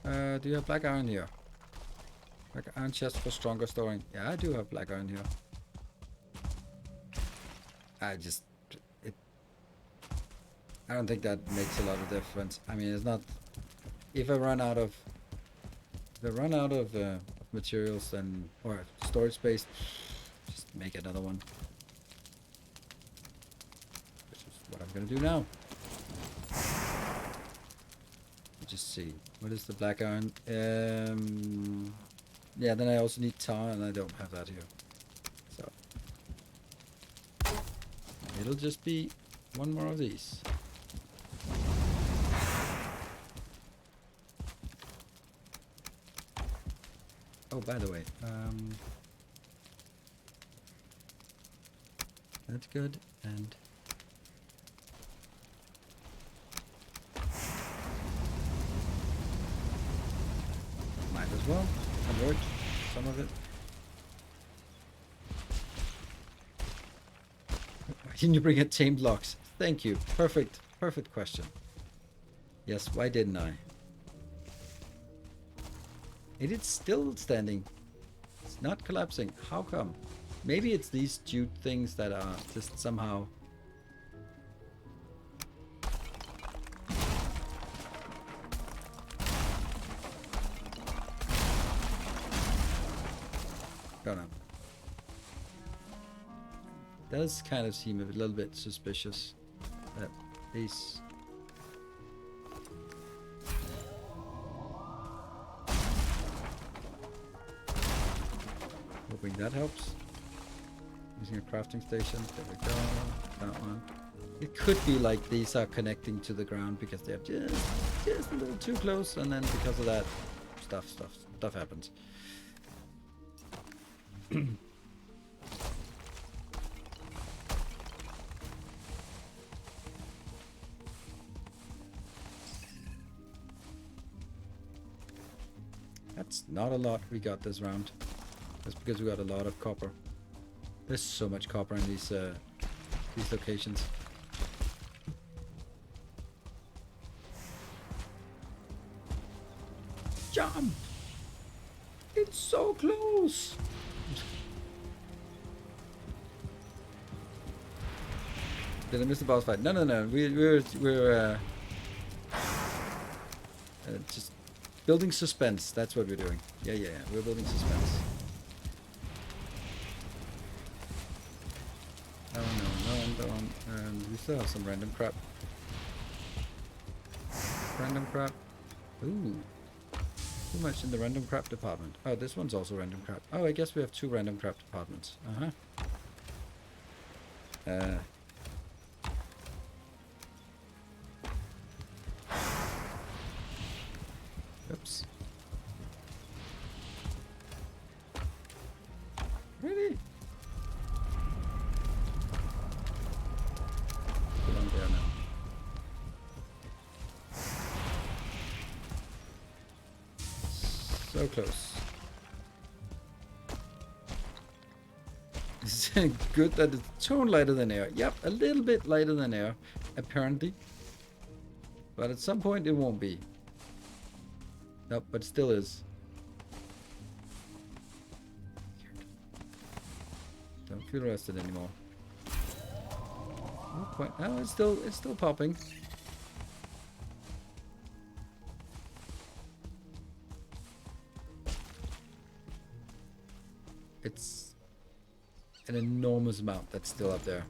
Do you have black iron here? Black iron chest for stronger storing. Yeah, I do have black iron here. I don't think that makes a lot of difference. I mean, it's not. If I run out of materials, then or storage space, just make another one. Which is what I'm gonna do now. Just see, what is the black iron? Yeah, then I also need tar, and I don't have that here. So it'll just be one more of these. Oh, by the way, that's good, and might as well convert some of it. Why didn't you bring a chain blocks? Thank you. Perfect question. Yes, why didn't I? It is still standing. It's not collapsing. How come? Maybe it's these jute things that are just somehow... Don't know. Does kind of seem a little bit suspicious that these... Hoping that helps. Using a crafting station. There we go. That one. It could be like these are connecting to the ground because they're just a little too close, and then because of that, stuff happens. That's not a lot we got this round. That's because we got a lot of copper. There's so much copper in these locations. Jump! It's so close! Did I miss the boss fight? No. We're just building suspense. That's what we're doing. Yeah. We're building suspense. Oh no, and we still have some random crap. Ooh. Too much in the random crap department. Oh, this one's also random crap. Oh, I guess we have 2 random crap departments. Oops. Really? Put on there now. So close. It's good that it's tone lighter than air. Yep, a little bit lighter than air, apparently. But at some point it won't be. Nope, but it still is. Don't feel rested anymore. No point. Oh, it's still popping. It's an enormous amount that's still up there.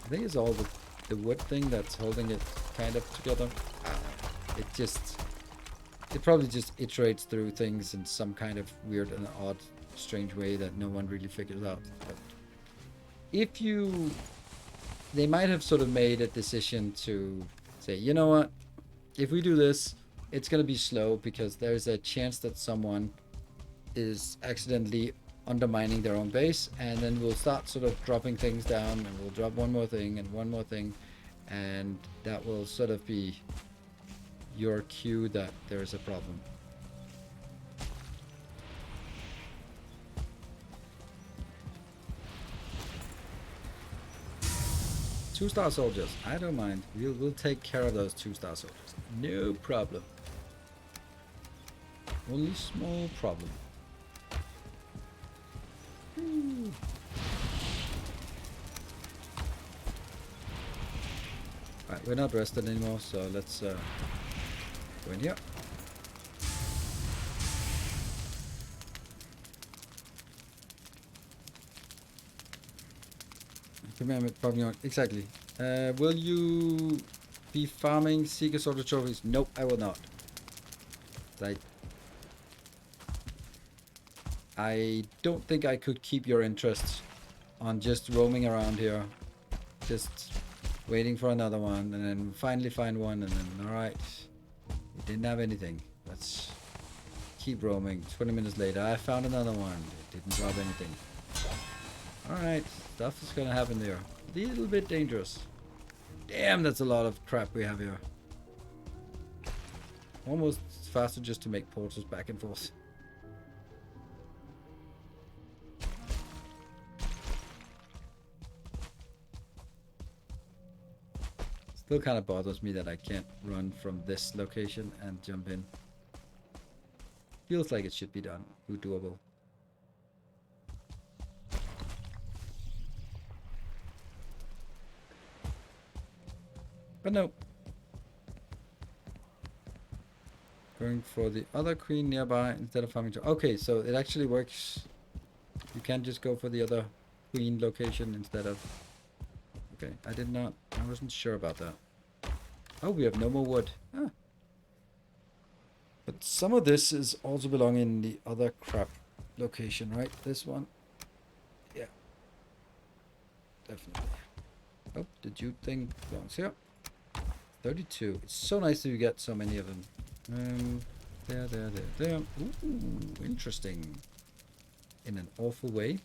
I think it's all the wood thing that's holding it kind of together. It probably just iterates through things in some kind of weird and odd, strange way that no one really figures out. But they might have sort of made a decision to say, you know what, if we do this, it's going to be slow because there's a chance that someone is accidentally undermining their own base, and then we'll start sort of dropping things down, and we'll drop one more thing and one more thing, and that will sort of be your cue that there is a problem. Two-star soldiers, I don't mind. We'll take care of those 2-star soldiers. No problem. Only small problem. Right, we're not rested anymore, so let's go in here. Commandment probably not. Exactly. Will you be farming Seeker Soldier trophies? Nope, I will not. I don't think I could keep your interest on just roaming around here. Just Waiting for another one, and then finally find one, and then alright. We didn't have anything. Let's keep roaming. 20 minutes later, I found another one. It didn't drop anything. Alright, stuff is gonna happen there. A little bit dangerous. Damn, that's a lot of crap we have here. Almost faster just to make portals back and forth. Still kind of bothers me that I can't run from this location and jump in. Feels like it should be done. Doable. But no. Going for the other queen nearby instead of farming. Okay, so it actually works. You can't just go for the other queen location instead of... Okay, I wasn't sure about that. Oh, we have no more wood. Ah. But some of this is also belonging in the other crap location, right? This one. Yeah. Definitely. Oh, the jute thing belongs here. 32. It's so nice that you get so many of them. There. Ooh, interesting. In an awful way.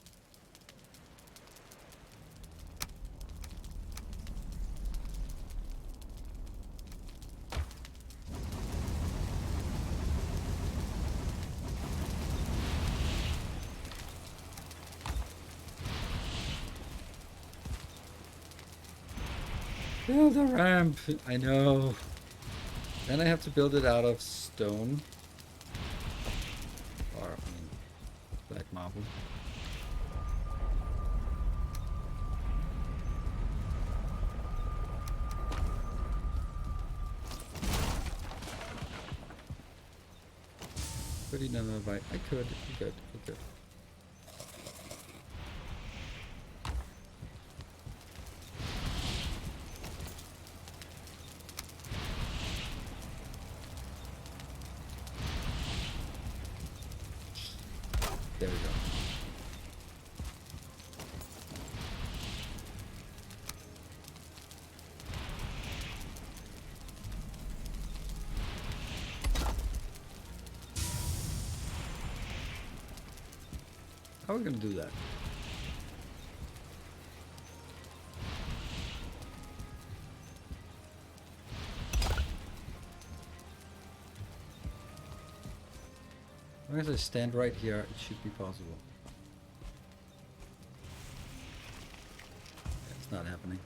Build a ramp. I know. Then I have to build it out of stone. Or, black marble. Could he never buy? I could. I could. There we go. How are we going to do that? As long as I stand right here, it should be possible. It's not happening.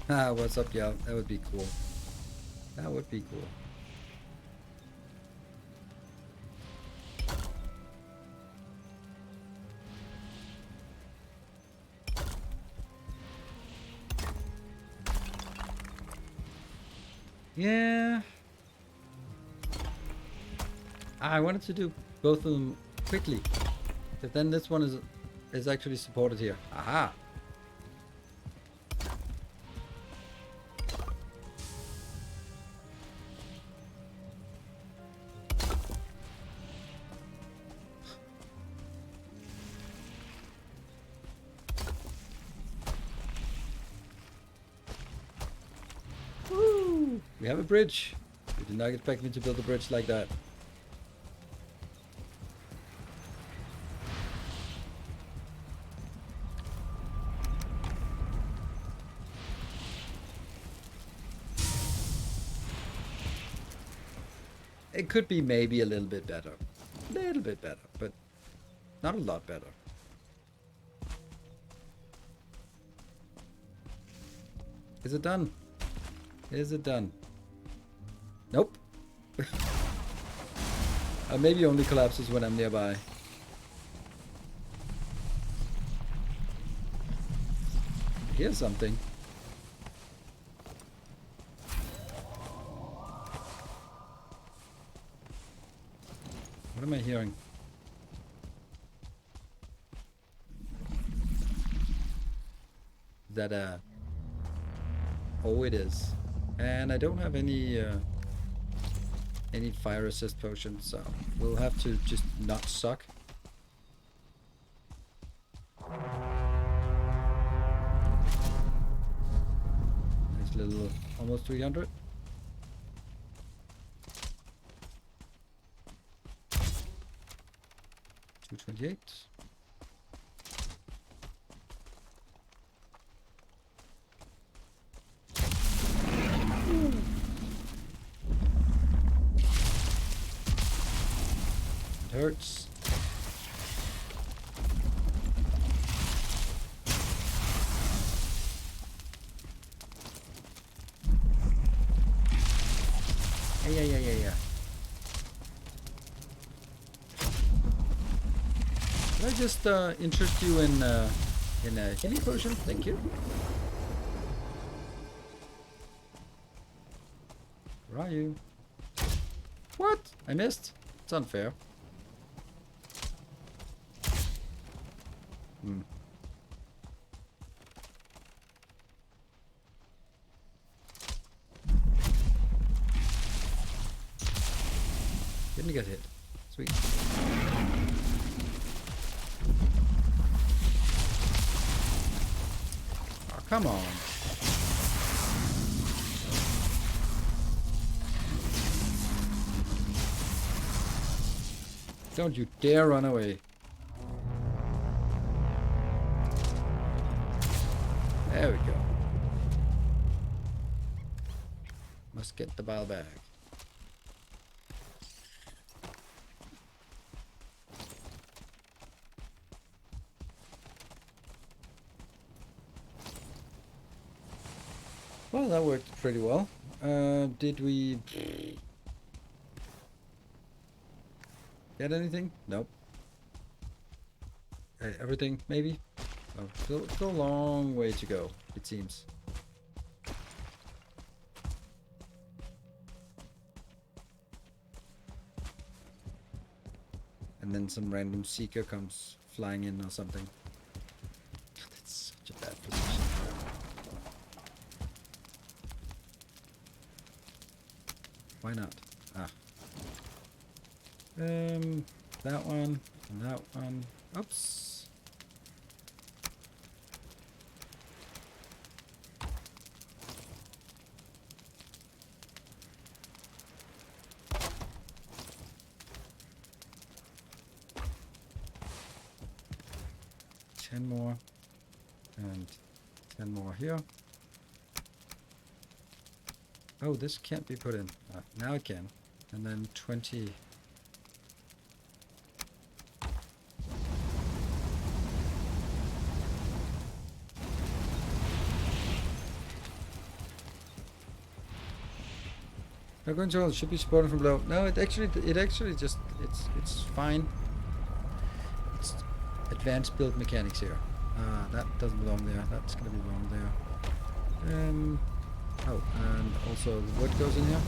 Ah, what's up, y'all? That would be cool. That would be cool. Yeah. I wanted to do both of them quickly. But then this one is actually supported here. Aha. Woo! We have a bridge. You did not expect me to build a bridge like that. It could be maybe a little bit better. A little bit better, but not a lot better. Is it done? Is it done? Nope. Maybe only collapses when I'm nearby. Here's something. What am I hearing? Is that a... Oh, it is. And I don't have any fire resist potions, so we'll have to just not suck. little, almost 300. $228. It hurts. Yeah. Can I just interest you in a healing potion? Thank you. Where are you? What? I missed? It's unfair. Didn't get hit. Sweet. Oh, come on. Don't you dare run away. There we go. Must get the bile bag. Well, that worked pretty well. Did we get anything? Nope. Everything, maybe? Oh, still a long way to go, it seems. And then some random seeker comes flying in or something. That's such a bad position. Why not? Ah. That one and that one. Oops. Ten more and 10 more here. Oh, this can't be put in. Now it can. And then 20. No control should be supported from below. No, it actually just it's fine. It's advanced build mechanics here. That doesn't belong there. That's gonna belong there. Oh, and also the wood goes in here.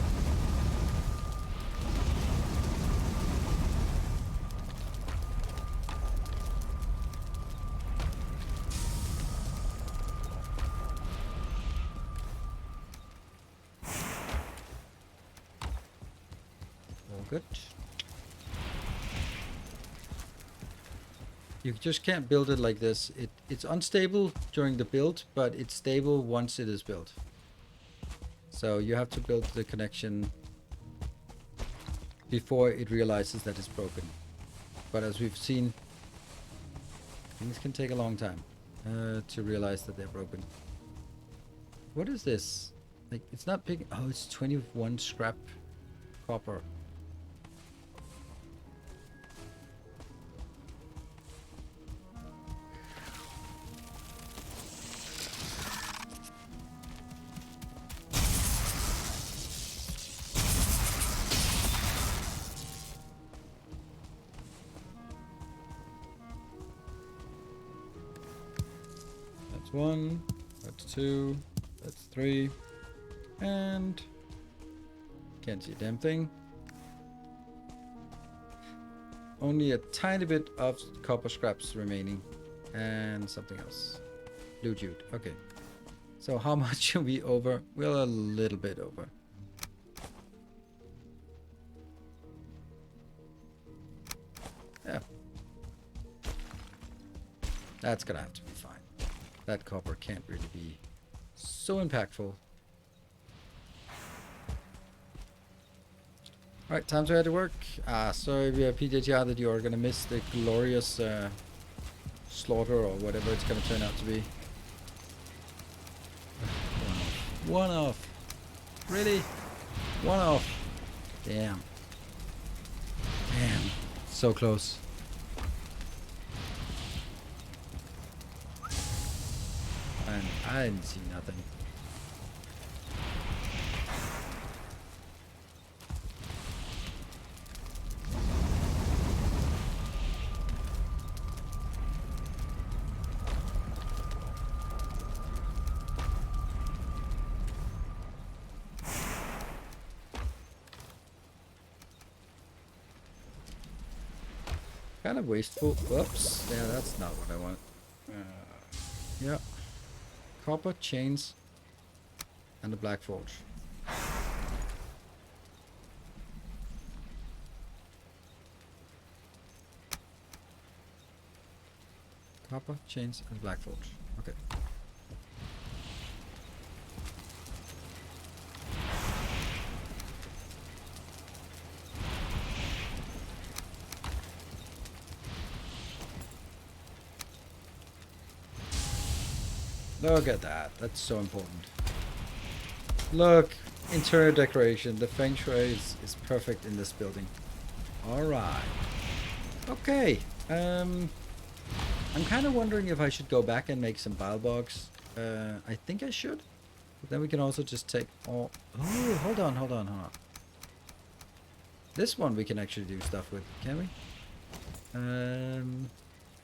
All good. You just can't build it like this. It's unstable during the build, but it's stable once it is built. So you have to build the connection before it realizes that it's broken. But as we've seen, things can take a long time to realize that they're broken. What is this? Like, it's not big. Oh, it's 21 scrap copper. That's 1, that's 2, that's 3, and can't see a damn thing. Only a tiny bit of copper scraps remaining, and something else. Blue jute. Okay. So how much are we over? Well, a little bit over. Yeah. That's gonna have to be fine. That copper can't really be so impactful Alright, time to head to work. Sorry, PJTR, that you are gonna miss the glorious slaughter or whatever it's gonna turn out to be. One off. Really? One off. Damn. Damn. So close. And I didn't see nothing. Kind of wasteful. Whoops. Yeah, that's not what I want. Yeah. Copper, chains, and the black forge. Copper, chains, and black forge. Okay. Look at that. That's so important. Look, interior decoration. The feng shui is perfect in this building. Alright. Okay. I'm kind of wondering if I should go back and make some bile bogs. I think I should. But then we can also just take all... Oh, hold on. This one we can actually do stuff with, can we?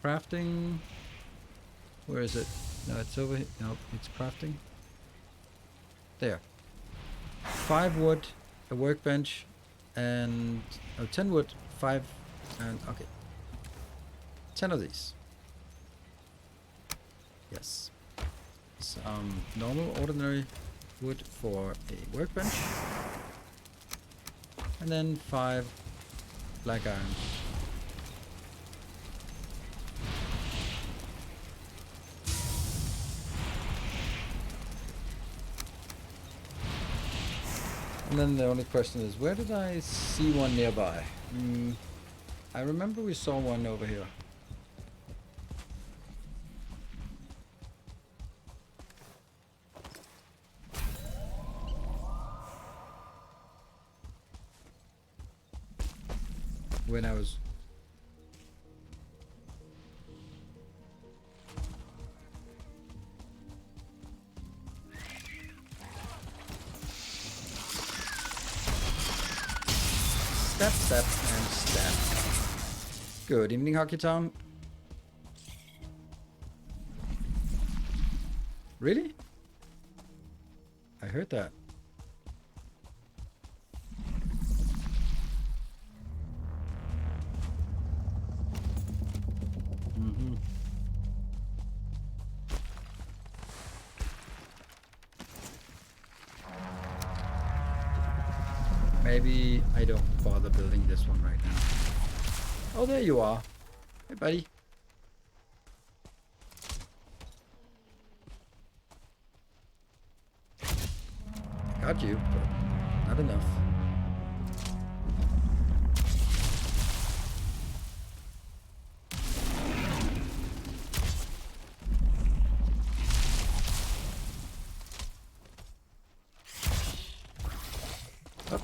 Crafting... Where is it? No, it's over here. No, it's crafting. There. 5 wood, a workbench, and... Oh, 10 wood, 5, and... Okay. 10 of these. Yes. Some normal, ordinary wood for a workbench. And then 5 black iron. And then the only question is, where did I see one nearby? I remember we saw one over here. When I was... Step, and step. Good evening, Hockey Town. Really? I heard that. Maybe I don't bother building this one right now. Oh, there you are. Hey, buddy. Got you, but not enough. Up.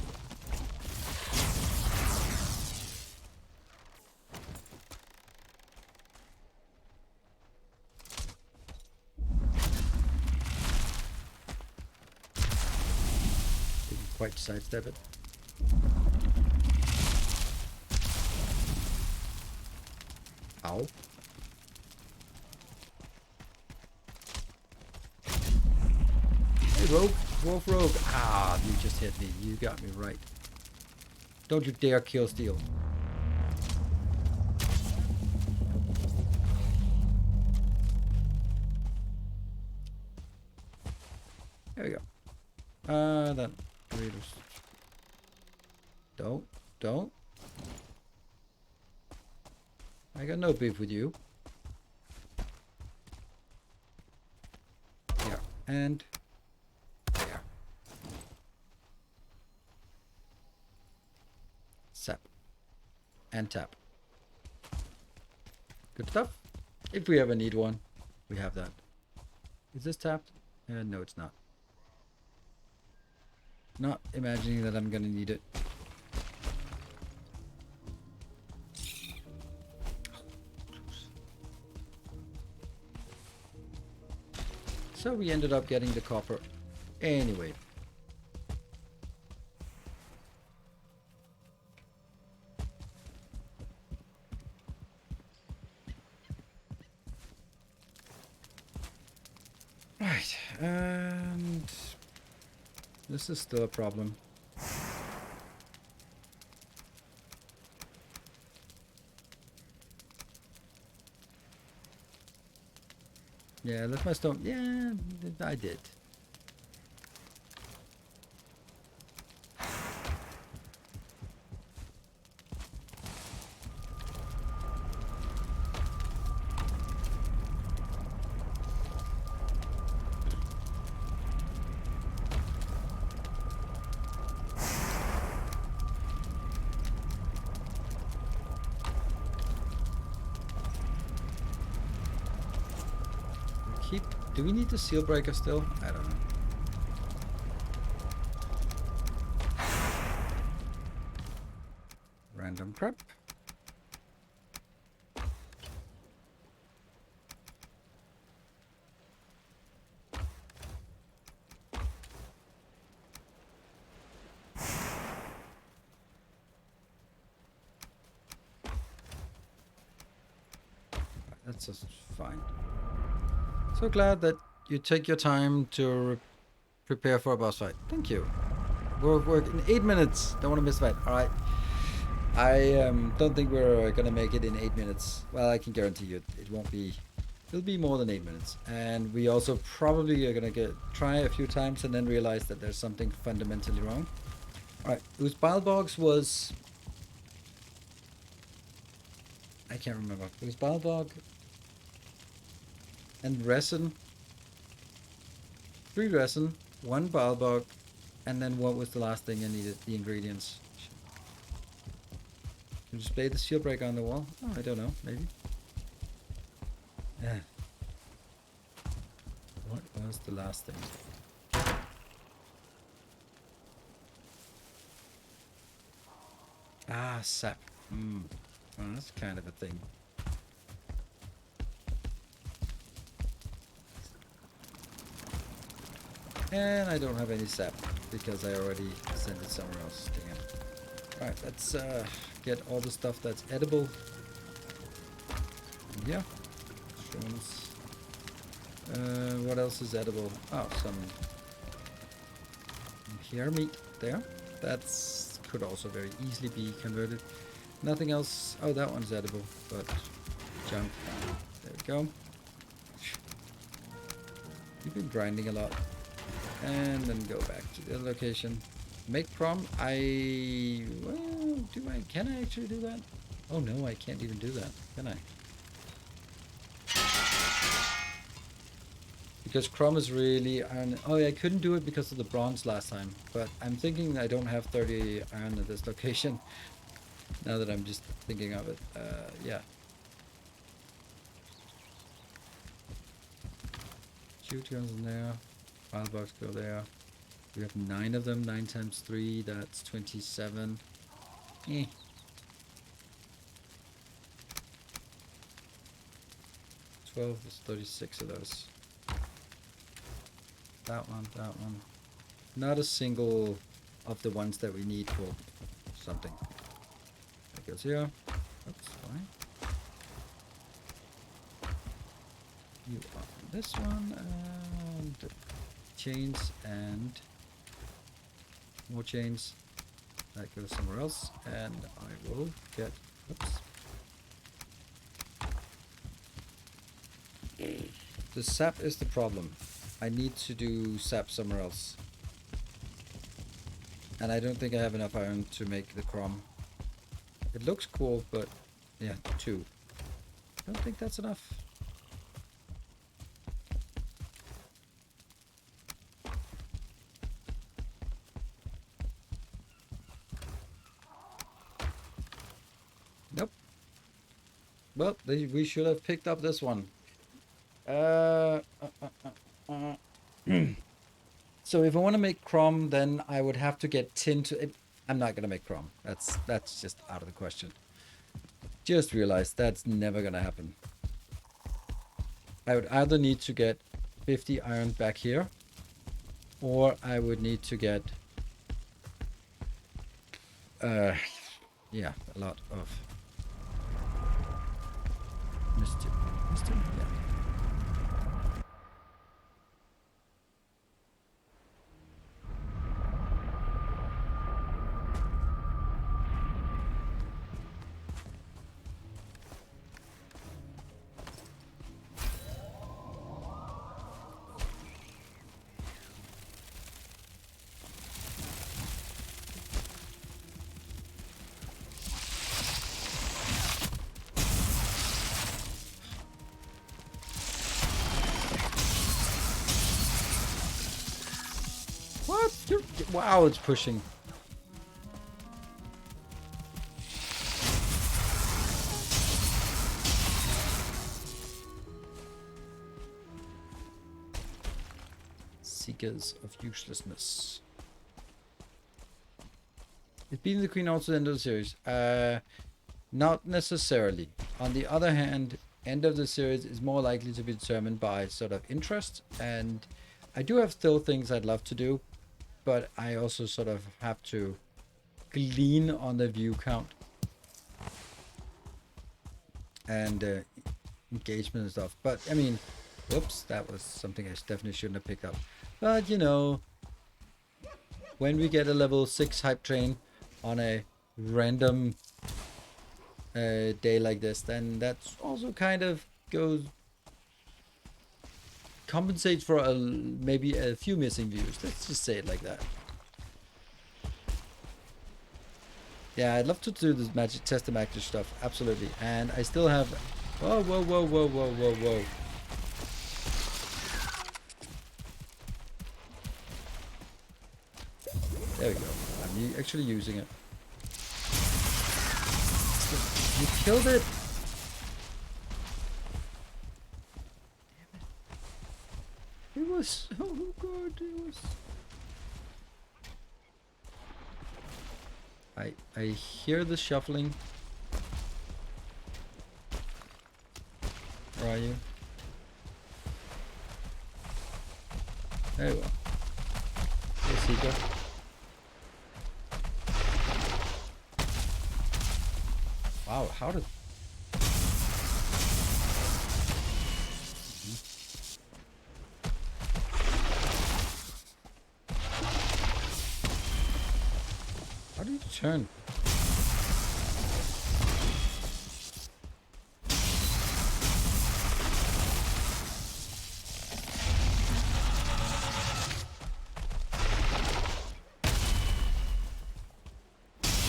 Didn't quite sidestep it. Ow. Hey, rogue. Wolf rogue. Ah, you just hit me. You got me right. Don't you dare kill steel. There we go. Then readers. Don't. I got no beef with you. Yeah, and there. Sap. And tap. Good stuff. If we ever need one, we have that. Is this tapped? No, it's not. Not imagining that I'm gonna need it. So we ended up getting the copper anyway. Right, and this is still a problem. Yeah, left my stone. Yeah, I did. Do we need the seal breaker still? I don't know. Random crap. That's just fine. So glad that you take your time to prepare for a boss fight. Thank you. Work in 8 minutes. Don't want to miss a fight. All right. I don't think we're gonna make it in 8 minutes. Well, I can guarantee you it won't be. It'll be more than 8 minutes. And we also probably are gonna try a few times and then realize that there's something fundamentally wrong. All right. Whose Bilebogs was? I can't remember. It was Bilebog and resin. 3 resin, 1 Bilebog, and then what was the last thing I needed? The ingredients. Can you display the seal breaker on the wall? Oh, I don't know. Maybe. Yeah. What was the last thing? Ah, sap. Well, that's kind of a thing. And I don't have any sap because I already sent it somewhere else. Damn. Alright, let's get all the stuff that's edible. Yeah. Shrooms. What else is edible? Oh, some hair meat there. That's could also very easily be converted. Nothing else. Oh, that one's edible, but junk. There we go. You've been grinding a lot. And then go back to the other location. Make prom. Can I actually do that? Oh no, I can't even do that, can I? Because Chrome is really iron. Oh, yeah, I couldn't do it because of the bronze last time. But I'm thinking I don't have 30 iron at this location. Now that I'm just thinking of it. Yeah. Shoot guns in there. Wild bugs go there. We have 9 of them. 9 times 3, that's 27. 12, there's 36 of those. That one, that one. Not a single of the ones that we need for something. That goes here. Oops, fine. You are on this one, and chains and more chains. That goes somewhere else, and I will get. Oops. The sap is the problem. I need to do sap somewhere else. And I don't think I have enough iron to make the chrome. It looks cool, but yeah, 2. I don't think that's enough. Well, we should have picked up this one. Uh, So if I want to make chrome, then I would have to get tin to. I'm not gonna make chrome. That's just out of the question. Just realized that's never gonna happen. I would either need to get 50 iron back here, or I would need to get, yeah, a lot of Mr. Yeah. What? Wow, it's pushing. Seekers of uselessness. Is beating the queen also the end of the series? Not necessarily. On the other hand, end of the series is more likely to be determined by sort of interest, and I do have still things I'd love to do, but I also sort of have to glean on the view count and engagement and stuff. But I mean, whoops, that was something I definitely shouldn't have picked up. But you know, when we get a level 6 hype train on a random day like this, then that's also kind of compensates for maybe a few missing views. Let's just say it like that. Yeah, I'd love to do this magic test the magic stuff, absolutely. And I still have. Whoa, whoa, whoa, whoa, whoa, whoa, whoa. There we go. I'm actually using it. You killed it. It was so good. It was. I hear the shuffling. Where are you? There you are. Hey, Seeker. Wow, how did... How do you turn?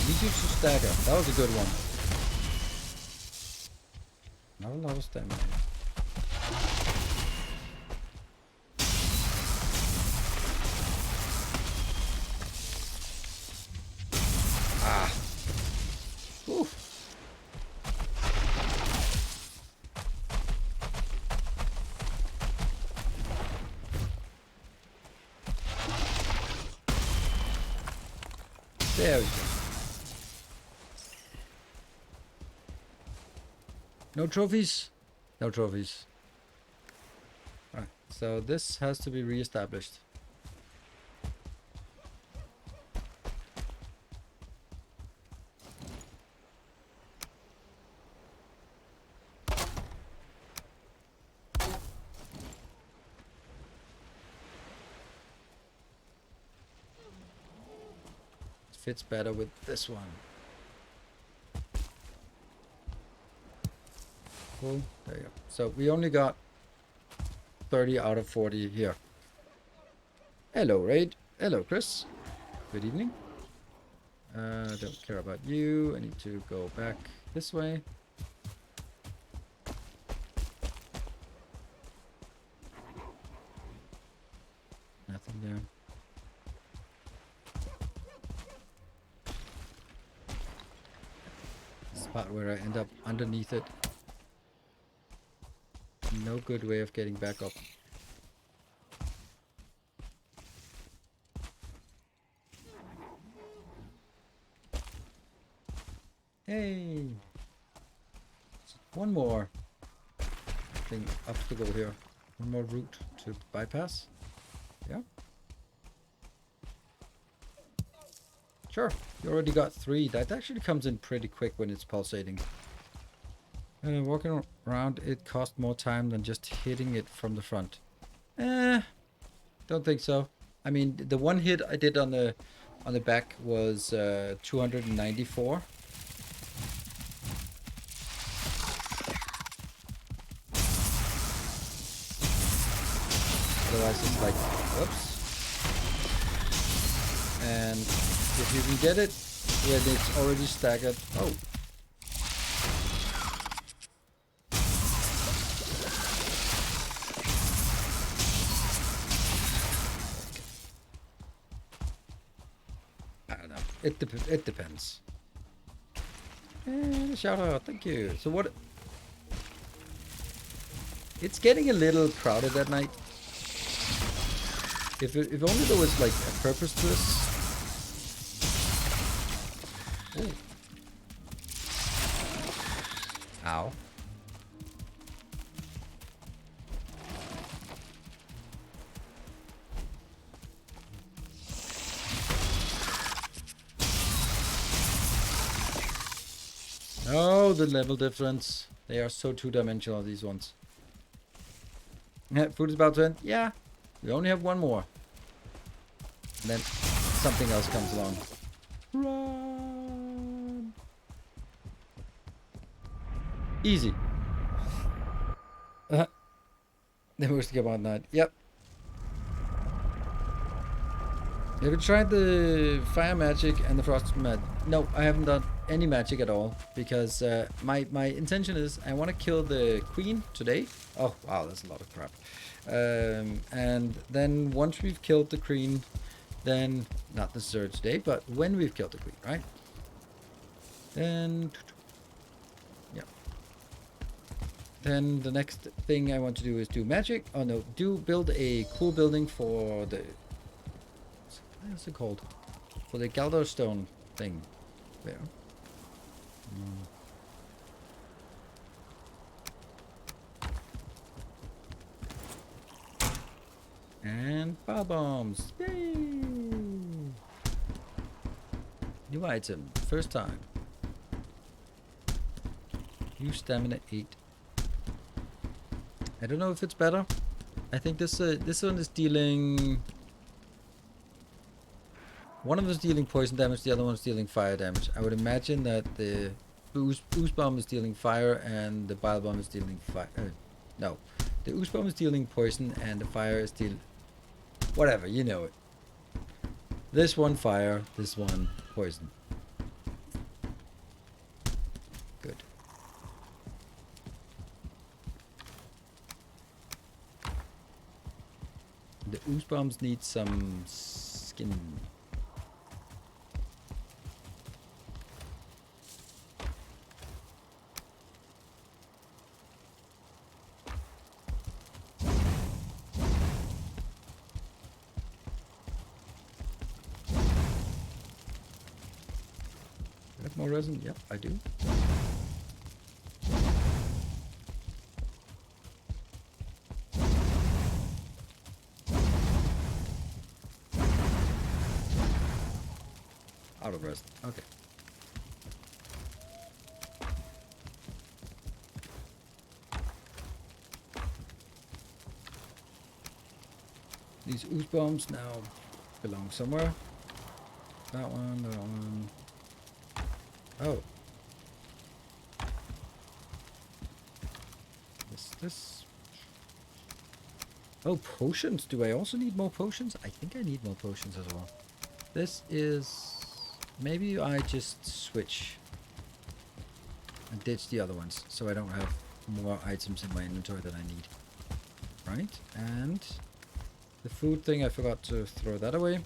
Need you to stagger. That was a good one. Not a lot of stamina. Ah. Oof. There we go. No trophies? No trophies. Alright, so this has to be re-established. It fits better with this one. Cool. There you go. So we only got 30 out of 40 here. Hello, Raid. Hello, Chris. Good evening. Don't care about you. I need to go back this way. Nothing there. Spot where I end up underneath it. good way of getting back up. Hey! One more thing, obstacle here. One more route to bypass. Yeah. Sure, you already got 3. That actually comes in pretty quick when it's pulsating. Walking around it costs more time than just hitting it from the front. Don't think so. I mean, the one hit I did on the back was 294. Otherwise it's like, whoops. And if you can get it when it's already staggered, oh. I don't know. It depends. And a shout out, thank you. So what? It's getting a little crowded at night. If only there was like a purpose to this. Ooh. Ow. Oh, the level difference. They are so two-dimensional, these ones. Yeah, food is about to end. Yeah, we only have one more. And then something else comes along. Run! Easy. Then we're still about that. Yep. Have you tried the fire magic and the frost magic? No, I haven't done any magic at all because my intention is I want to kill the queen today. Oh wow, that's a lot of crap. And then once we've killed the queen, then not necessarily today, but when we've killed the queen, right? Then yeah. Then the next thing I want to do is do magic. Oh no, build a cool building for the. What's it called? For the Galder stone thing. There. And fire bombs. Yay! New item. First time. Use stamina 8. I don't know if it's better. I think this one is dealing. One of them is dealing poison damage, the other one is dealing fire damage. I would imagine that the ooze bomb is dealing fire and the bile bomb is dealing fire. No, the ooze bomb is dealing poison and the fire is dealing whatever, you know it. This one fire, this one poison. Good. The ooze bombs need some skin. More resin? Yep, I do. Out of resin. Okay. These ooze bombs now belong somewhere. That one, that one. Oh. This. Oh, potions. Do I also need more potions? I think I need more potions as well. This is... Maybe I just switch and ditch the other ones so I don't have more items in my inventory that I need. Right? And the food thing, I forgot to throw that away.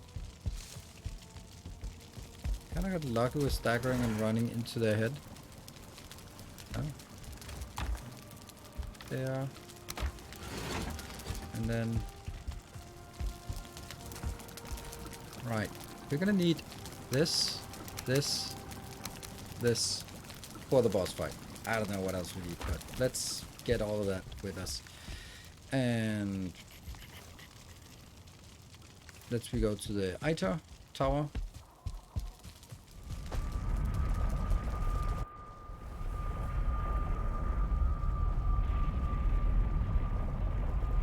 Kinda got lucky with staggering and running into their head. Oh. There. And then... Right. We're gonna need this, this, this for the boss fight. I don't know what else we need, but let's get all of that with us. And... let's we go to the Iter tower.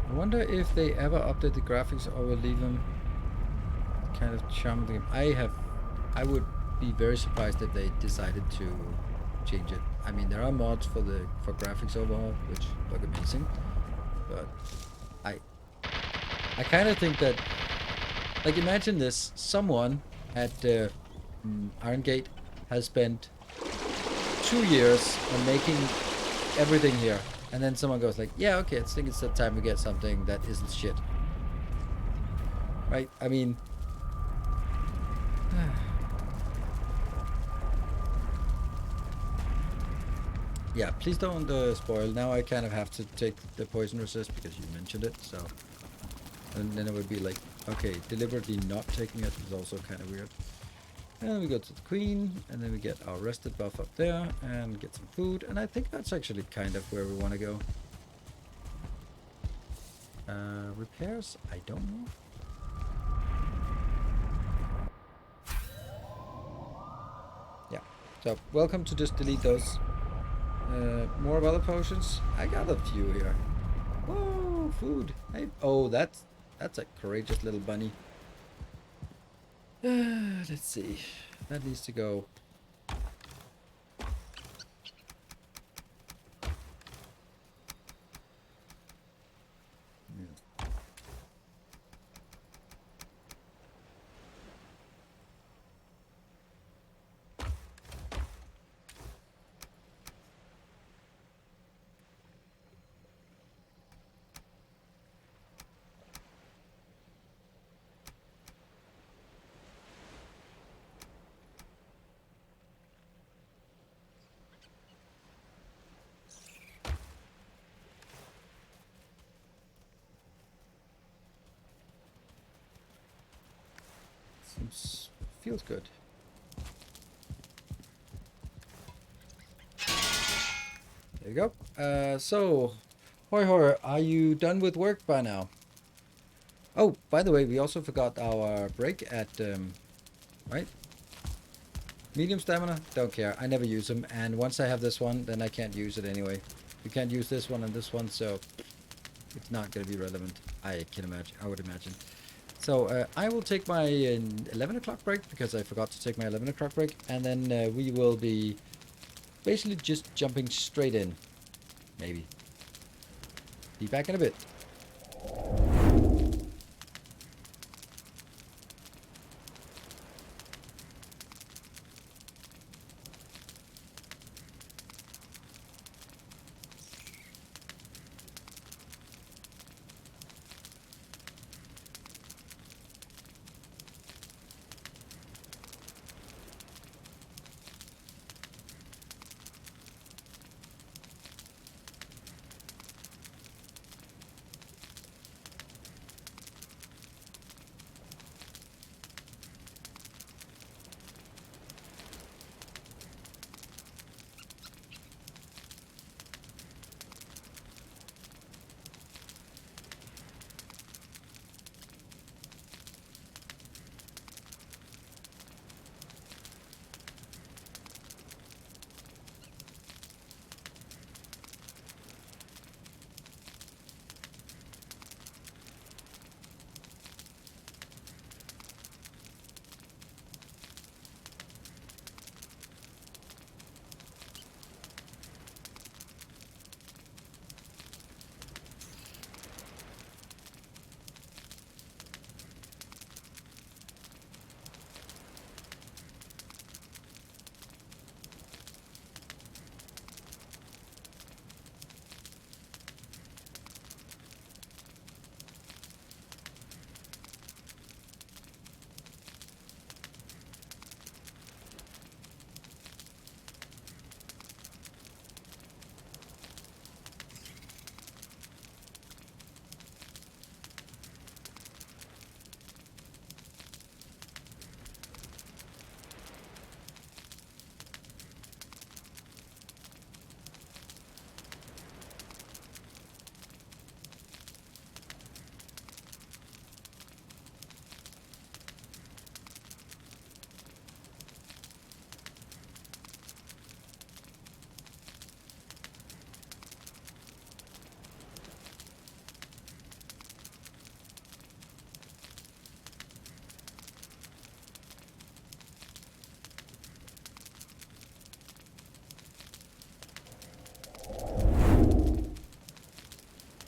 I wonder if they ever update the graphics or will leave them kind of charm the game. I would be very surprised if they decided to change it. I mean, there are mods for graphics overhaul, which look amazing, but I kind of think that, like, imagine this: someone at Iron Gate has spent 2 years on making everything here, and then someone goes like, "Yeah, okay, I think it's the time we get something that isn't shit." Right? I mean. Yeah, please don't spoil. Now I kind of have to take the poison resist because you mentioned it, so... And then it would be like, okay, deliberately not taking it is also kind of weird. And then we go to the queen, and then we get our rested buff up there, and get some food, and I think that's actually kind of where we want to go. Repairs? I don't know. Yeah, so welcome to just delete those. More of other potions. I got a few here. Whoa, food. Hey, oh, that's a courageous little bunny. Let's see. That needs to go. Yeah. Feels good. There you go. So, Hoy, are you done with work by now? Oh, by the way, we also forgot our break at, right? Medium stamina, don't care. I never use them, and once I have this one, then I can't use it anyway. You can't use this one and this one, so it's not going to be relevant. I can imagine. I would imagine. So I will take my 11 o'clock break because I forgot to take my 11 o'clock break, and then we will be basically just jumping straight in. Maybe. Be back in a bit.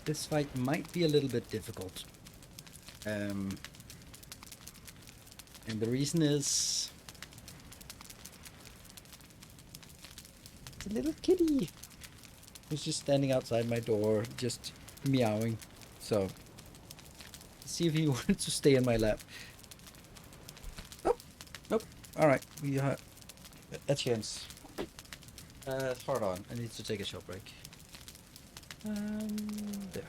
this fight might be a little bit difficult. And the reason is it's a little kitty who's just standing outside my door, just meowing. So, let's see if he wants to stay in my lap. Nope. Nope. Alright, we have a chance. Hold on, I need to take a short break. There.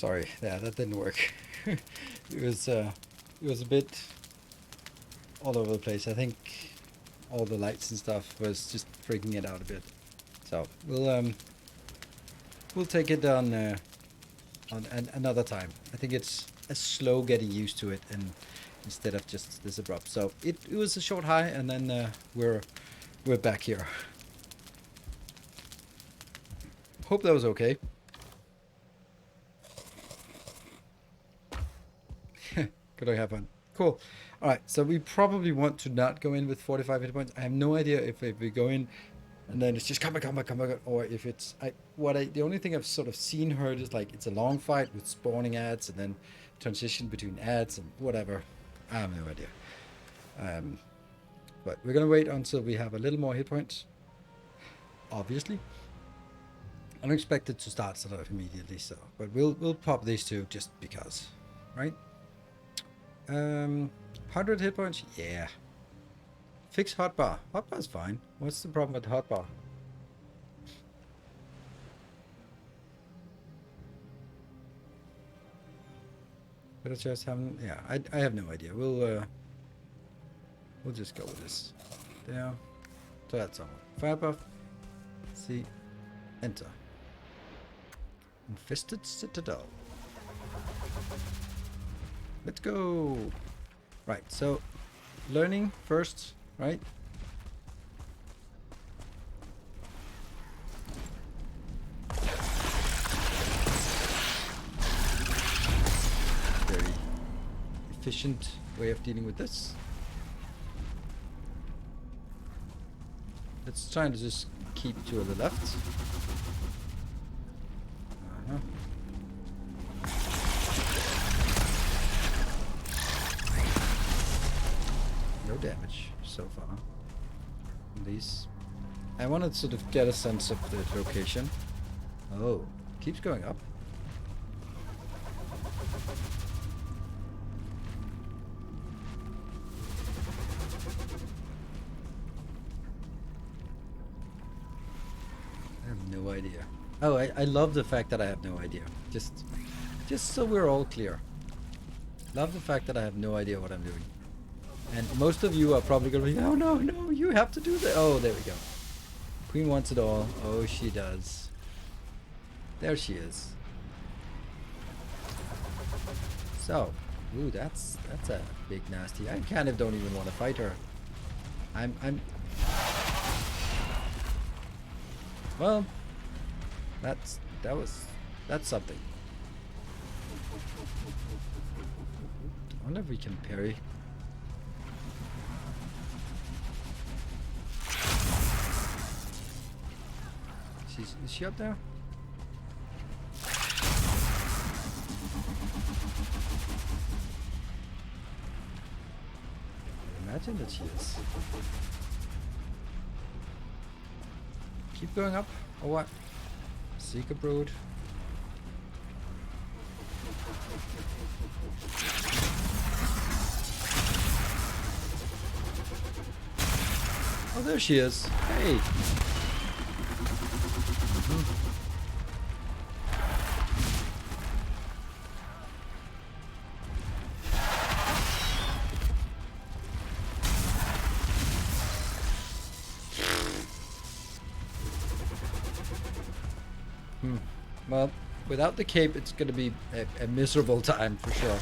Sorry, yeah, that didn't work. It was a bit all over the place. I think all the lights and stuff was just freaking it out a bit. So we'll take it on another time. I think it's a slow getting used to it, and instead of just this abrupt. So it was a short high, and then we're back here. Hope that was okay. Could I have fun? Cool. All right, so we probably want to not go in with 45 hit points. I have no idea if we go in and then it's just come back, or if it's the only thing I've sort of seen heard is like it's a long fight with spawning ads and then transition between ads and whatever. I have no idea. But we're gonna wait until we have a little more hit points. Obviously, I don't expect it to start sort of immediately. So, but we'll pop these two just because, right? 100 hit points, yeah. Fix hotbar. Hotbar's fine. What's the problem with hotbar? But I just haven't. Yeah, I have no idea. We'll just go with this. There. So that's all. Fire buff. See. Enter. Infested Citadel. Let's go. Right, so learning first, right? Very efficient way of dealing with this. Let's try and just keep to the left. No damage so far. These. I want to sort of get a sense of the location. Oh, keeps going up. I have no idea. Oh, I love the fact that I have no idea. Just so we're all clear. Love the fact that I have no idea what I'm doing. And most of you are probably going to be, oh no, you have to do that. Oh, there we go. Queen wants it all. Oh, she does. There she is. So, ooh, that's a big nasty. I kind of don't even want to fight her. Well, that's something. wonder if we can parry. Is she up there? I imagine that she is. Keep going up, or what? Seeker Brood. Oh, there she is. Hey. Well, without the cape, it's going to be a miserable time for sure.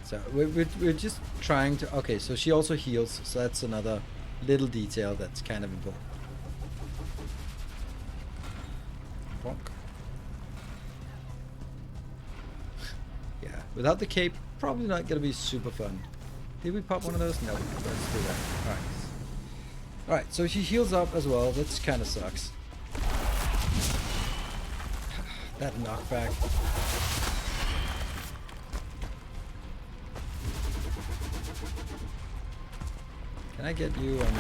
So we're just trying to... Okay, so she also heals, so that's another little detail that's kind of important. Bonk. Yeah, without the cape, probably not going to be super fun. Did we pop one of those? No. Let's do that. Alright. Alright, so she heals up as well. That kind of sucks. That knockback. Can I get you on...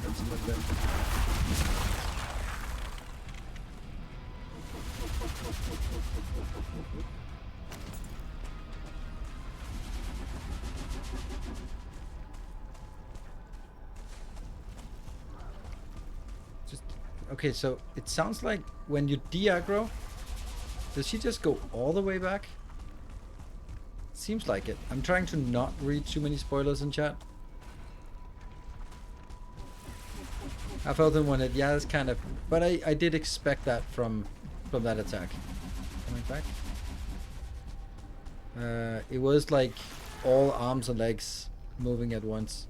That's a little bit... Okay, so it sounds like when you de-aggro, does she just go all the way back? Seems like it. I'm trying to not read too many spoilers in chat. I felt in one hit. Yeah, that's kind of... But I did expect that from that attack. Coming back. It was like all arms and legs moving at once.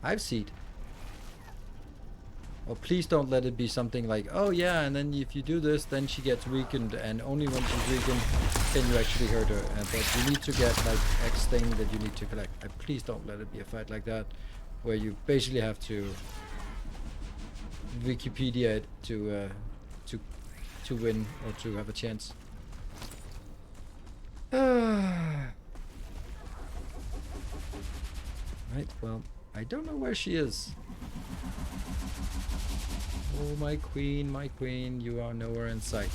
I've seen. Or please don't let it be something like, oh yeah, and then if you do this, then she gets weakened, and only when she's weakened can you actually hurt her. But you need to get like X thing that you need to collect. Please don't let it be a fight like that, where you basically have to Wikipedia it to win or to have a chance. Right, well, I don't know where she is. Oh, my queen, you are nowhere in sight.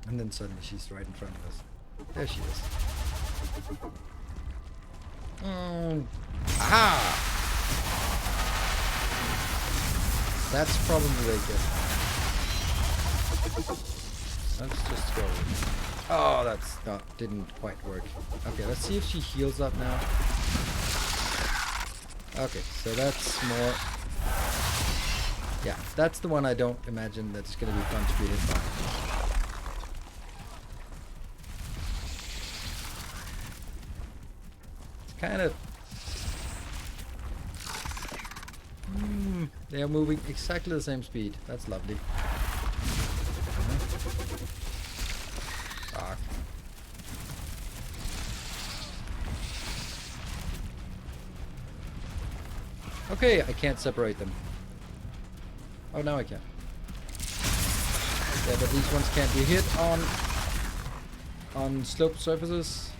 And then suddenly she's right in front of us. There she is. Aha! That's probably good. Let's just go. Oh, didn't quite work. Okay, let's see if she heals up now. Okay, so that's more... Yeah, that's the one I don't imagine that's going to be fun to be hit by. It's kind of... they are moving exactly the same speed. That's lovely. Fuck. Okay, I can't separate them. Oh, now I can. Yeah, but these ones can't be hit on sloped surfaces.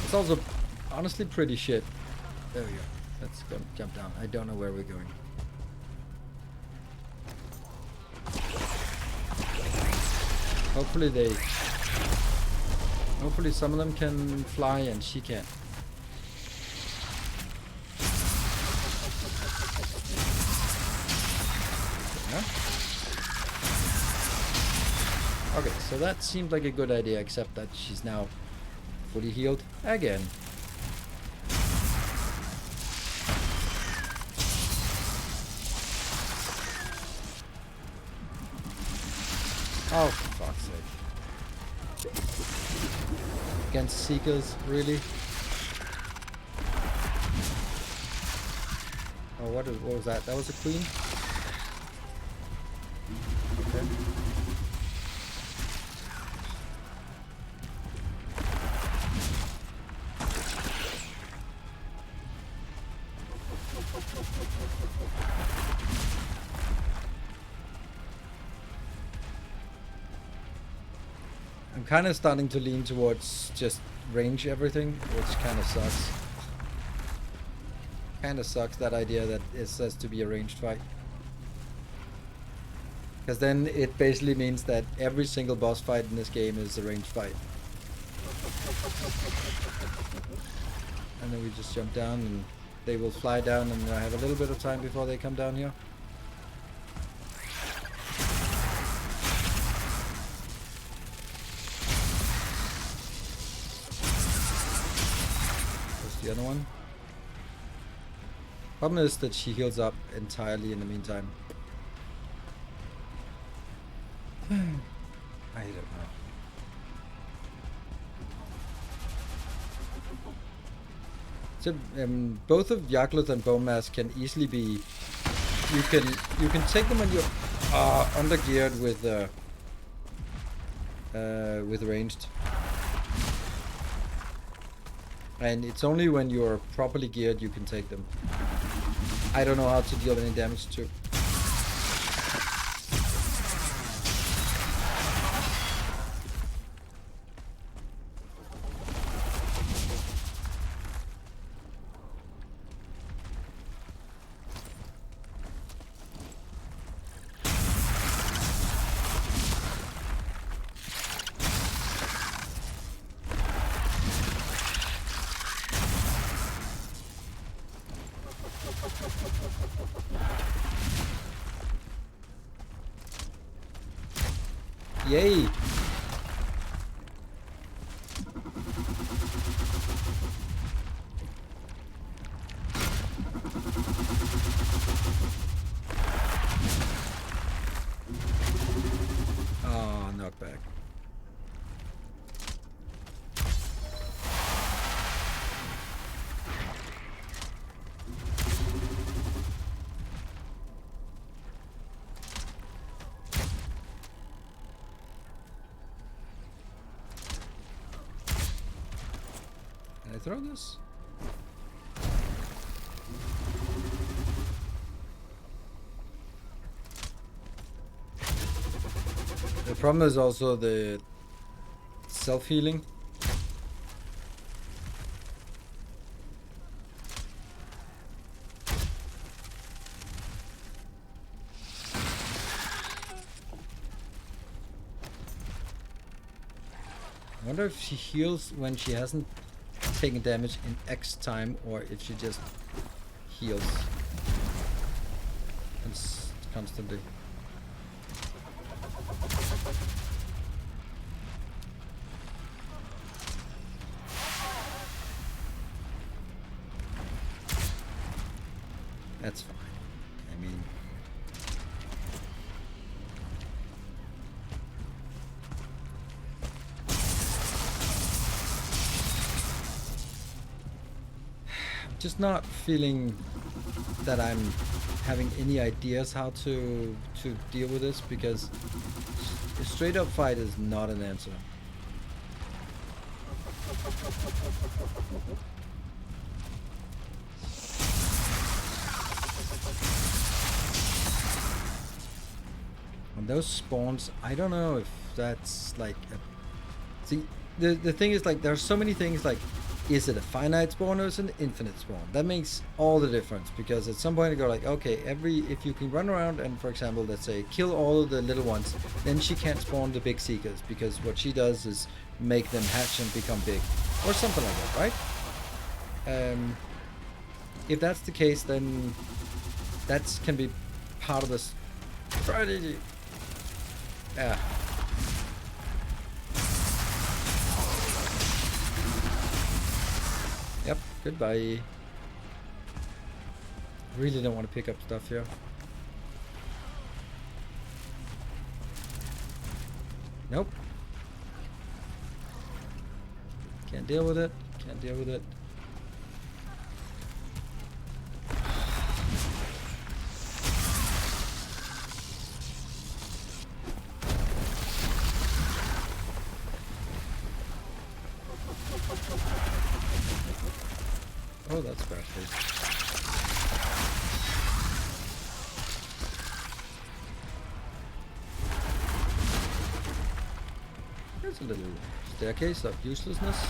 It's also honestly pretty shit. There we go. Let's go jump down. I don't know where we're going. Hopefully some of them can fly and she can't. Yeah. Okay, so that seemed like a good idea, except that she's now fully healed again. Oh, for fuck's against Seekers, really. Oh, what was that? That was a queen? Okay. I'm kind of starting to lean towards just range everything, which kind of sucks. Kind of sucks, that idea that it says to be a ranged fight. Because then it basically means that every single boss fight in this game is a ranged fight. And then we just jump down and they will fly down, and I have a little bit of time before they come down here. There's the other one. Problem is that she heals up entirely in the meantime. I don't know. So both of Yaklut and Bone Mask can easily be. You can take them when you're under geared with ranged, and it's only when you're properly geared you can take them. I don't know how to deal any damage to. Yay! Oh, knockback. Can I throw this? The problem is also the self-healing. I wonder if she heals when she hasn't taken damage in X time, or if she just heals constantly. That's fine. I mean, just not feeling that I'm having any ideas how to deal with this, because a straight up fight is not an answer. And those spawns, I don't know if that's like see, the thing is, like, there's so many things, like, is it a finite spawn or is it an infinite spawn? That makes all the difference, because at some point you go like, okay, if you can run around and, for example, let's say kill all of the little ones, then she can't spawn the big seekers, because what she does is make them hatch and become big, or something like that, right? If that's the case, then that can be part of this strategy. Yeah. Yep, goodbye. Really don't want to pick up stuff here. Nope. deal with it. Can't deal with it. Oh, that's bad. There's a little staircase of uselessness.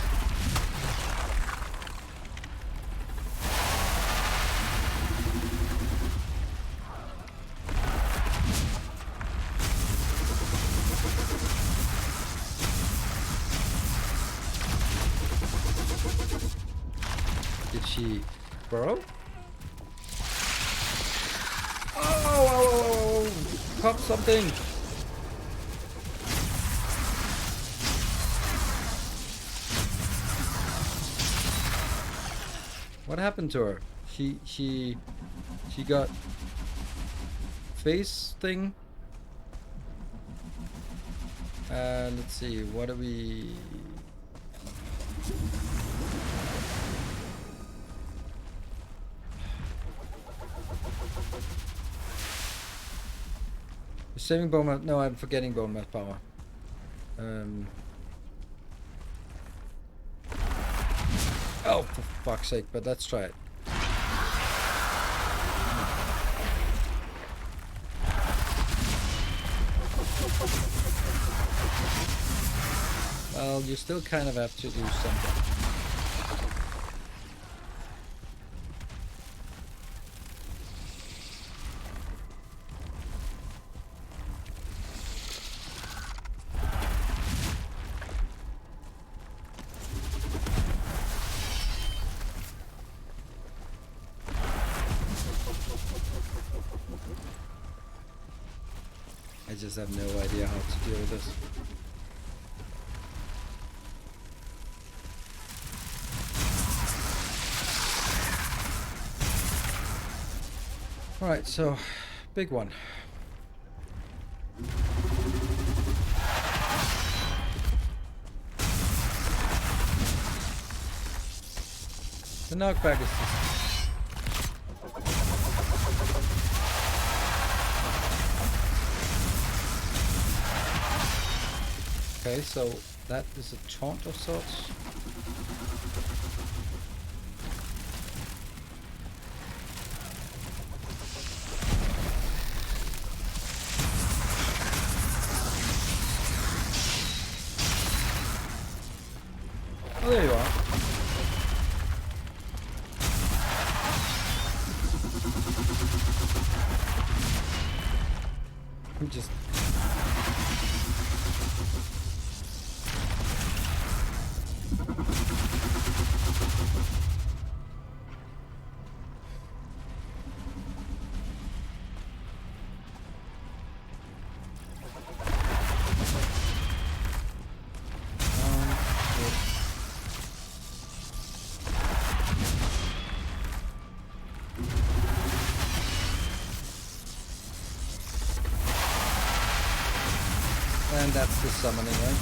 Did she burrow? Oh! Pop something! What happened to her? She got face thing. Let's see. What do we? Saving bone mass. No, I'm forgetting bone mass power. Oh, for fuck's sake! But let's try it. Well, you still kind of have to do something. I just have no idea how to deal with this. Alright, so big one. The knockback is just okay, so that is a taunt of sorts. Oh, there you are. I'm just and that's the summoning, right?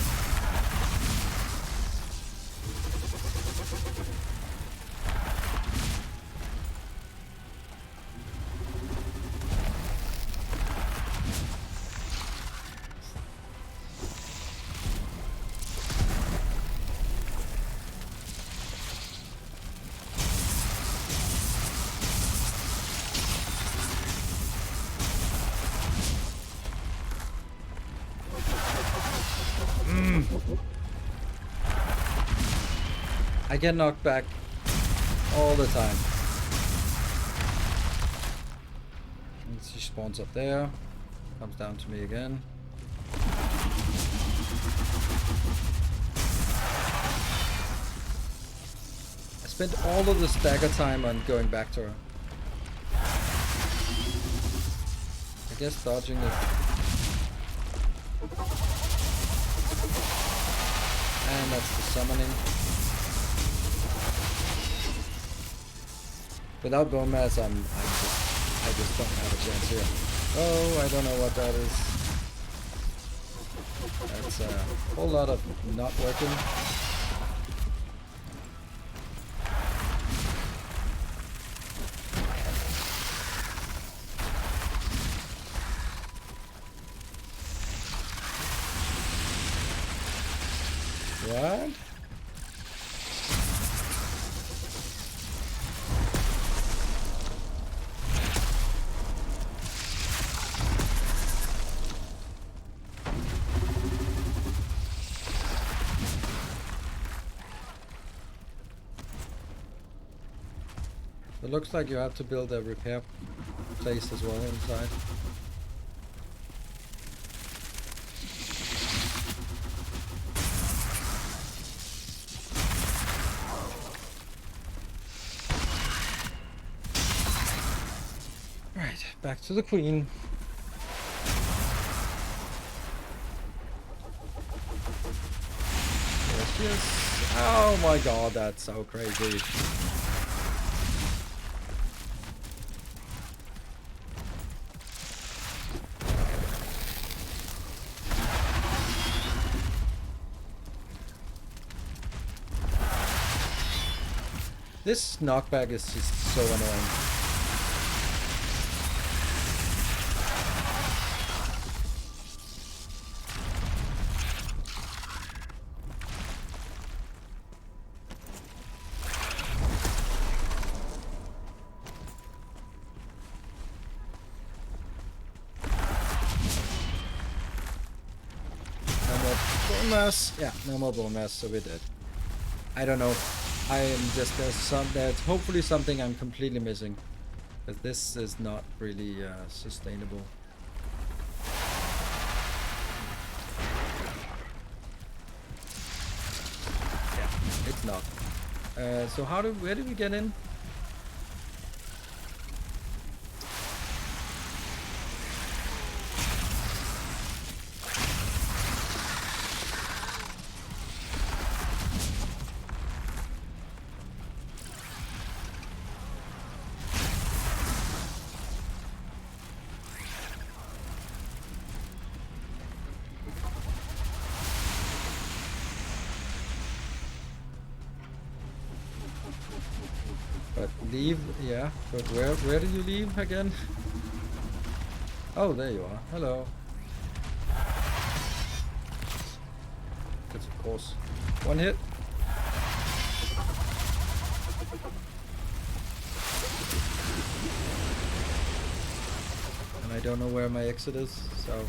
I get knocked back all the time. And she spawns up there, comes down to me again. I spent all of the stagger time on going back to her. I guess dodging is... And that's the summoning. Without bone mass, I just don't have a chance here. Oh, I don't know what that is. That's a whole lot of not working. What? It looks like you have to build a repair place as well inside. Right, back to the queen. Yes, yes. Oh my god, that's so crazy. This knockback is just so annoying. No more bone mass. Yeah, no more bone mass, so we're dead. I don't know. I am just there's hopefully something I'm completely missing, because this is not really sustainable. Yeah, it's not. So where did we get in? But leave, yeah. But where did you leave again? Oh, there you are. Hello. That's of course one hit. And I don't know where my exit is, so.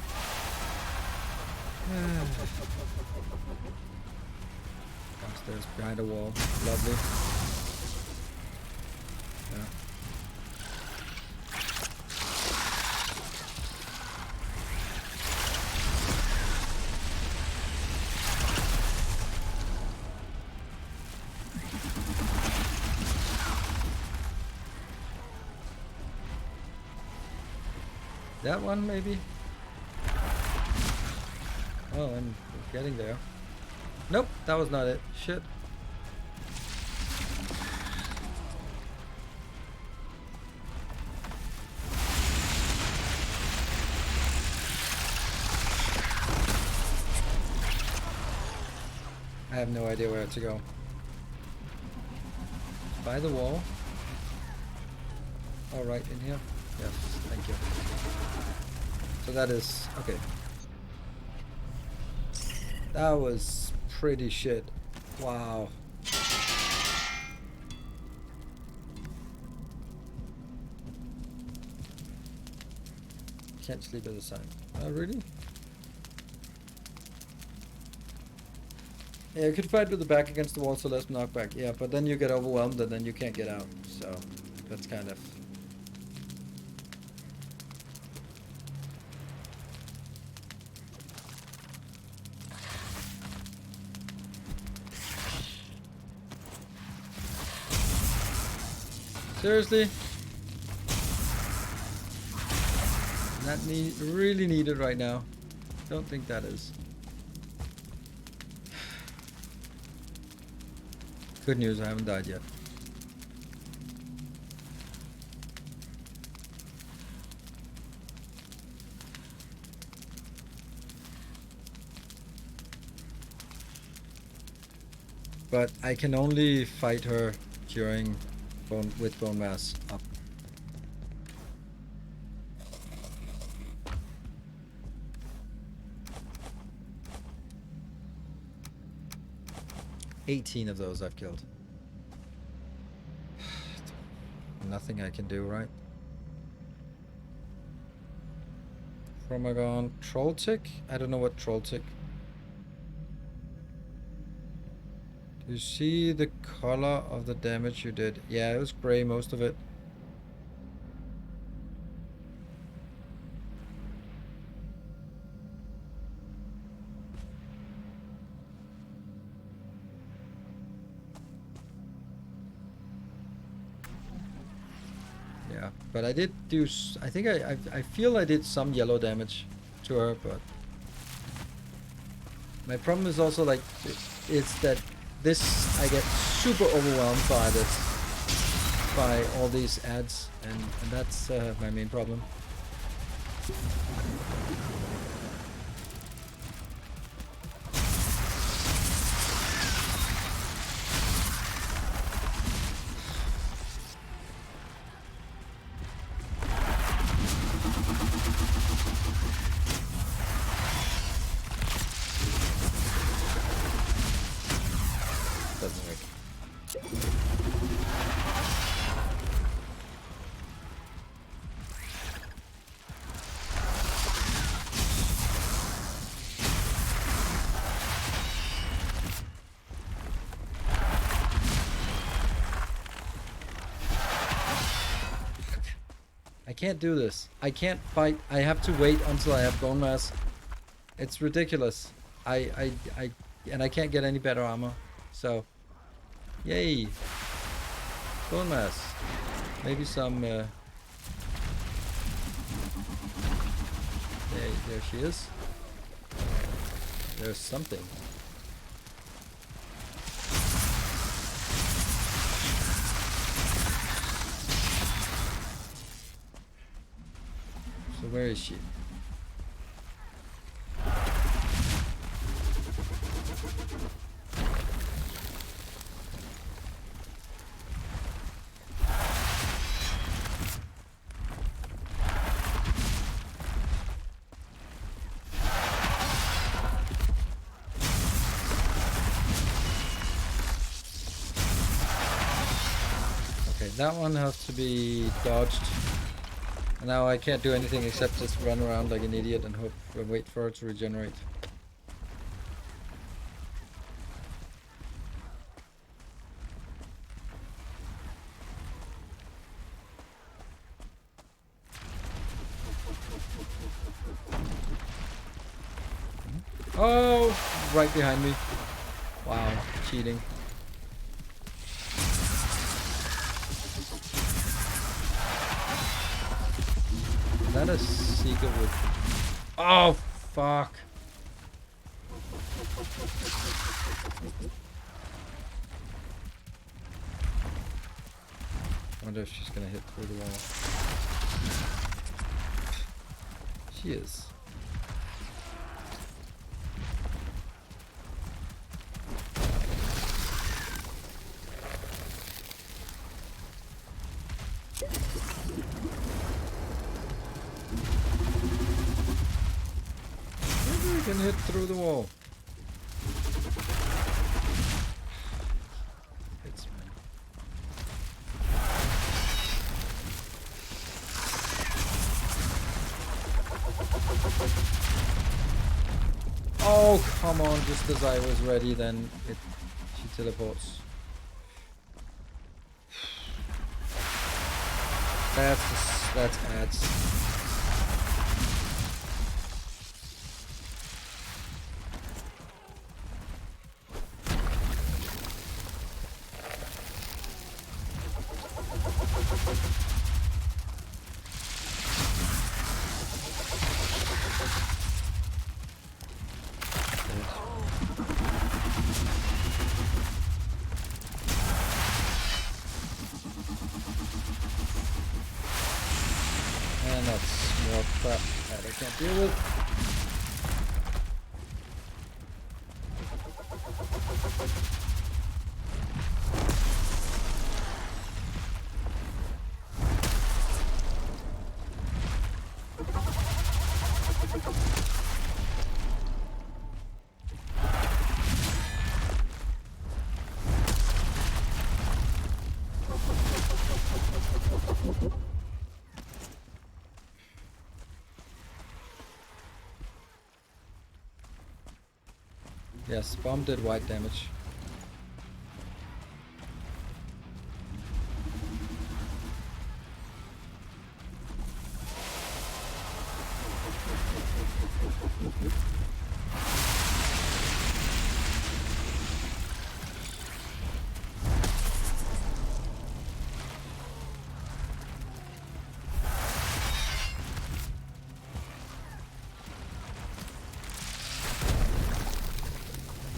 Downstairs behind a wall. Lovely. Yeah. That one, maybe? Oh, I'm getting there. Nope, that was not it. Shit. I have no idea where to go. By the wall. All right, in here. Yes, thank you. So that is okay. That was pretty shit. Wow. Can't sleep at the sign. Oh, really? Yeah, you could fight with the back against the wall, so less knockback. Yeah, but then you get overwhelmed and then you can't get out. So that's kind of. Seriously? That really needed right now. Don't think that is. Good news, I haven't died yet. But I can only fight her during with bone mass up. 18 of those I've killed. Nothing I can do, right? Chromagon. Troll tick? I don't know what troll tick. Do you see the color of the damage you did? Yeah, it was gray, most of it. Yeah, but I did do. I think I feel I did some yellow damage to her, but my problem is also like it's that this I get super overwhelmed by this, by all these ads, and that's my main problem. I can't do this. I can't fight. I have to wait until I have bone mass. It's ridiculous. And I can't get any better armor. So, yay. Bone mass. Maybe some, there she is. There's something. So where is she? Okay, that one has to be dodged. And now I can't do anything except just run around like an idiot and hope and wait for it to regenerate. Oh, right behind me. Wow, cheating. Is that a Seeker with... Oh, fuck. I wonder if she's gonna hit through the wall. She is. Can hit through the wall. Hits me. Oh, come on, just as I was ready, then she teleports. That's ads. And that's more crap that I can't deal with. Yes, bomb did white damage.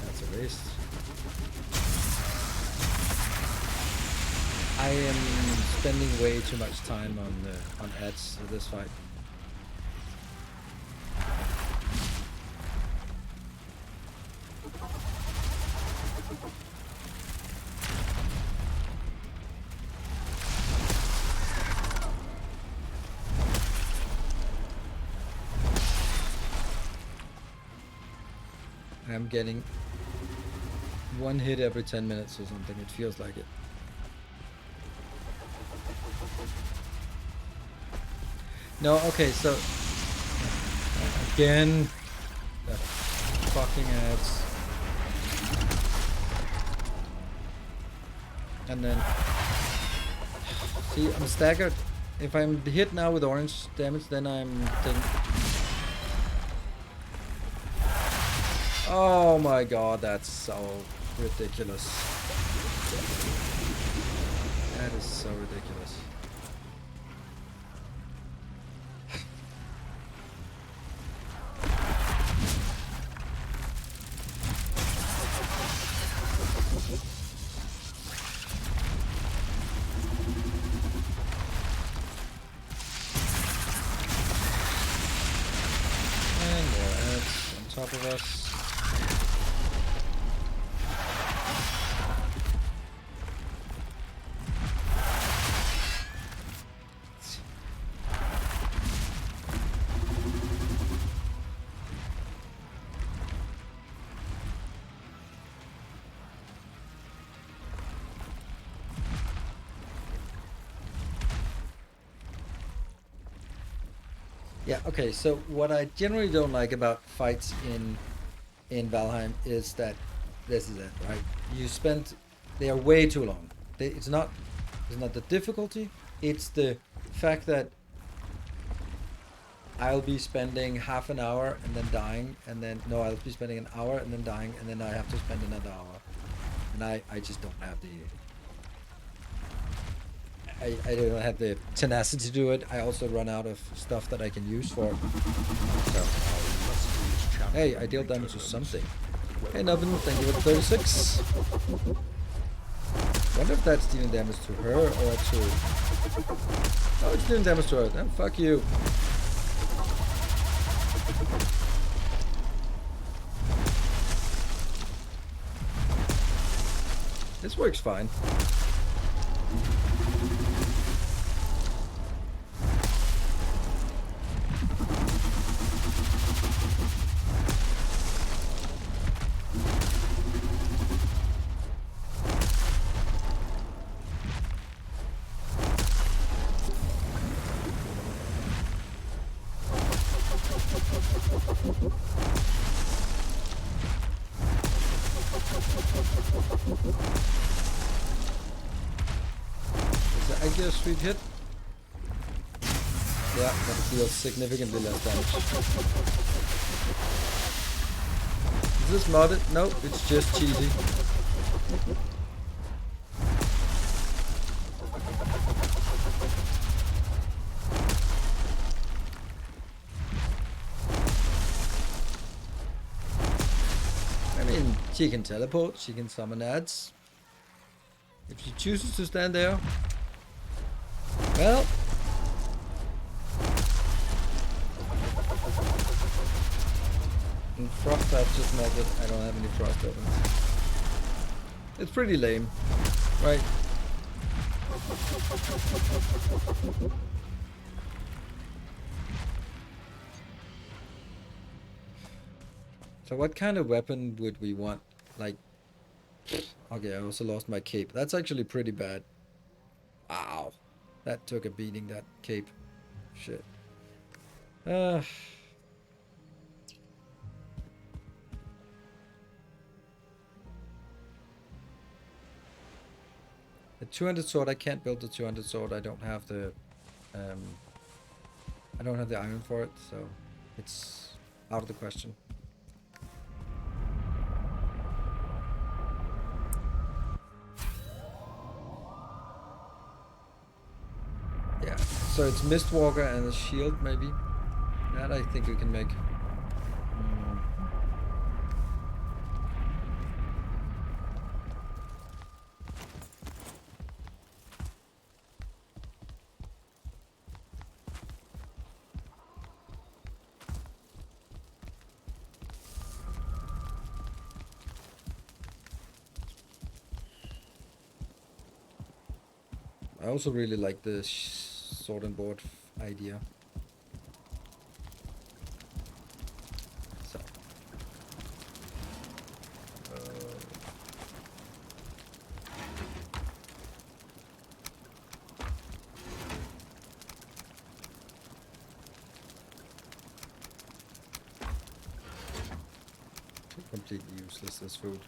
That's a waste. I am spending way too much time on ads for this fight. I'm getting one hit every 10 minutes or something. It feels like it. No, okay, so again, that fucking ads. And then, see, I'm staggered. If I'm hit now with orange damage, then I'm taking. Oh my god, that's so ridiculous. That is so ridiculous. And more ads on top of us. Yeah, okay, so what I generally don't like about fights in Valheim is that this is it, right? You spend they are way too long. It's not the difficulty, it's the fact that I'll be spending half an hour and then dying, and then no, I'll be spending an hour and then dying, and then I have to spend another hour. And I just don't have the I don't have the tenacity to do it. I also run out of stuff that I can use for. So. Hey, I dealt damage to something. Hey, Nubbin, thank you for the 36. Wonder if that's dealing damage to her or to. Oh, it's dealing damage to her. Then fuck you. This works fine. I guess sweet hit. Yeah, but it deals significantly less damage. Is this modded? Nope, it's just cheesy. I mean, she can teleport, she can summon ads. If she chooses to stand there, well, and frost I've just melted. I don't have any frost weapons. It's pretty lame, right? So what kind of weapon would we want? Like, okay, I also lost my cape. That's actually pretty bad. Wow. That took a beating, that cape. Shit. The 200 sword, I can't build the 200 sword. I don't have the iron for it, so it's out of the question. Yeah, so it's Mistwalker and the shield, maybe. That I think we can make. I also really like the sword and board idea. So. Completely useless, this food.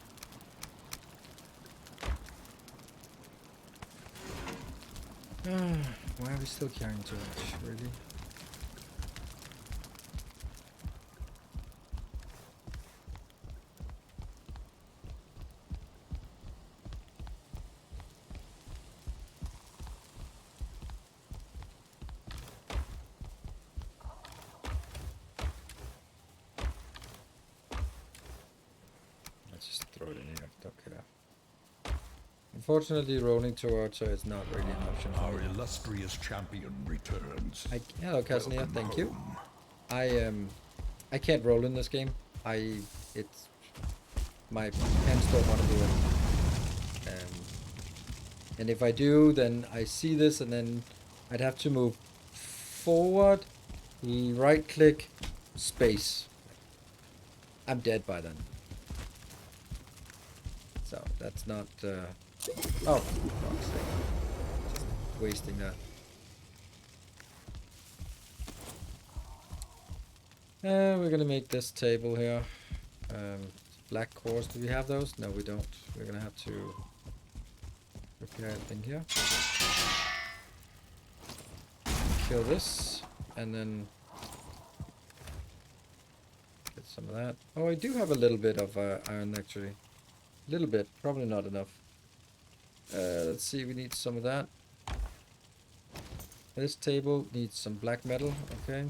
Why are we still carrying too much, really? Let's just throw it in here, don't care. Unfortunately, rolling towards her is not really an option for Our me. illustrious champion returns. Hello, Casimir, thank you. Home. I can't roll in this game. It's my hands don't want to do it. And if I do, then I see this, and then I'd have to move forward, right click, space. I'm dead by then. So that's not. Oh, for fuck's sake. Just wasting that. We're gonna make this table here. Black cores, do we have those? No, we don't. We're gonna have to repair everything here. Kill this, and then get some of that. Oh, I do have a little bit of iron actually. A little bit, probably not enough. Let's see, we need some of that. This table needs some black metal, okay.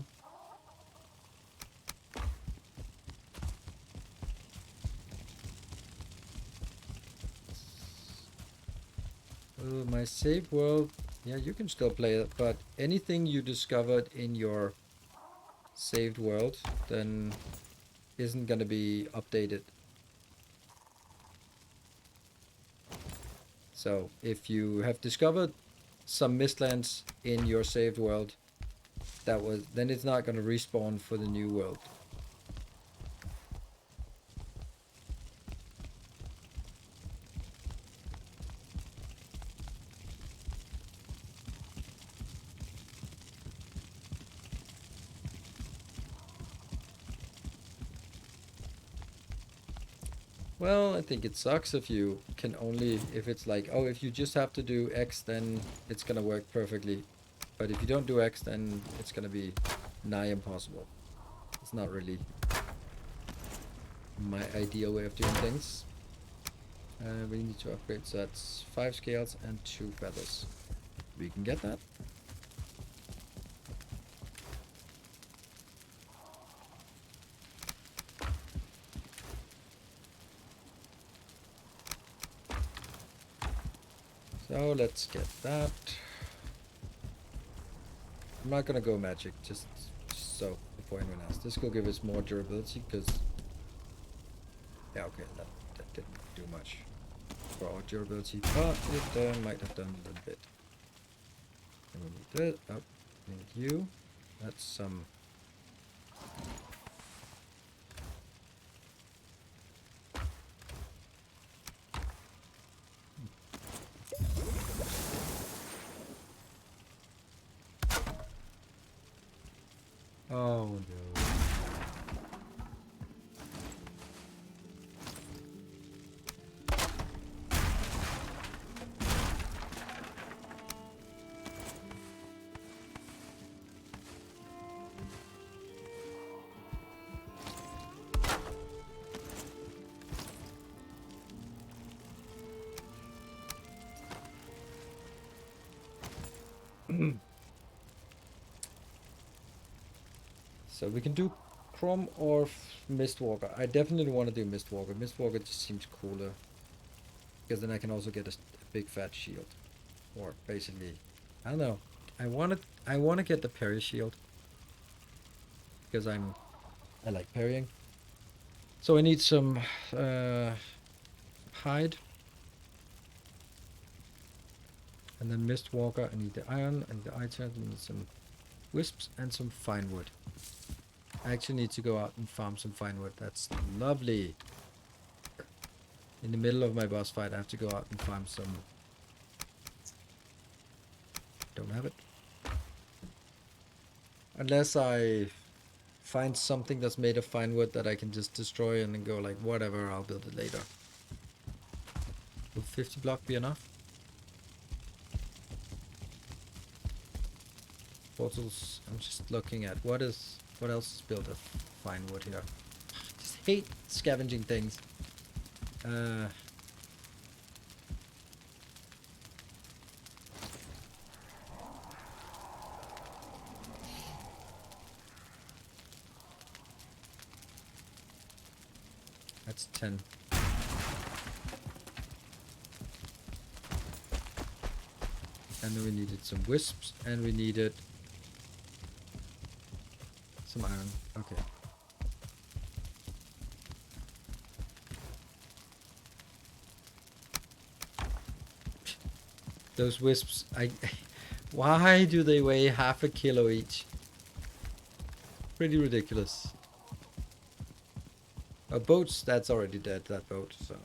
My save world, yeah, you can still play it, but anything you discovered in your saved world then isn't gonna be updated. So if you have discovered some Mistlands in your saved world, then it's not gonna respawn for the new world. Well, I think it sucks if you can only, if it's like, oh, if you just have to do X, then it's gonna work perfectly. But if you don't do X, then it's gonna be nigh impossible. It's not really my ideal way of doing things. We need to upgrade, so that's 5 scales and 2 feathers. We can get that. So let's get that. I'm not gonna go magic, just so before anyone else. This will give us more durability, because yeah, okay, that didn't do much for our durability, but it might have done a little bit. And we need that. Oh, we need you. That's some. Oh no. So we can do Chrome or Mistwalker. I definitely want to do Mistwalker. Mistwalker just seems cooler. Because then I can also get a big fat shield. Or basically, I don't know. I wanna get the parry shield. Because I like parrying. So I need some hide. And then Mistwalker, I need the iron and the item, and some wisps and some fine wood. I actually need to go out and farm some fine wood. That's lovely. In the middle of my boss fight, I have to go out and farm some. Don't have it. Unless I find something that's made of fine wood that I can just destroy and then go like, whatever, I'll build it later. Will 50 block be enough? Portals, I'm just looking at what else is built of fine wood here. I just hate scavenging things. That's 10. And then we needed some wisps, and we needed some iron. Okay. Those wisps, why do they weigh half a kilo each? Pretty ridiculous. Boats, that's already dead, that boat, so.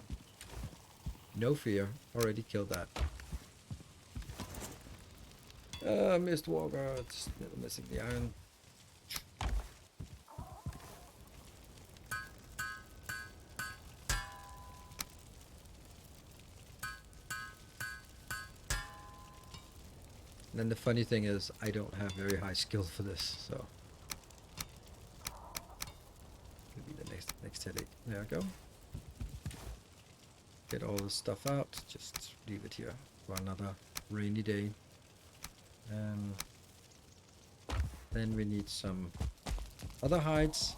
No fear, already killed that. Mistwalker, it's missing the iron. And then the funny thing is, I don't have very high skill for this, so. Could be the next headache. There we go. Get all this stuff out, just leave it here for another rainy day. Then we need some other hides.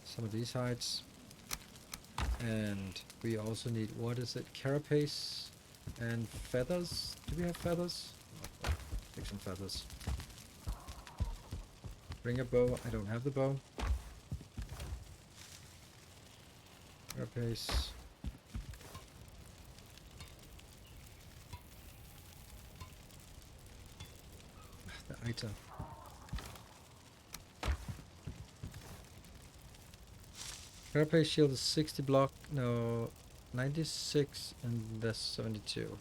Some of these hides. And we also need, what is it, carapace and feathers? Do we have feathers? Take some feathers. Bring a bow. I don't have the bow. Carapace. The item. Carapace shield is 60 block. No, 96 and that's 72.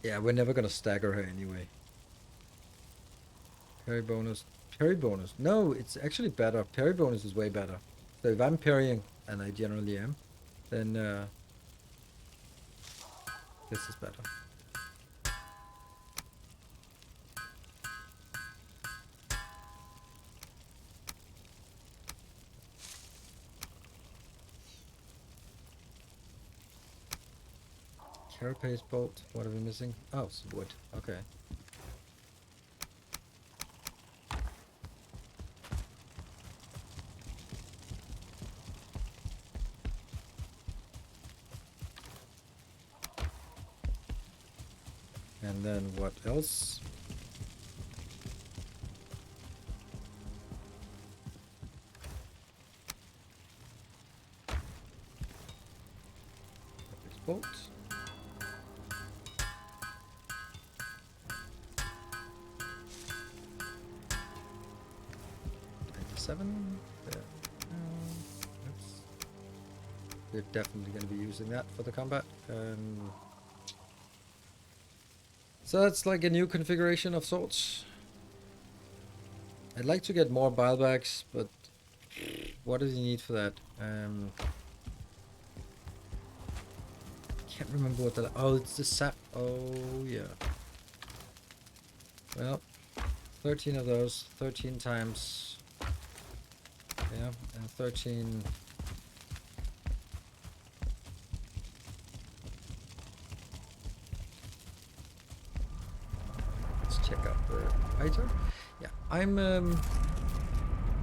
Yeah, we're never gonna stagger her anyway. Parry bonus. Parry bonus. No, it's actually better. Parry bonus is way better. So if I'm parrying, and I generally am, then this is better. Carapace bolt. What are we missing? Oh, some wood. Okay. And then what else? Carapace bolt. There. Oops. We're definitely going to be using that for the combat. So that's like a new configuration of sorts. I'd like to get more bile bags, but what does he need for that? Can't remember what that. Oh, it's the sap. Oh yeah. Well, 13 of those. 13 times. Yeah, and 13 Let's check out the fighter. Yeah, I'm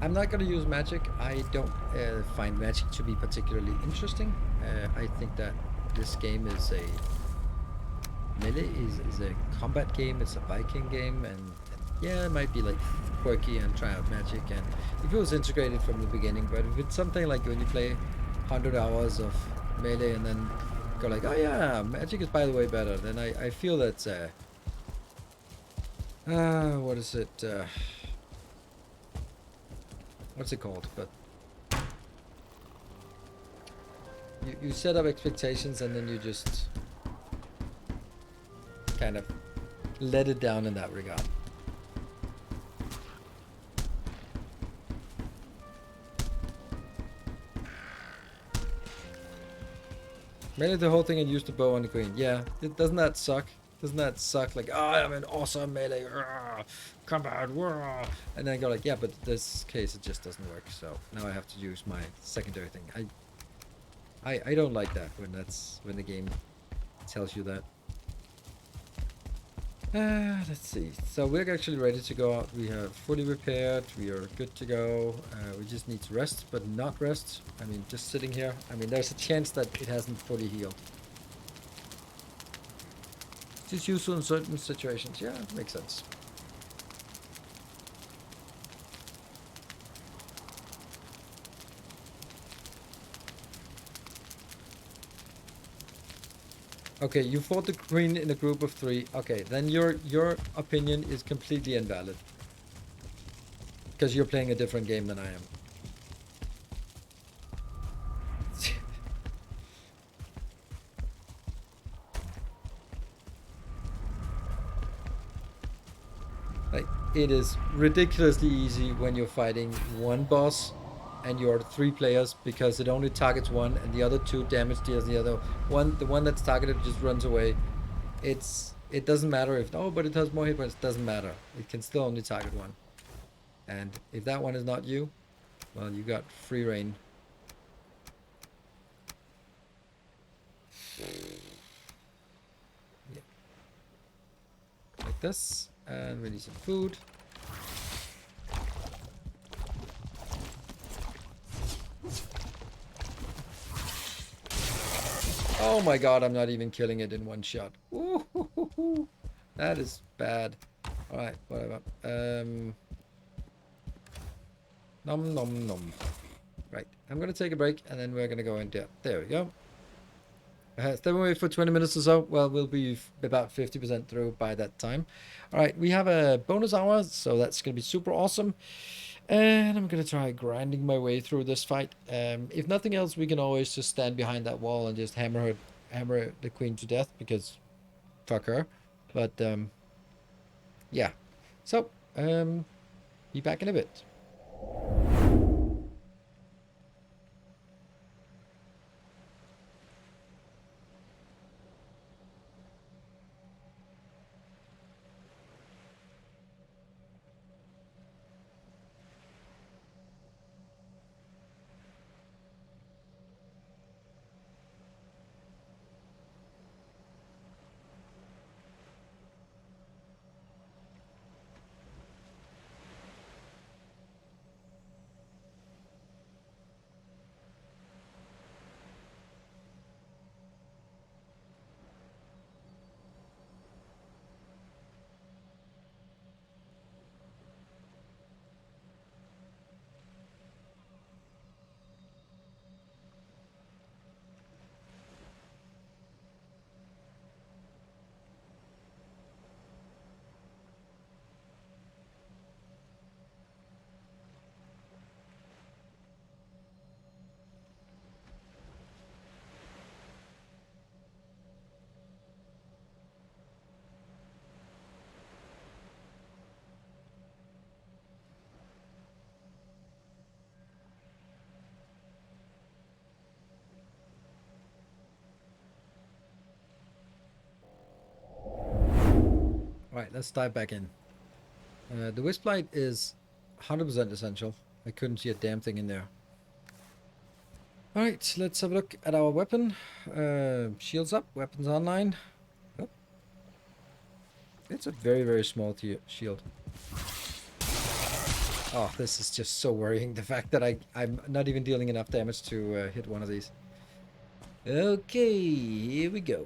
not gonna use magic. I don't find magic to be particularly interesting. I think that this game is a melee is a combat game. It's a Viking game, and yeah, it might be like quirky and try out magic, and if it was integrated from the beginning. But if it's something like when you play 100 hours of melee and then go like, oh yeah, magic is by the way better, then I feel that's what is it? What's it called? But you set up expectations and then you just kind of let it down in that regard. Made it the whole thing and used the bow on the queen. Yeah, doesn't that suck? Doesn't that suck? Like, oh, I'm an awesome melee, combat, and then I go like, yeah, but in this case it just doesn't work. So now I have to use my secondary thing. I don't like that when the game tells you that. Let's see. So we're actually ready to go out. We have fully repaired. We are good to go. We just need to rest, but not rest. I mean, just sitting here. I mean, there's a chance that it hasn't fully healed. Just useful in certain situations. Yeah, makes sense. Okay, you fought the queen in a group of 3. Okay, then your opinion is completely invalid. Because you're playing a different game than I am. Like, it is ridiculously easy when you're fighting one boss and you're 3 players, because it only targets one and the other 2 damage deals the other one. The one that's targeted just runs away. It doesn't matter if, oh, but it has more hit points. It doesn't matter. It can still only target one. And if that one is not you, well, you got free reign. Yeah. Like this. And we need some food. Oh my god, I'm not even killing it in one shot. Ooh, that is bad. Alright, whatever. Nom nom nom. Right, I'm gonna take a break and then we're gonna go in there. There we go. Stay away for 20 minutes or so. Well, we'll be about 50% through by that time. Alright, we have a bonus hour, so that's gonna be super awesome. And I'm gonna try grinding my way through this fight. If nothing else, we can always just stand behind that wall and just hammer the queen to death, because fuck her. But yeah. So be back in a bit. Alright, let's dive back in. The Wisplight is 100% essential. I couldn't see a damn thing in there. Alright, let's have a look at our weapon. Shields up, weapons online. Oh. It's a very, very small shield. Oh, this is just so worrying. The fact that I'm not even dealing enough damage to hit one of these. Okay, here we go.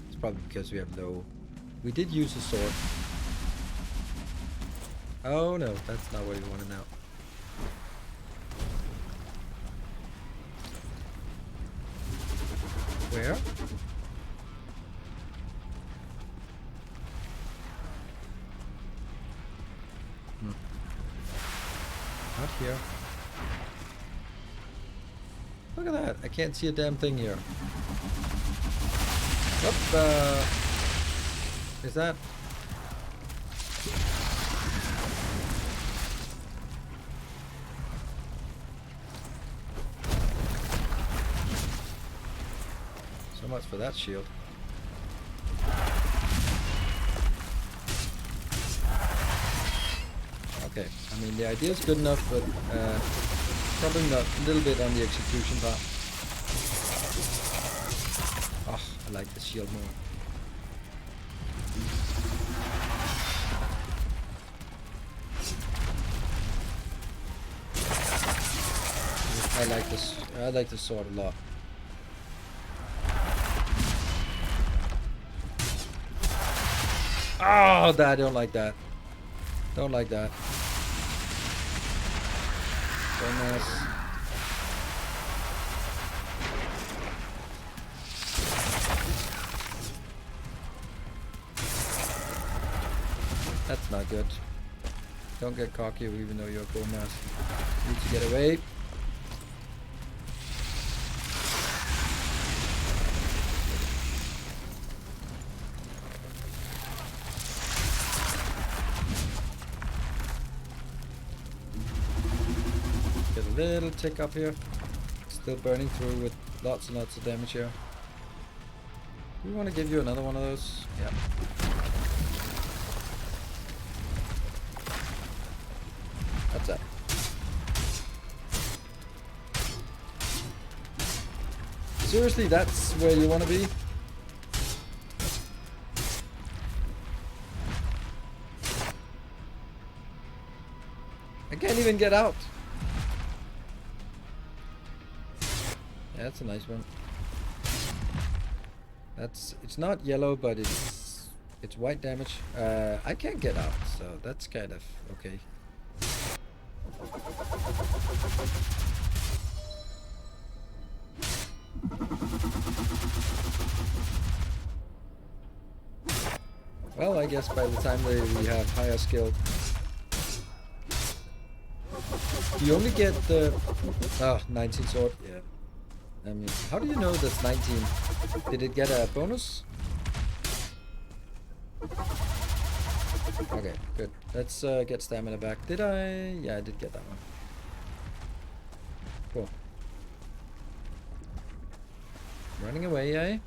It's probably because we have low. We did use a sword. Oh no, that's not what we wanted now. Where? Not here. Look at that. I can't see a damn thing here. What is that? So much for that shield. Okay, I mean the idea is good enough, but probably not. A little bit on the execution part. Oh, I like the shield more. I like this sword a lot. Oh, I don't like that. Don't like that. So nice. That's not good. Don't get cocky even though you're a cool mask. Need to get away. Get a little tick up here. Still burning through with lots and lots of damage here. Do we want to give you another one of those? Yeah. That's it. Seriously, that's where you want to be? I can't even get out. Yeah, that's a nice one. It's not yellow, but it's white damage. I can't get out, so that's kind of okay. Well, I guess by the time we have higher skill, you only get the 19 sword. Yeah. I mean, how do you know that's 19? Did it get a bonus? Okay, good. Let's get stamina back. Did I? Yeah, I did get that one. Cool. Running away, eh?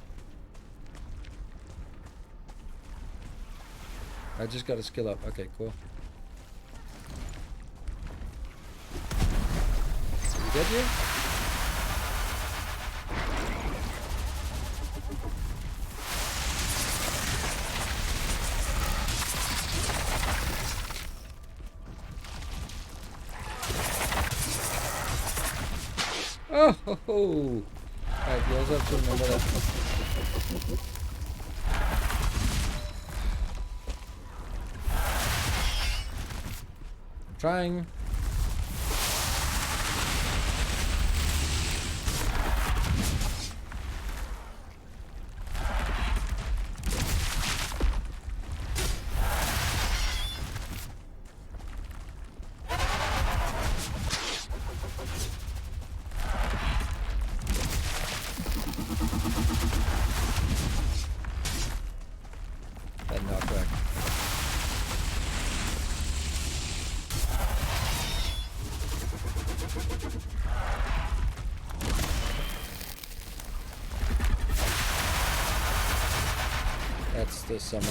I just got a skill up. Okay, cool. Did we get you? Oh ho ho! Alright, you also have to remember that. Trying. That knockback. That's the summon.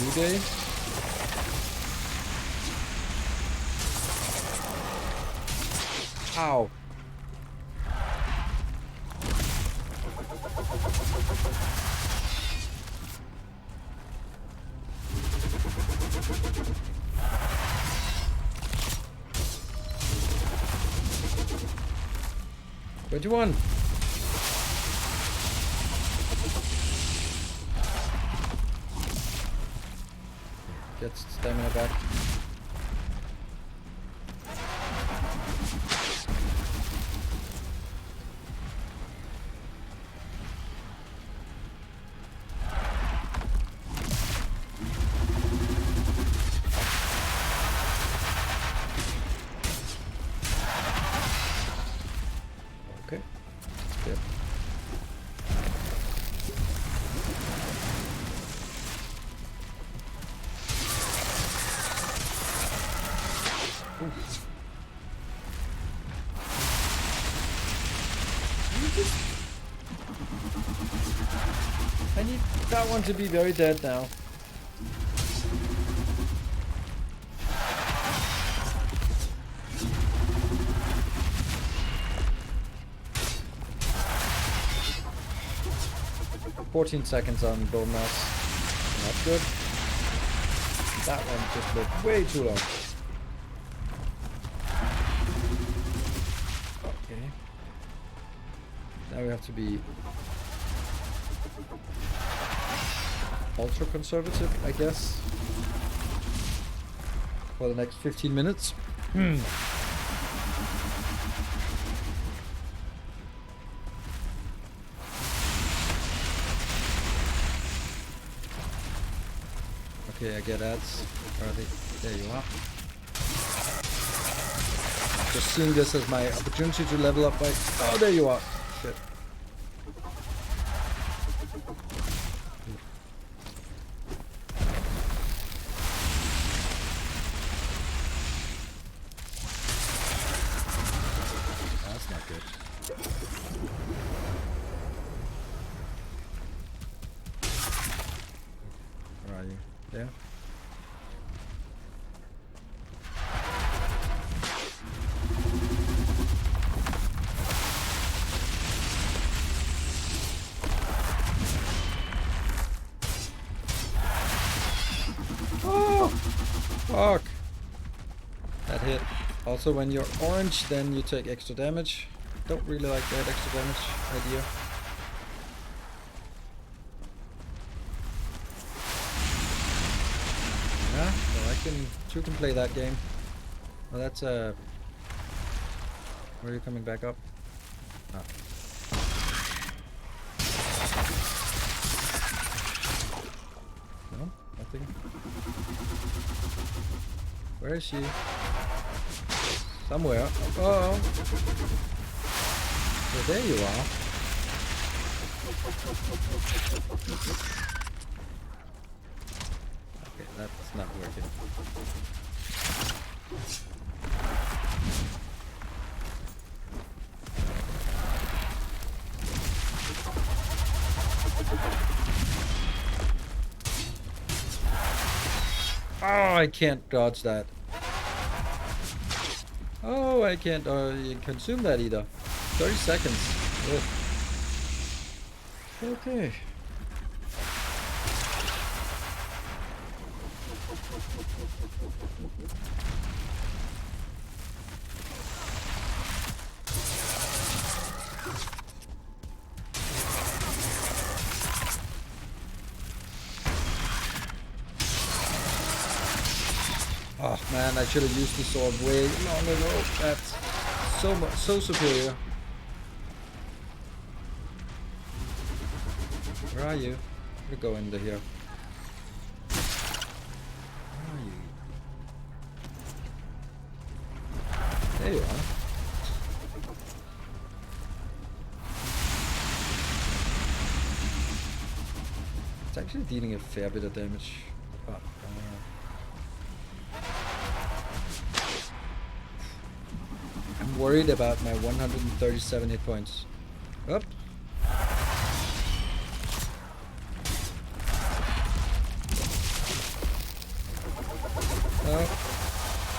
New day. Ow. Twenty-one. Get stamina back. Okay. Yep. I need that one to be very dead now. "14 seconds on bone mass. Not good. That one just looked way too long. Okay. Now we have to be ultra conservative, I guess, for the next 15 minutes. Okay, I get ads. Are they? There you are. Just seeing this as my opportunity to level up by... Oh, there you are. Shit. That's not good. Where are you? There? Oh! Fuck! That hit. Also, when you're orange, then you take extra damage. Don't really like that extra damage idea. Yeah, well, you can play that game. Well, that's where are you coming back up? Ah. No, nothing. Where is she? Somewhere. Oh. Well, there you are. Okay, that's not working. Oh, I can't dodge that. Oh, I can't consume that either. 30 seconds. Ugh. Okay. Oh man, I should have used the sword way long ago. That's so superior. Where are you? You go into here. Where are you? There you are. It's actually dealing a fair bit of damage. Oh, I'm worried about my 137 hit points. Up.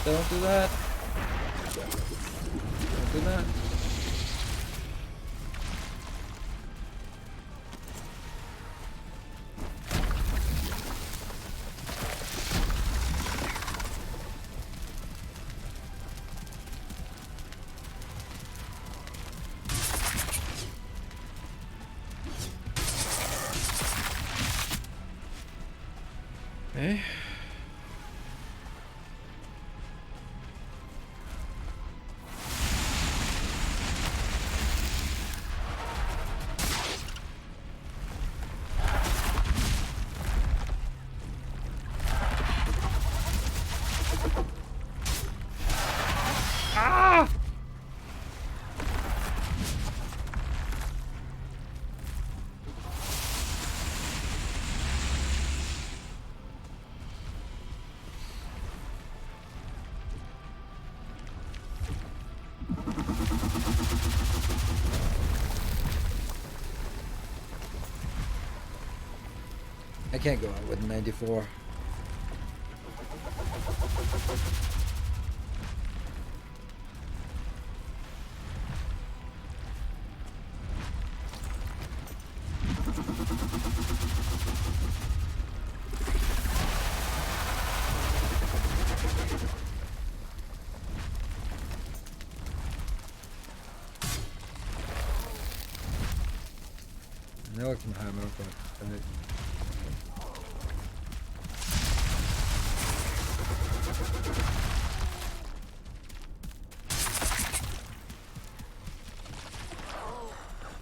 Don't do that. Don't do that. Okay. Ah! I can't go out with 94. I know I can hammer, but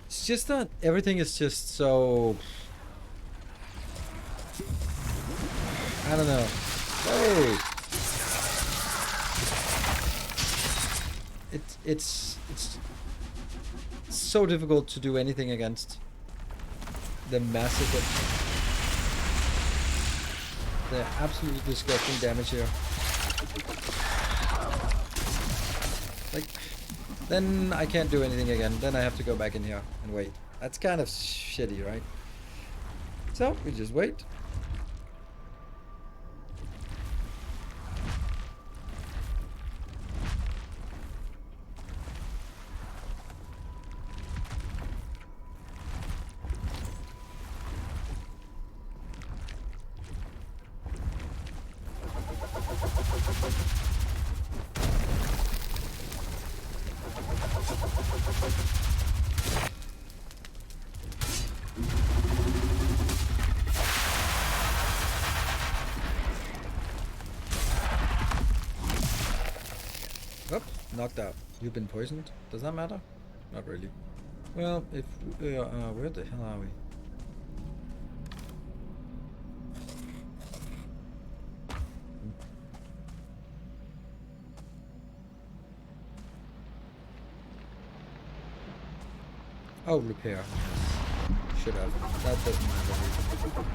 it's just that everything is just so, I don't know. Hey, it's so difficult to do anything against the massive, the absolutely disgusting damage here. Like, then I can't do anything again. Then I have to go back in here and wait. That's kind of shitty, right? So we just wait. Oops, knocked out. You've been poisoned. Does that matter? Not really. Well, if where the hell are we? Oh, repair. Should have. That doesn't matter.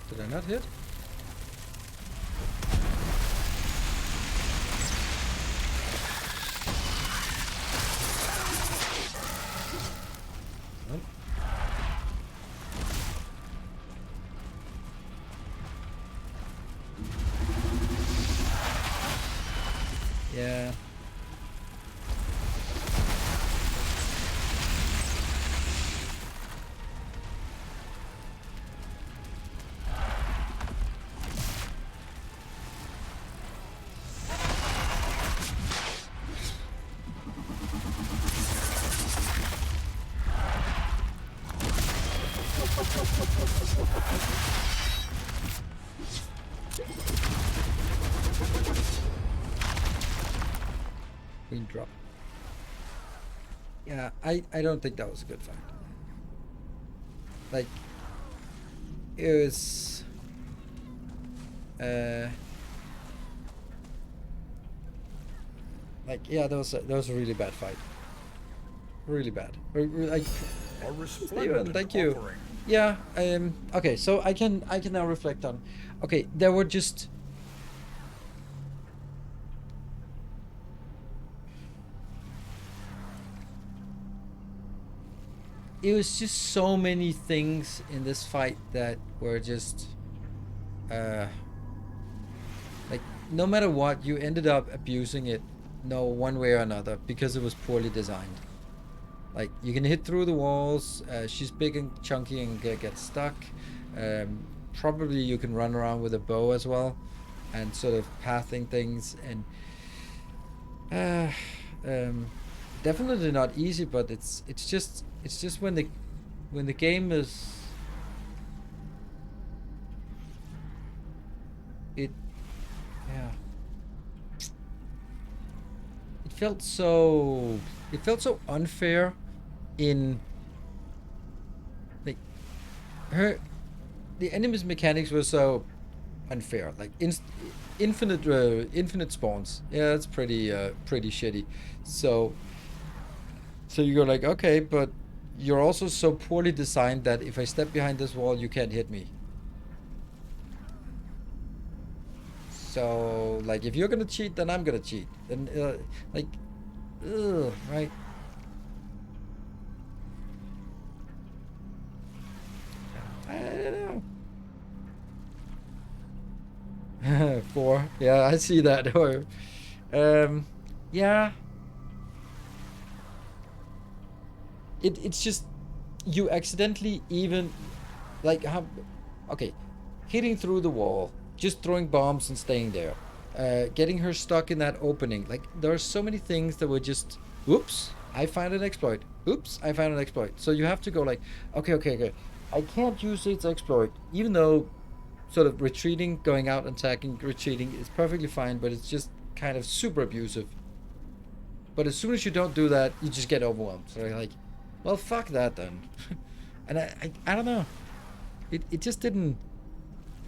Did I not hit? Nope. Yeah. Queen drop. Yeah, I don't think that was a good fight. Like, it was like, yeah, that was a really bad fight. Really bad. Like, A Steven, resplendent thank you. offering. Yeah. Okay. So I can now reflect on. Okay, there were just. It was just so many things in this fight that were just. Like, no matter what, you ended up abusing it, no, one way or another, because it was poorly designed. Like, you can hit through the walls. She's big and chunky and get stuck. Probably you can run around with a bow as well, and sort of pathing things. And definitely not easy, but it's just when the game is it yeah it felt so unfair in like the enemy's mechanics were so unfair, like infinite spawns. Yeah, that's pretty shitty. So you go like, okay, but you're also so poorly designed that if I step behind this wall you can't hit me. So like, if you're gonna cheat, then I'm gonna cheat. And like, ugh, right? I don't know. 4. Yeah, I see that. Yeah. It's just, you accidentally even like how, okay, hitting through the wall, just throwing bombs and staying there, getting her stuck in that opening. Like, there are so many things that were just, oops, I find an exploit. Oops, I found an exploit. So you have to go like, okay. I can't use its exploit, even though sort of retreating, going out, attacking, retreating is perfectly fine, but it's just kind of super abusive. But as soon as you don't do that, you just get overwhelmed. So you're like, well, fuck that then. And I don't know. It just didn't.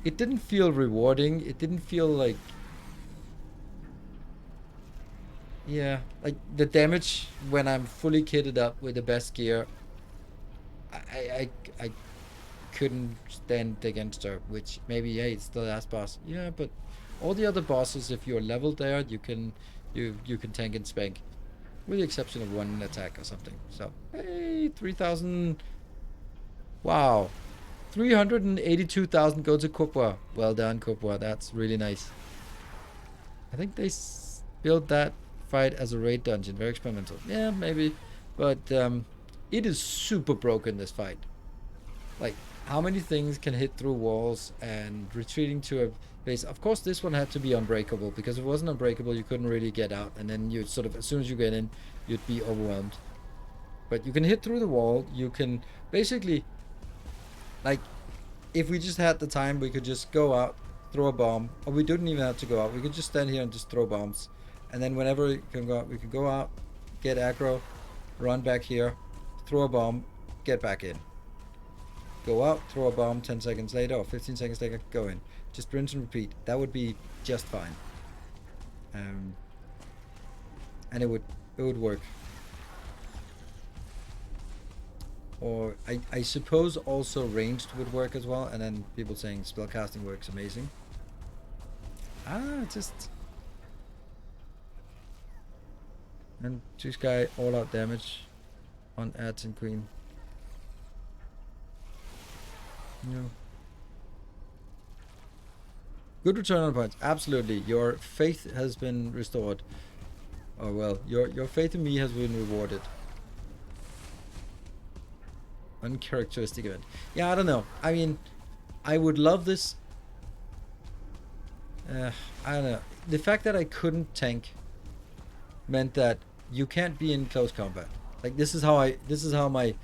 It didn't feel rewarding. It didn't feel like. Yeah, like the damage when I'm fully kitted up with the best gear. I couldn't stand against her. Which maybe, hey, it's the last boss. Yeah, but all the other bosses, if you're leveled there, you can tank and spank, with the exception of one attack or something. So hey, 3,000. Wow. 382,000 go to Kupwa. Well done, Kupwa. That's really nice. I think they built that fight as a raid dungeon. Very experimental. Yeah, maybe. But it is super broken, this fight. Like, how many things can hit through walls and retreating to a base? Of course, this one had to be unbreakable, because if it wasn't unbreakable, you couldn't really get out. And then you sort of, as soon as you get in, you'd be overwhelmed. But you can hit through the wall. You can basically, like, if we just had the time, we could just go out, throw a bomb, or we didn't even have to go out. We could just stand here and just throw bombs. And then whenever we can go out, we could go out, get aggro, run back here, throw a bomb, get back in. Go out, throw a bomb, 10 seconds later or 15 seconds later, go in. Just rinse and repeat. That would be just fine. And it would work. Or I suppose also ranged would work as well, and then people saying spellcasting works amazing. Just... And this guy, all out damage on ads and queen. No. Good return on points. Absolutely. Your faith has been restored. Oh well, your faith in me has been rewarded. Uncharacteristic event. Yeah, I don't know. I mean, I would love this. I don't know. The fact that I couldn't tank meant that you can't be in close combat. Like, this is how my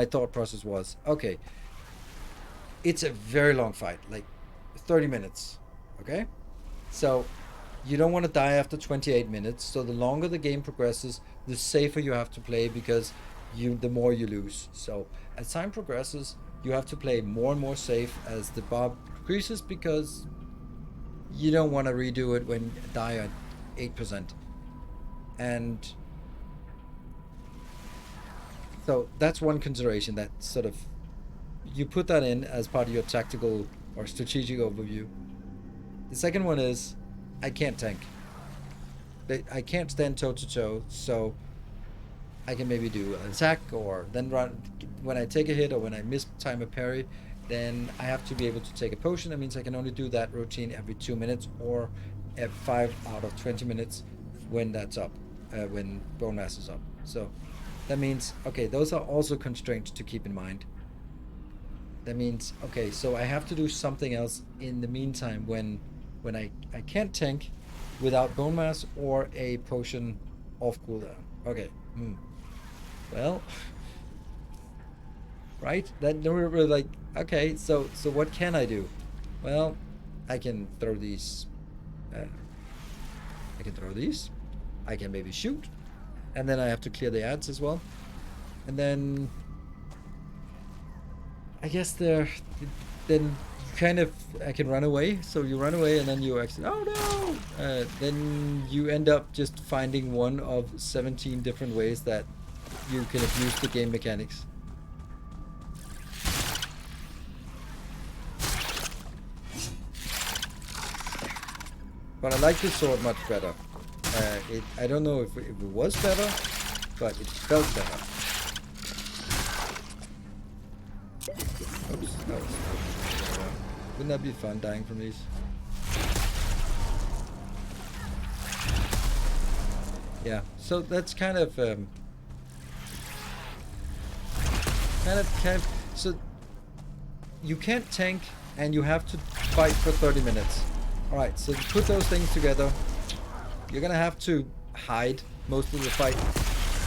thought process was. Okay. It's a very long fight, like 30 minutes. Okay? So you don't want to die after 28 minutes. So the longer the game progresses, the safer you have to play, because the more you lose. So as time progresses, you have to play more and more safe as the bar increases, because you don't want to redo it when you die at 8%. And so that's one consideration, that sort of you put that in as part of your tactical or strategic overview. The second one is I can't tank. I can't stand toe to toe, so I can maybe do an attack or then run when I take a hit, or when I miss time a parry, then I have to be able to take a potion. That means I can only do that routine every 2 minutes, or at 5 out of 20 minutes when that's up, when bone mass is up. So that means, okay, those are also constraints to keep in mind. That means, okay, so I have to do something else in the meantime when I can't tank without bone mass or a potion off cooldown. Okay. Well, right? Then we're like, okay, so what can I do? Well, I can throw these. I can throw these. I can maybe shoot, and then I have to clear the ads as well. And then I guess then you kind of, I can run away. So you run away, and then you actually, oh no! Then you end up just finding one of 17 different ways that you can abuse the game mechanics. But I like this sword much better. I don't know if it was better, but it felt better. Oops, wouldn't that be fun, dying from these? Yeah, so that's kind of, so you can't tank and you have to fight for 30 minutes. Alright, so to put those things together, you're gonna have to hide most of the fight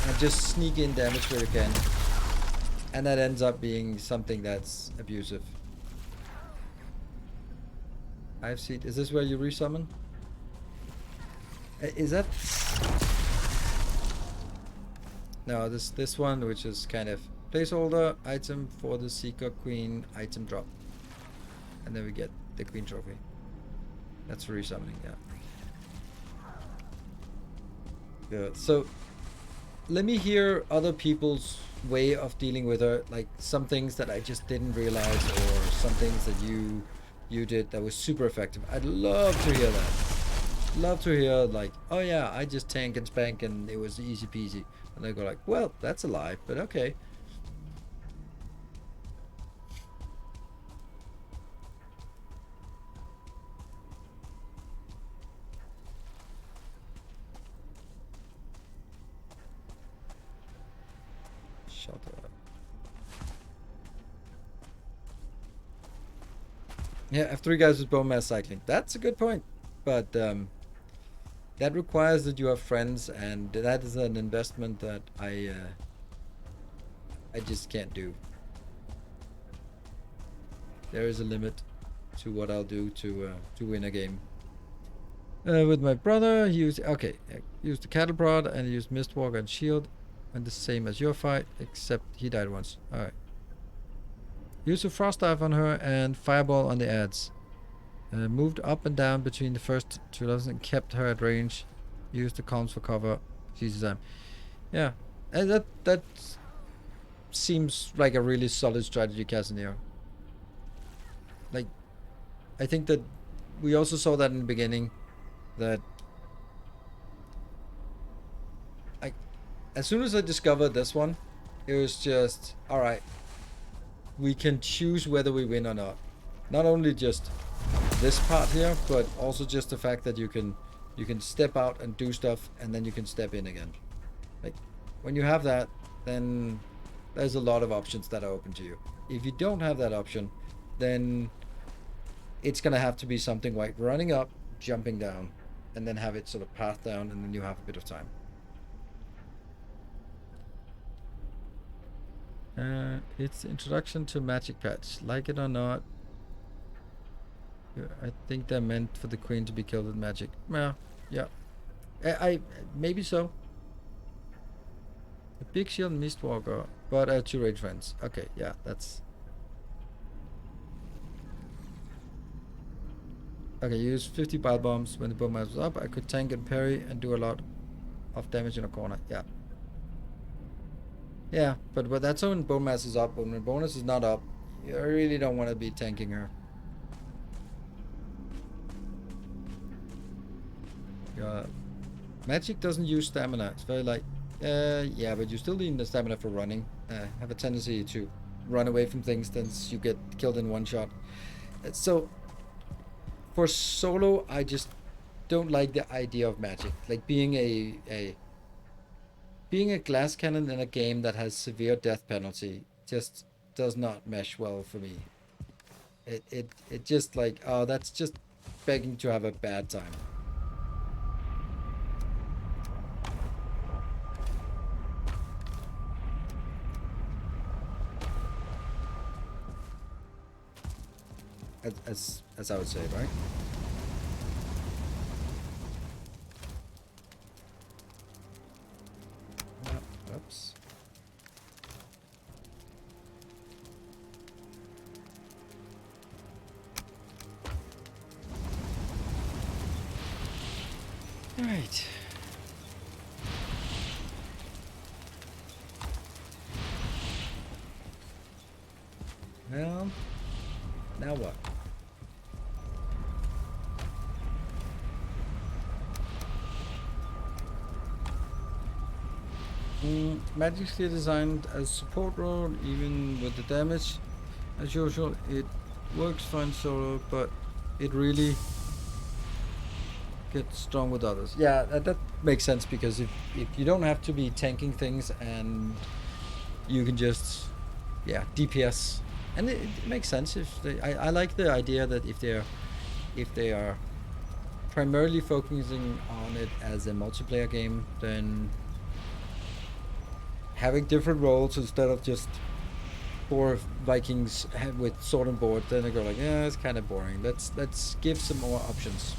and just sneak in damage where you can. And that ends up being something that's abusive. I've seen, is this where you resummon? Is that... No, this one, which is kind of placeholder item for the Seeker Queen item drop. And then we get the Queen trophy. That's for resummoning, yeah. Good. So let me hear other people's way of dealing with her, like some things that I just didn't realize, or some things that you did that was super effective. I'd love to hear that. Love to hear, like, oh yeah, I just tank and spank and it was easy peasy. And they go like, well, that's a lie, but okay. Shut up. Yeah, F3 guys with bone mass cycling. That's a good point. But that requires that you have friends, and that is an investment that I just can't do. There is a limit to what I'll do to win a game. With my brother, he used the cattle prod and used Mistwalker and shield, and the same as your fight, except he died once. All right. Used a frost dive on her and fireball on the ads. Moved up and down between the first two levels and kept her at range. Used the columns for cover. Jesus time. Yeah, and that seems like a really solid strategy, Casimir. Like, I think that we also saw that in the beginning, that as soon as I discovered this one, it was just, all right, we can choose whether we win or not. Not only just this part here, but also just the fact that you can step out and do stuff, and then you can step in again. Like, when you have that, then there's a lot of options that are open to you. If you don't have that option, then it's gonna have to be something like running up, jumping down, and then have it sort of path down, and then you have a bit of time. It's introduction to magic patch. Like it or not, I think they're meant for the queen to be killed with magic. Well, yeah. I maybe so. A big shield Mistwalker, but 2 range friends. Okay, yeah, that's Okay, use 50 bile bombs when the bone mass is up. I could tank and parry and do a lot of damage in a corner. Yeah. Yeah, but that's when bone mass is up. When the bonus is not up, you really don't want to be tanking her. Yeah. Magic doesn't use stamina. It's very like, yeah, but you still need the stamina for running. Have a tendency to run away from things, then you get killed in one shot. So for solo, I just don't like the idea of magic. Like being a glass cannon in a game that has severe death penalty just does not mesh well for me. It just like, oh, that's just begging to have a bad time. As I would say, right? Oops. All right. Well, now what? Magically designed as support role, even with the damage. As usual, it works fine solo, but it really gets strong with others. Yeah, that makes sense, because if you don't have to be tanking things and you can just, yeah, DPS, and it makes sense. If I like the idea that if they are primarily focusing on it as a multiplayer game, then having different roles instead of just 4 Vikings with sword and board, then I go like, yeah, it's kind of boring. Let's give some more options.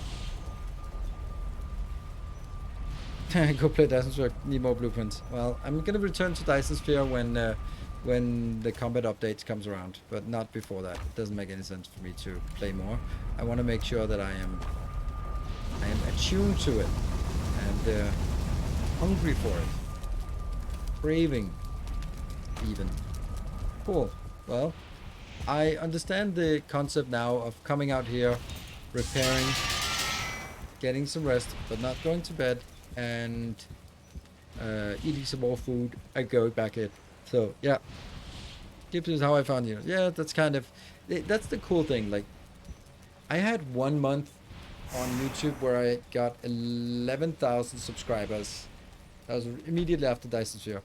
Go play Dyson Sphere, need more blueprints. Well, I'm gonna return to Dyson Sphere when the combat updates comes around, but not before that. It doesn't make any sense for me to play more. I want to make sure that I am attuned to it and hungry for it, craving even. Cool. Well, I understand the concept now of coming out here, repairing, getting some rest, but not going to bed, and eating some more food and going back in. So yeah, this is how I found you. Yeah, that's the cool thing. Like, I had 1 month on YouTube where I got 11,000 subscribers. That was immediately after Dyson Sphere.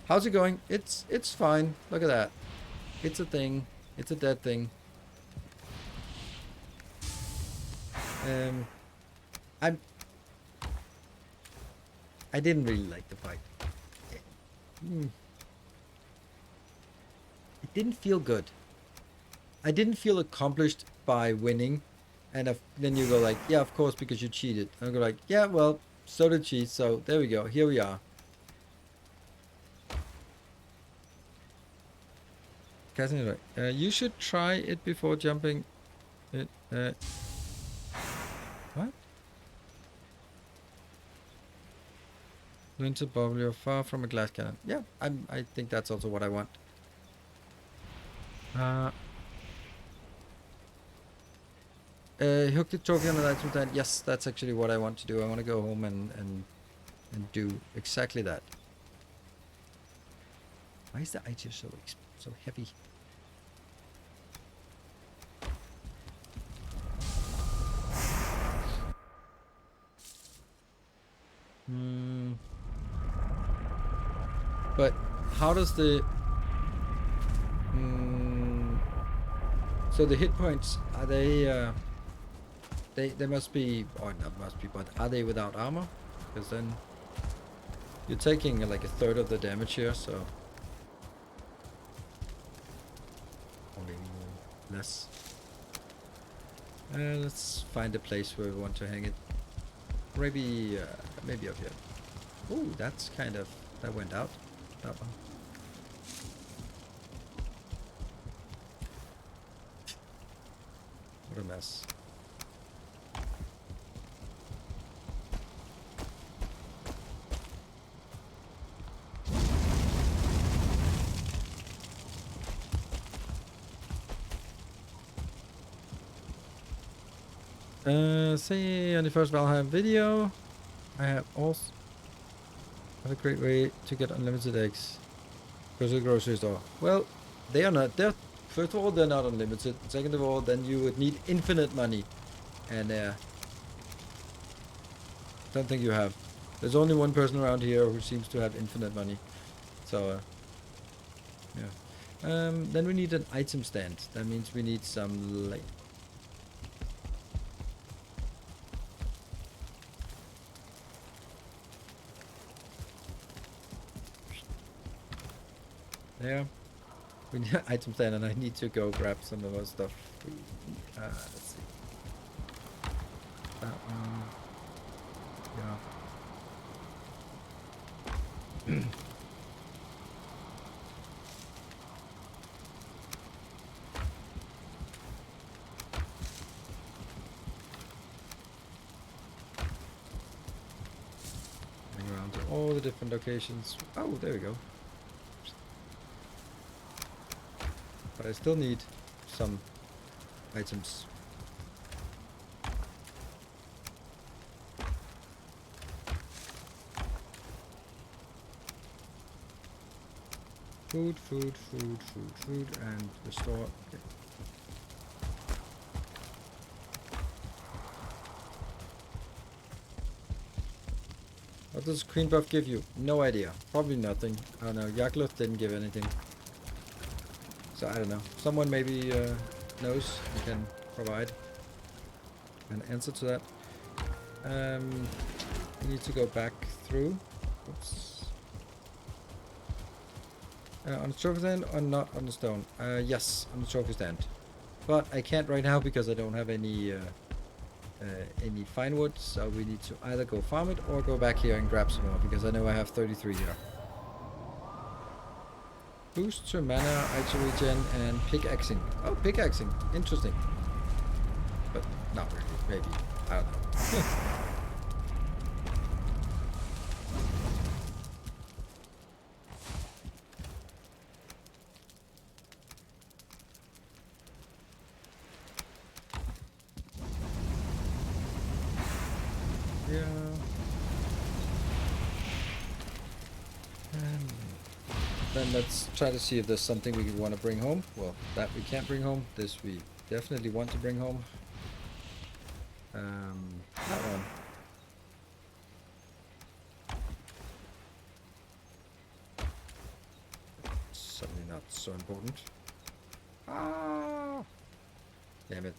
How's it going? It's fine. Look at that. It's a thing. It's a dead thing. I didn't really like the fight. It didn't feel good. I didn't feel accomplished by winning, and then you go like, yeah, of course, because you cheated. And I go like, yeah, well, so did she. So there we go. Here we are. You should try it before jumping. What? Learn to bubble. You're far from a glass cannon. Yeah, I think that's also what I want. Hook the trophy on the lights with that. Yes, that's actually what I want to do. I want to go home and do exactly that. Why is the item so heavy? But how does the so the hit points, are they they must be, or not must be, but are they without armor? Because then you're taking like a third of the damage here, so, or maybe less. Let's find a place where we want to hang it. Maybe up here. Oh, that's kind of, that went out. That one. What a mess. See on the first Valheim video, I have also a great way to get unlimited eggs. Go to the grocery store. Well, they are not. They're first of all, they're not unlimited. Second of all, then you would need infinite money, and don't think you have. There's only one person around here who seems to have infinite money. So, yeah. Then we need an item stand. That means we need some light. There. We need an item stand, and I need to go grab some of our stuff. Let's see. That one. Yeah. Going around to all the different locations. Oh, there we go. But I still need some items. Food, and restore. Okay. What does Queen Buff give you? No idea. Probably nothing. I don't know. Yakluth didn't give anything. So I don't know. Someone maybe knows and can provide an answer to that. We need to go back through. Oops. On the trophy stand or not on the stone? Yes, on the trophy stand. But I can't right now because I don't have any fine wood. So we need to either go farm it or go back here and grab some more because I know I have 33 here. Boost to mana, item regen, and pickaxing. Oh, pickaxing. Interesting. But not really. Maybe. I don't know. Yeah. Then let's try to see if there's something we want to bring home. Well, that we can't bring home. This we definitely want to bring home. That one. Suddenly not so important. Ah! Damn it.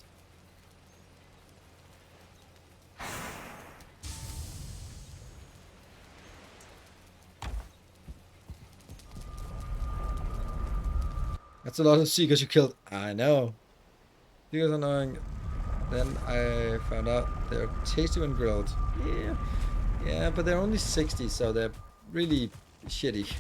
That's a lot of seekers you killed. I know. Seekers are annoying. Then I found out they're tasty when grilled. Yeah. Yeah, but they're only 60, so they're really shitty.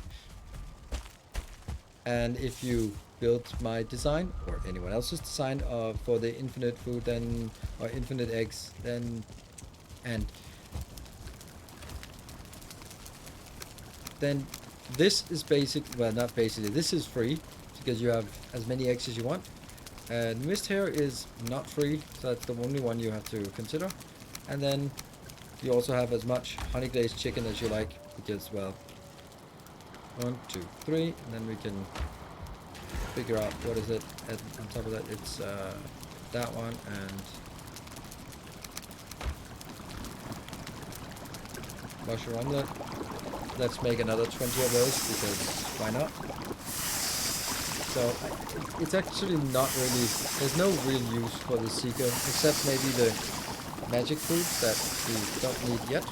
And if you build my design, or anyone else's design for the infinite food, then, or infinite eggs, then, then this is basic, well, not basically, this is free, because you have as many eggs as you want. And Mist here is not free, so that's the only one you have to consider. And then you also have as much honey glazed chicken as you like, because, well, 1, 2, 3, and then we can figure out what is it on top of that. It's that one and mushroom omelet. Let's make another 20 of those because why not? So it's actually not really, there's no real use for the seeker except maybe the magic foods that we don't need yet.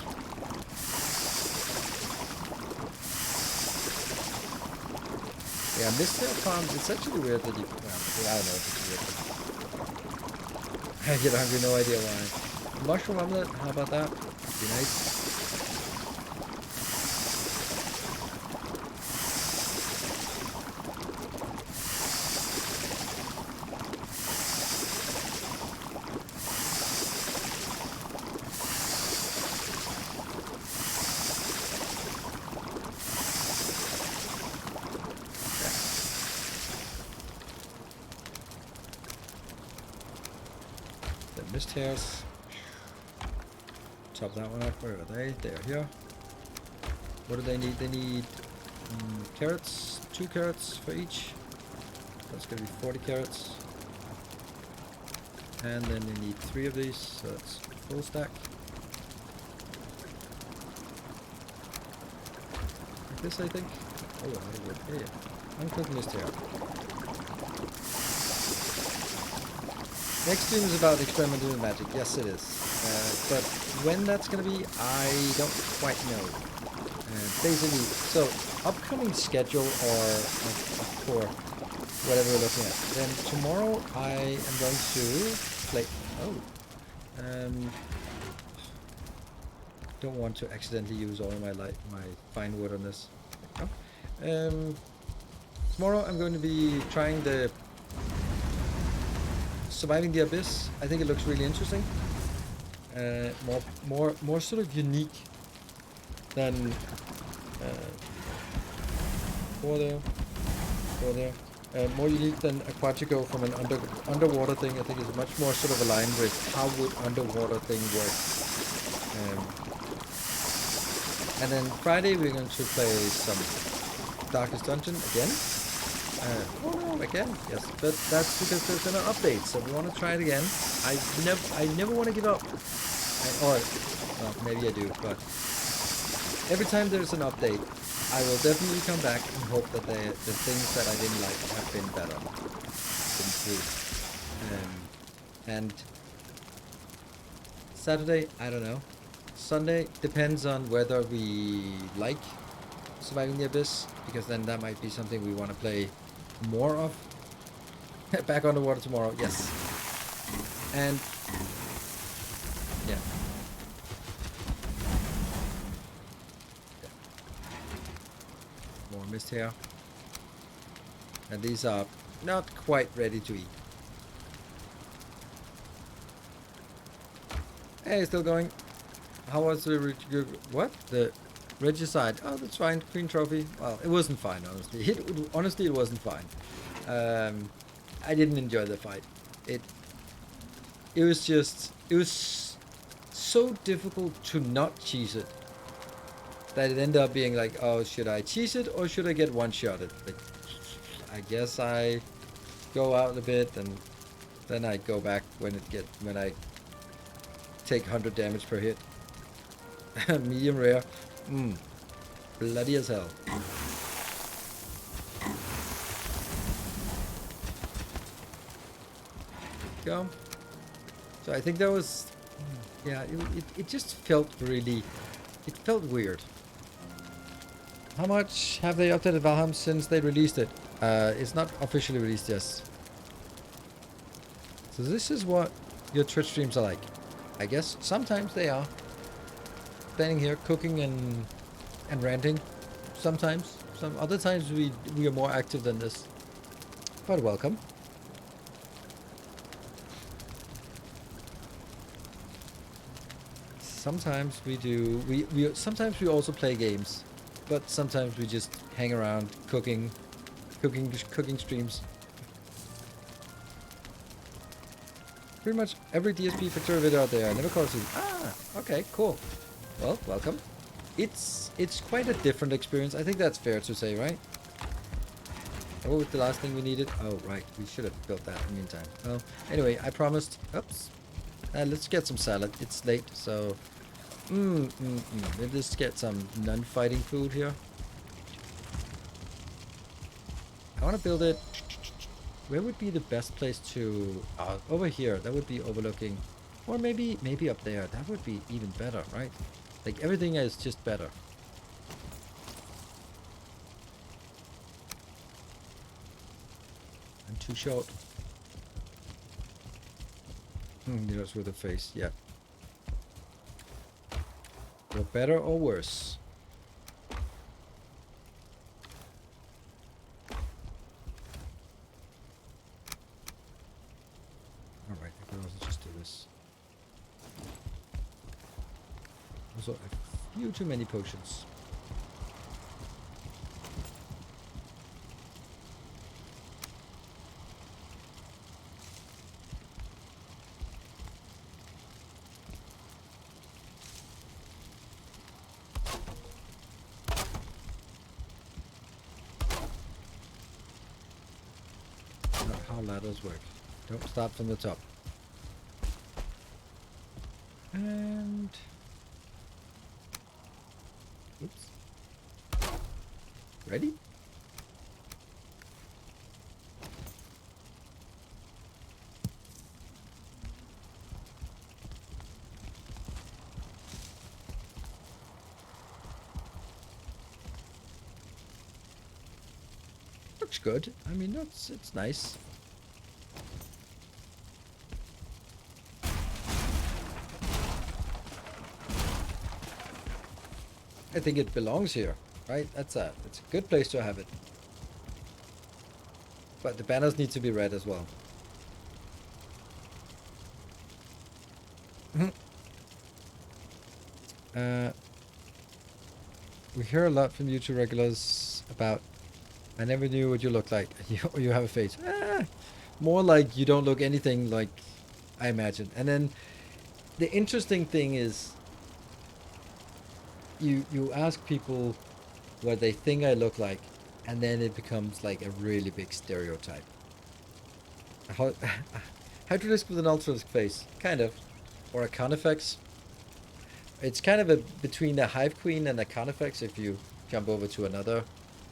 Yeah, Mistlands farms, it's actually weird that you, well, I don't know if it's weird, but I get hungry, no idea why. Mushroom omelet, how about that? Be nice. Mist hairs, top that one up. Where are they? They're here. What do they need? They need carrots. 2 carrots for each. That's going to be 40 carrots. And then they need 3 of these, so that's full stack. Like this, I think. Oh, how do we go? Yeah. I'm cooking this here. Next stream is about experimenting with magic. Yes, it is. But when that's going to be, I don't quite know. Basically, so upcoming schedule or for whatever we're looking at. Then tomorrow I am going to play. Don't want to accidentally use all of my fine wood on this. Tomorrow I'm going to be trying the Surviving the Abyss. I think it looks really interesting. More sort of unique than more unique than Aquatico from an underwater thing. I think is much more sort of aligned with how would underwater thing work. And then Friday we're going to play some Darkest Dungeon again. Again, yes, but that's because there's an update, so we want to try it again. I never want to give up. Well, maybe I do, but every time there's an update, I will definitely come back and hope that the things that I didn't like have been better, improved. And Saturday, I don't know. Sunday depends on whether we like Surviving the Abyss, because then that might be something we want to play more of. Back on the water tomorrow, yes. And yeah. More mist here. And these are not quite ready to eat. Hey, still going. How was the what? The Regicide. Oh, that's fine. Queen trophy. Well, it wasn't fine, honestly. Honestly, it wasn't fine. I didn't enjoy the fight. It was so difficult to not cheese it that it ended up being like, oh, should I cheese it or should I get one-shotted? Like, I guess I go out a bit and then I go back when I take 100 damage per hit. Medium rare. Bloody as hell. Go. So I think that was, yeah, it just felt really, it felt weird. How much have they updated Valheim since they released it? It's not officially released yet. So this is what your Twitch streams are like. I guess sometimes they are. Standing here cooking and ranting. Sometimes. Some other times we are more active than this. But welcome. Sometimes we do. We sometimes we also play games, but sometimes we just hang around cooking streams. Pretty much every DSP Victoria video out there. I never called it. Ah, okay, cool. Well, welcome. It's quite a different experience. I think that's fair to say, right? What was the last thing we needed? Oh, right. We should have built that in the meantime. Well, anyway, I promised. Oops. Let's get some salad. It's late, so... Let's get some non-fighting food here. I want to build it... Where would be the best place to... over here. That would be overlooking... Or maybe up there. That would be even better, right? Like, everything is just better. I'm too short. That's with the face, yeah. For better or worse? Alright, I can also just do this. Also, a few too many potions. how ladders work. Don't start from the top. And oops. Ready? Looks good. I mean, it's nice. I think it belongs here, right? It's a good place to have it. But the banners need to be red as well. We hear a lot from YouTube regulars about, I never knew what you look like. You have a face. More like you don't look anything like I imagine. And then the interesting thing is, you ask people what they think I look like, and then it becomes like a really big stereotype. Hydrolisk with an ultralisk face, kind of, or a conifex. It's kind of a between the Hive Queen and a conifex if you jump over to another.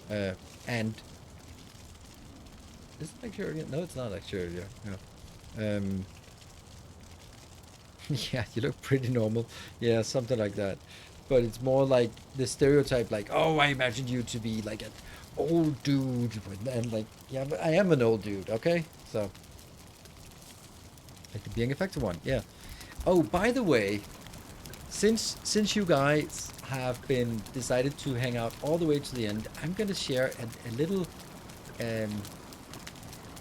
And is it Luxurian? No, it's not Luxurian. No. Yeah, you look pretty normal. Yeah, something like that. But it's more like the stereotype, like, oh, I imagined you to be like an old dude. And like, yeah, but I am an old dude, okay? So, like the being effective one, yeah. Oh, by the way, since you guys have been decided to hang out all the way to the end, I'm going to share a little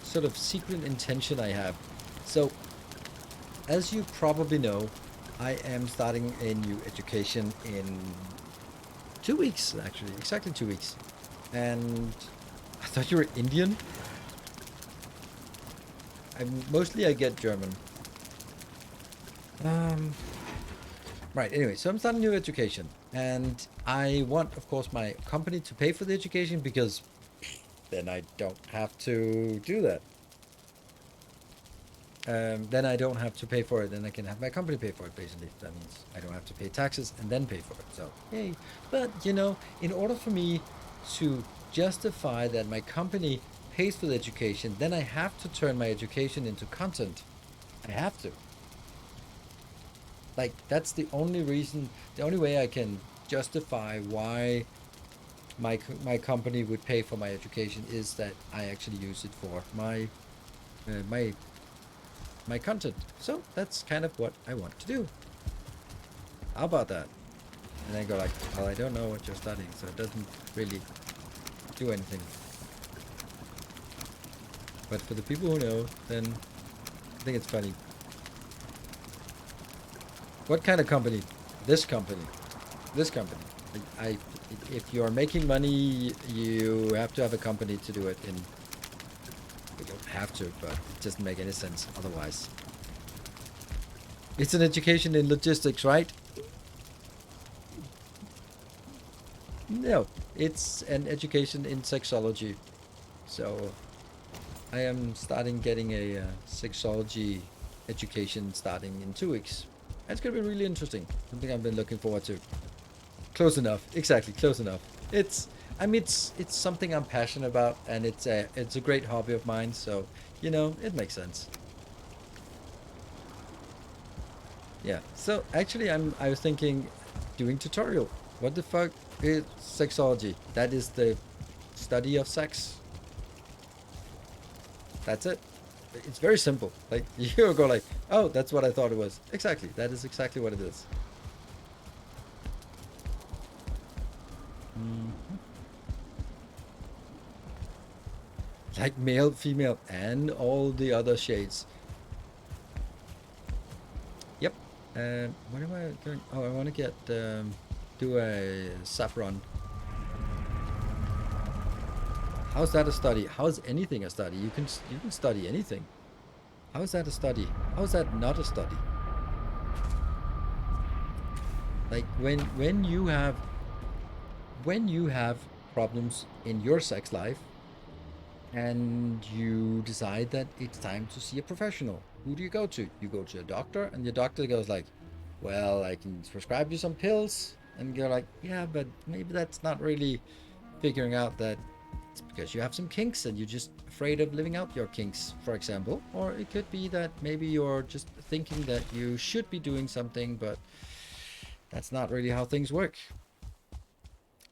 sort of secret intention I have. So, as you probably know, I am starting a new education in 2 weeks, actually, exactly 2 weeks. And I thought you were Indian. Mostly I get German. Right, anyway, so I'm starting new education. And I want, of course, my company to pay for the education because then I don't have to do that. Then I don't have to pay for it, and I can have my company pay for it, basically. That means I don't have to pay taxes and then pay for it. So, yay. But, you know, in order for me to justify that my company pays for the education, then I have to turn my education into content. I have to. Like, that's the only reason, the only way I can justify why my company would pay for my education is that I actually use it for my content. So that's kind of what I want to do. How about that? And then go like, well, I don't know what you're studying, so it doesn't really do anything. But for the people who know, then I think it's funny. What kind of company? This company. This company. If you're making money, you have to have a company to do it in. We don't have to, but it doesn't make any sense otherwise. It's an education in logistics, right? No, it's an education in sexology. So I am starting getting a sexology education starting in 2 weeks. That's going to be really interesting. Something I've been looking forward to. Close enough. Exactly, close enough. It's something I'm passionate about, and it's a great hobby of mine, so, you know, it makes sense. Yeah. So, actually, I was thinking doing tutorial. What the fuck is sexology? That is the study of sex. That's it. It's very simple. Like, you go like, oh, that's what I thought it was. Exactly. That is exactly what it is. Like male, female, and all the other shades. Yep. What am I going? Oh, I want to get do a saffron. How's that a study? How's anything a study? You can study anything. How is that a study? How is that not a study? Like when you have problems in your sex life, and you decide that it's time to see a professional. Who do you go to? You go to a doctor, and your doctor goes like, well, I can prescribe you some pills. And you're like, yeah, but maybe that's not really figuring out that it's because you have some kinks and you're just afraid of living out your kinks, for example. Or it could be that maybe you're just thinking that you should be doing something, but that's not really how things work.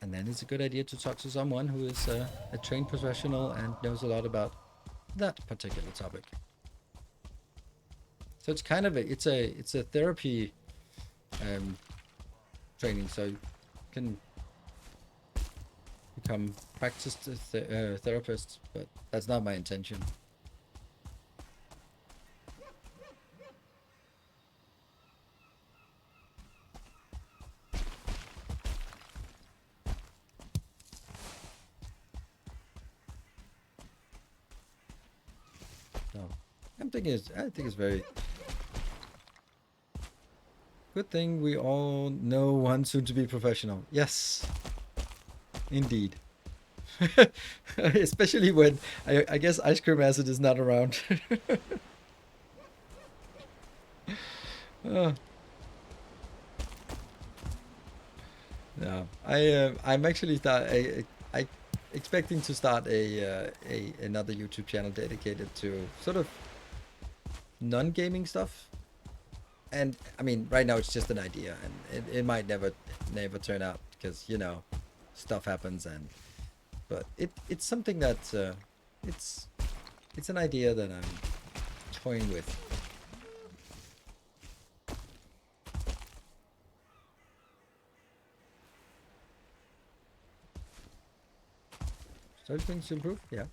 And then it's a good idea to talk to someone who is a trained professional and knows a lot about that particular topic. So it's kind of it's a therapy training, so you can become practiced therapists, but that's not my intention. No, I think it's very good thing we all know one soon to be professional. Yes, indeed. Especially when I guess Ice Cream Acid is not around. uh, yeah, I'm actually I expecting to start a another YouTube channel dedicated to sort of non-gaming stuff. And I mean, right now it's just an idea, and it might never turn out because you know, stuff happens, and but it's something that it's it's an idea that I'm toying with. So things improve, yeah.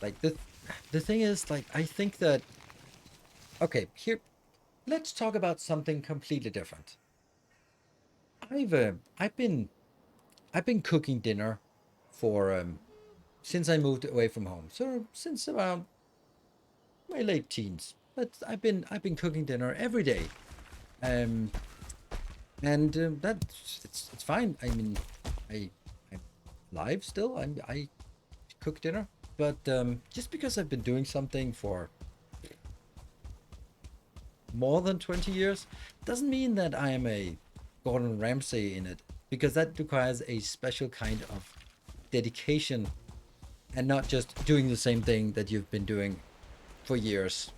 Like the thing is, like, I think that okay, here let's talk about something completely different. I've been cooking dinner for since I moved away from home. So since around my late teens. But I've been cooking dinner every day. Um and that's it's fine. I mean, I'm live still. I cook dinner, but just because I've been doing something for more than 20 years doesn't mean that I am a Gordon Ramsay in it, because that requires a special kind of dedication and not just doing the same thing that you've been doing for years.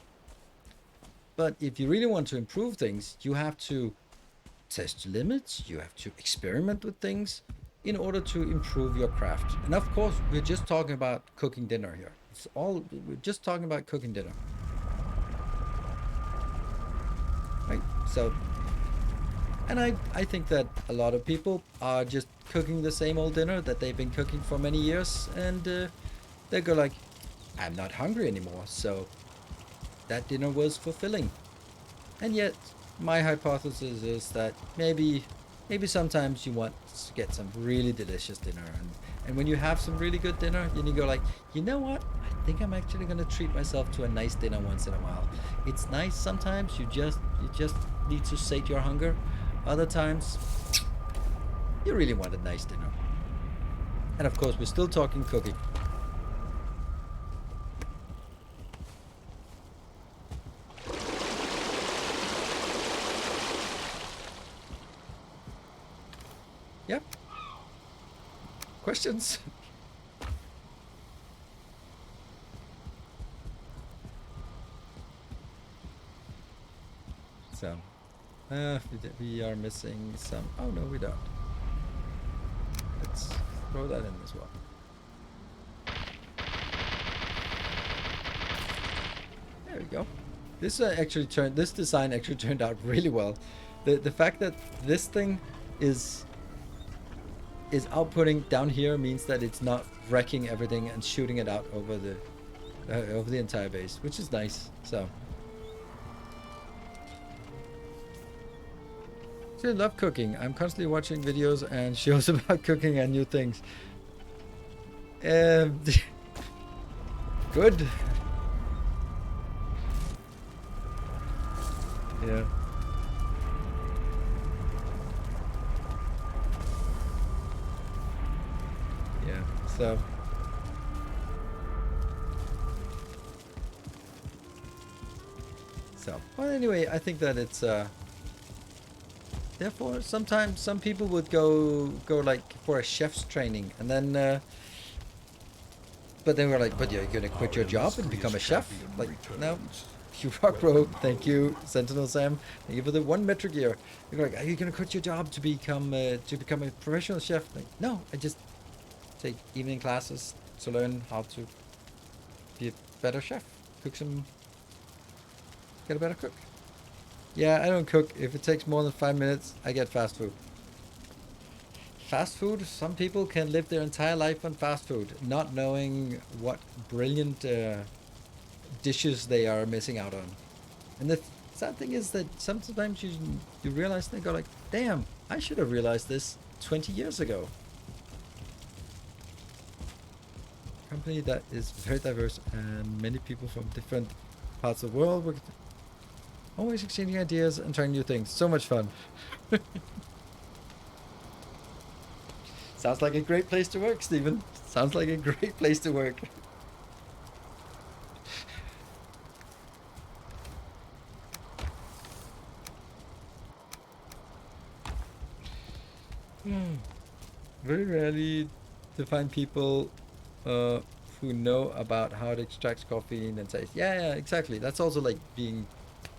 But if you really want to improve things, you have to test limits, you have to experiment with things in order to improve your craft. And of course, we're just talking about cooking dinner here. We're just talking about cooking dinner. Right? So, and I think that a lot of people are just cooking the same old dinner that they've been cooking for many years, and they go like, I'm not hungry anymore, so that dinner was fulfilling. And yet, my hypothesis is that maybe sometimes you want to get some really delicious dinner, and when you have some really good dinner, then you go like, you know what? I think I'm actually gonna treat myself to a nice dinner once in a while. It's nice sometimes. You just need to sate your hunger. Other times, you really want a nice dinner. And of course, we're still talking cooking. Yep. Questions? So, we are missing some. Oh no, we don't. Let's throw that in as well. There we go. This design actually turned out really well. The fact that this thing is outputting down here means that it's not wrecking everything and shooting it out over the entire base, which is nice. So I love cooking. I'm constantly watching videos and shows about cooking and new things. Good. Yeah. So, well, anyway, I think that it's therefore sometimes some people would go like for a chef's training, and then but they were like, but you're gonna quit your job and become a chef? Like, no. You rock, bro. Thank you, Sentinel Sam. Thank you for the 1 metric gear. You're like, are you gonna quit your job to become a professional chef? Like, no, I just take evening classes to learn how to be a better chef. Get a better cook. Yeah, I don't cook. If it takes more than 5 minutes, I get fast food. Fast food, some people can live their entire life on fast food, not knowing what brilliant dishes they are missing out on. And the sad thing is that sometimes you realize, they go like, damn, I should have realized this 20 years ago. Company that is very diverse and many people from different parts of the world, we're always exchanging ideas and trying new things. So much fun. Sounds like a great place to work, Stephen. Sounds like a great place to work. Very rarely to find people who know about how to extract caffeine and says, yeah, exactly. That's also like being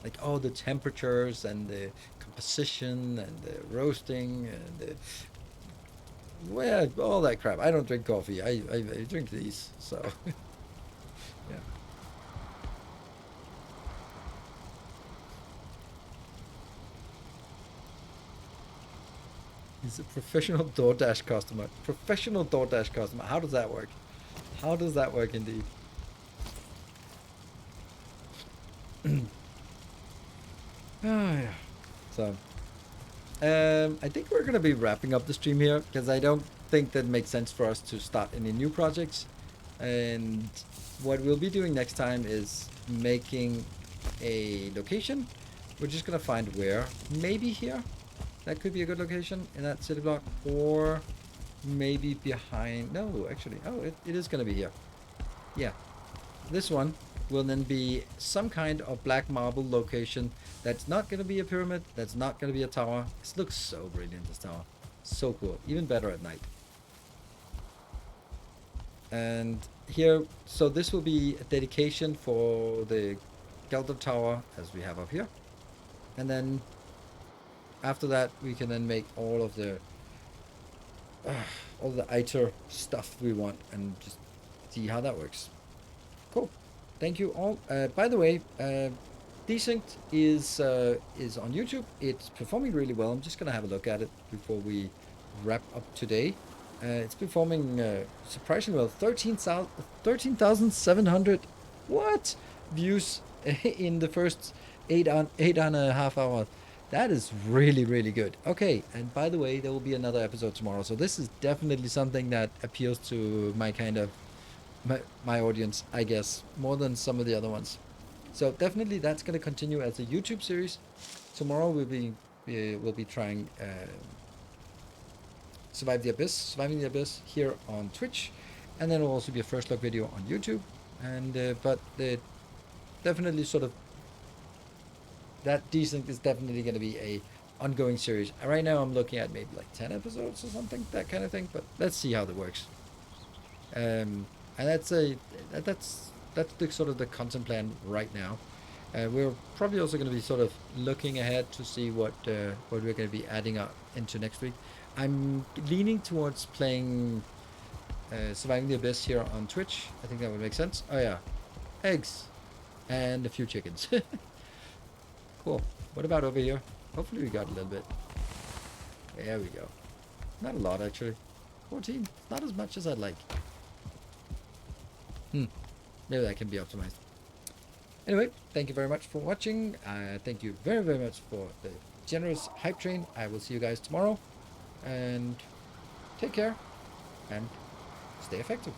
like, oh, the temperatures and the composition and the roasting and the, well, all that crap. I don't drink coffee. I drink these. So, yeah. He's a professional DoorDash customer. Professional DoorDash customer. How does that work? How does that work indeed? Oh, yeah. So, I think we're going to be wrapping up the stream here because I don't think that makes sense for us to start any new projects. And what we'll be doing next time is making a location. We're just going to find where. Maybe here. That could be a good location in that city block. Or maybe behind. No, actually. Oh, it is going to be here. Yeah. This one will then be some kind of black marble location that's not going to be a pyramid, that's not going to be a tower. This looks so brilliant, this tower. So cool. Even better at night. And here, so this will be a dedication for the Gelder Tower as we have up here. And then after that, we can then make all the ITER stuff we want and just see how that works. Cool. Thank you all. By the way, Decent is on YouTube. It's performing really well. I'm just gonna have a look at it before we wrap up today. It's performing surprisingly well. 13,700 what views in the first 8.5 hours. That is really, really good. Okay, and by the way, there will be another episode tomorrow. So this is definitely something that appeals to my kind of my audience, I guess, more than some of the other ones. So definitely that's going to continue as a YouTube series. Tomorrow we'll be trying Surviving the Abyss here on Twitch, and then will also be a first look video on YouTube. And but definitely sort of that Decent is definitely going to be a ongoing series. Right now I'm looking at maybe like 10 episodes or something, that kind of thing. But let's see how that works. And that's the sort of the content plan right now. We're probably also going to be sort of looking ahead to see what we're going to be adding up into next week. I'm leaning towards playing Surviving the Abyss here on Twitch. I think that would make sense. Oh yeah, eggs and a few chickens. Cool. What about over here? Hopefully we got a little bit. There we go. Not a lot actually. 14. Not as much as I'd like. Maybe that can be optimized. Anyway, thank you very much for watching. Thank you very, very much for the generous hype train. I will see you guys tomorrow. And take care. And stay effective.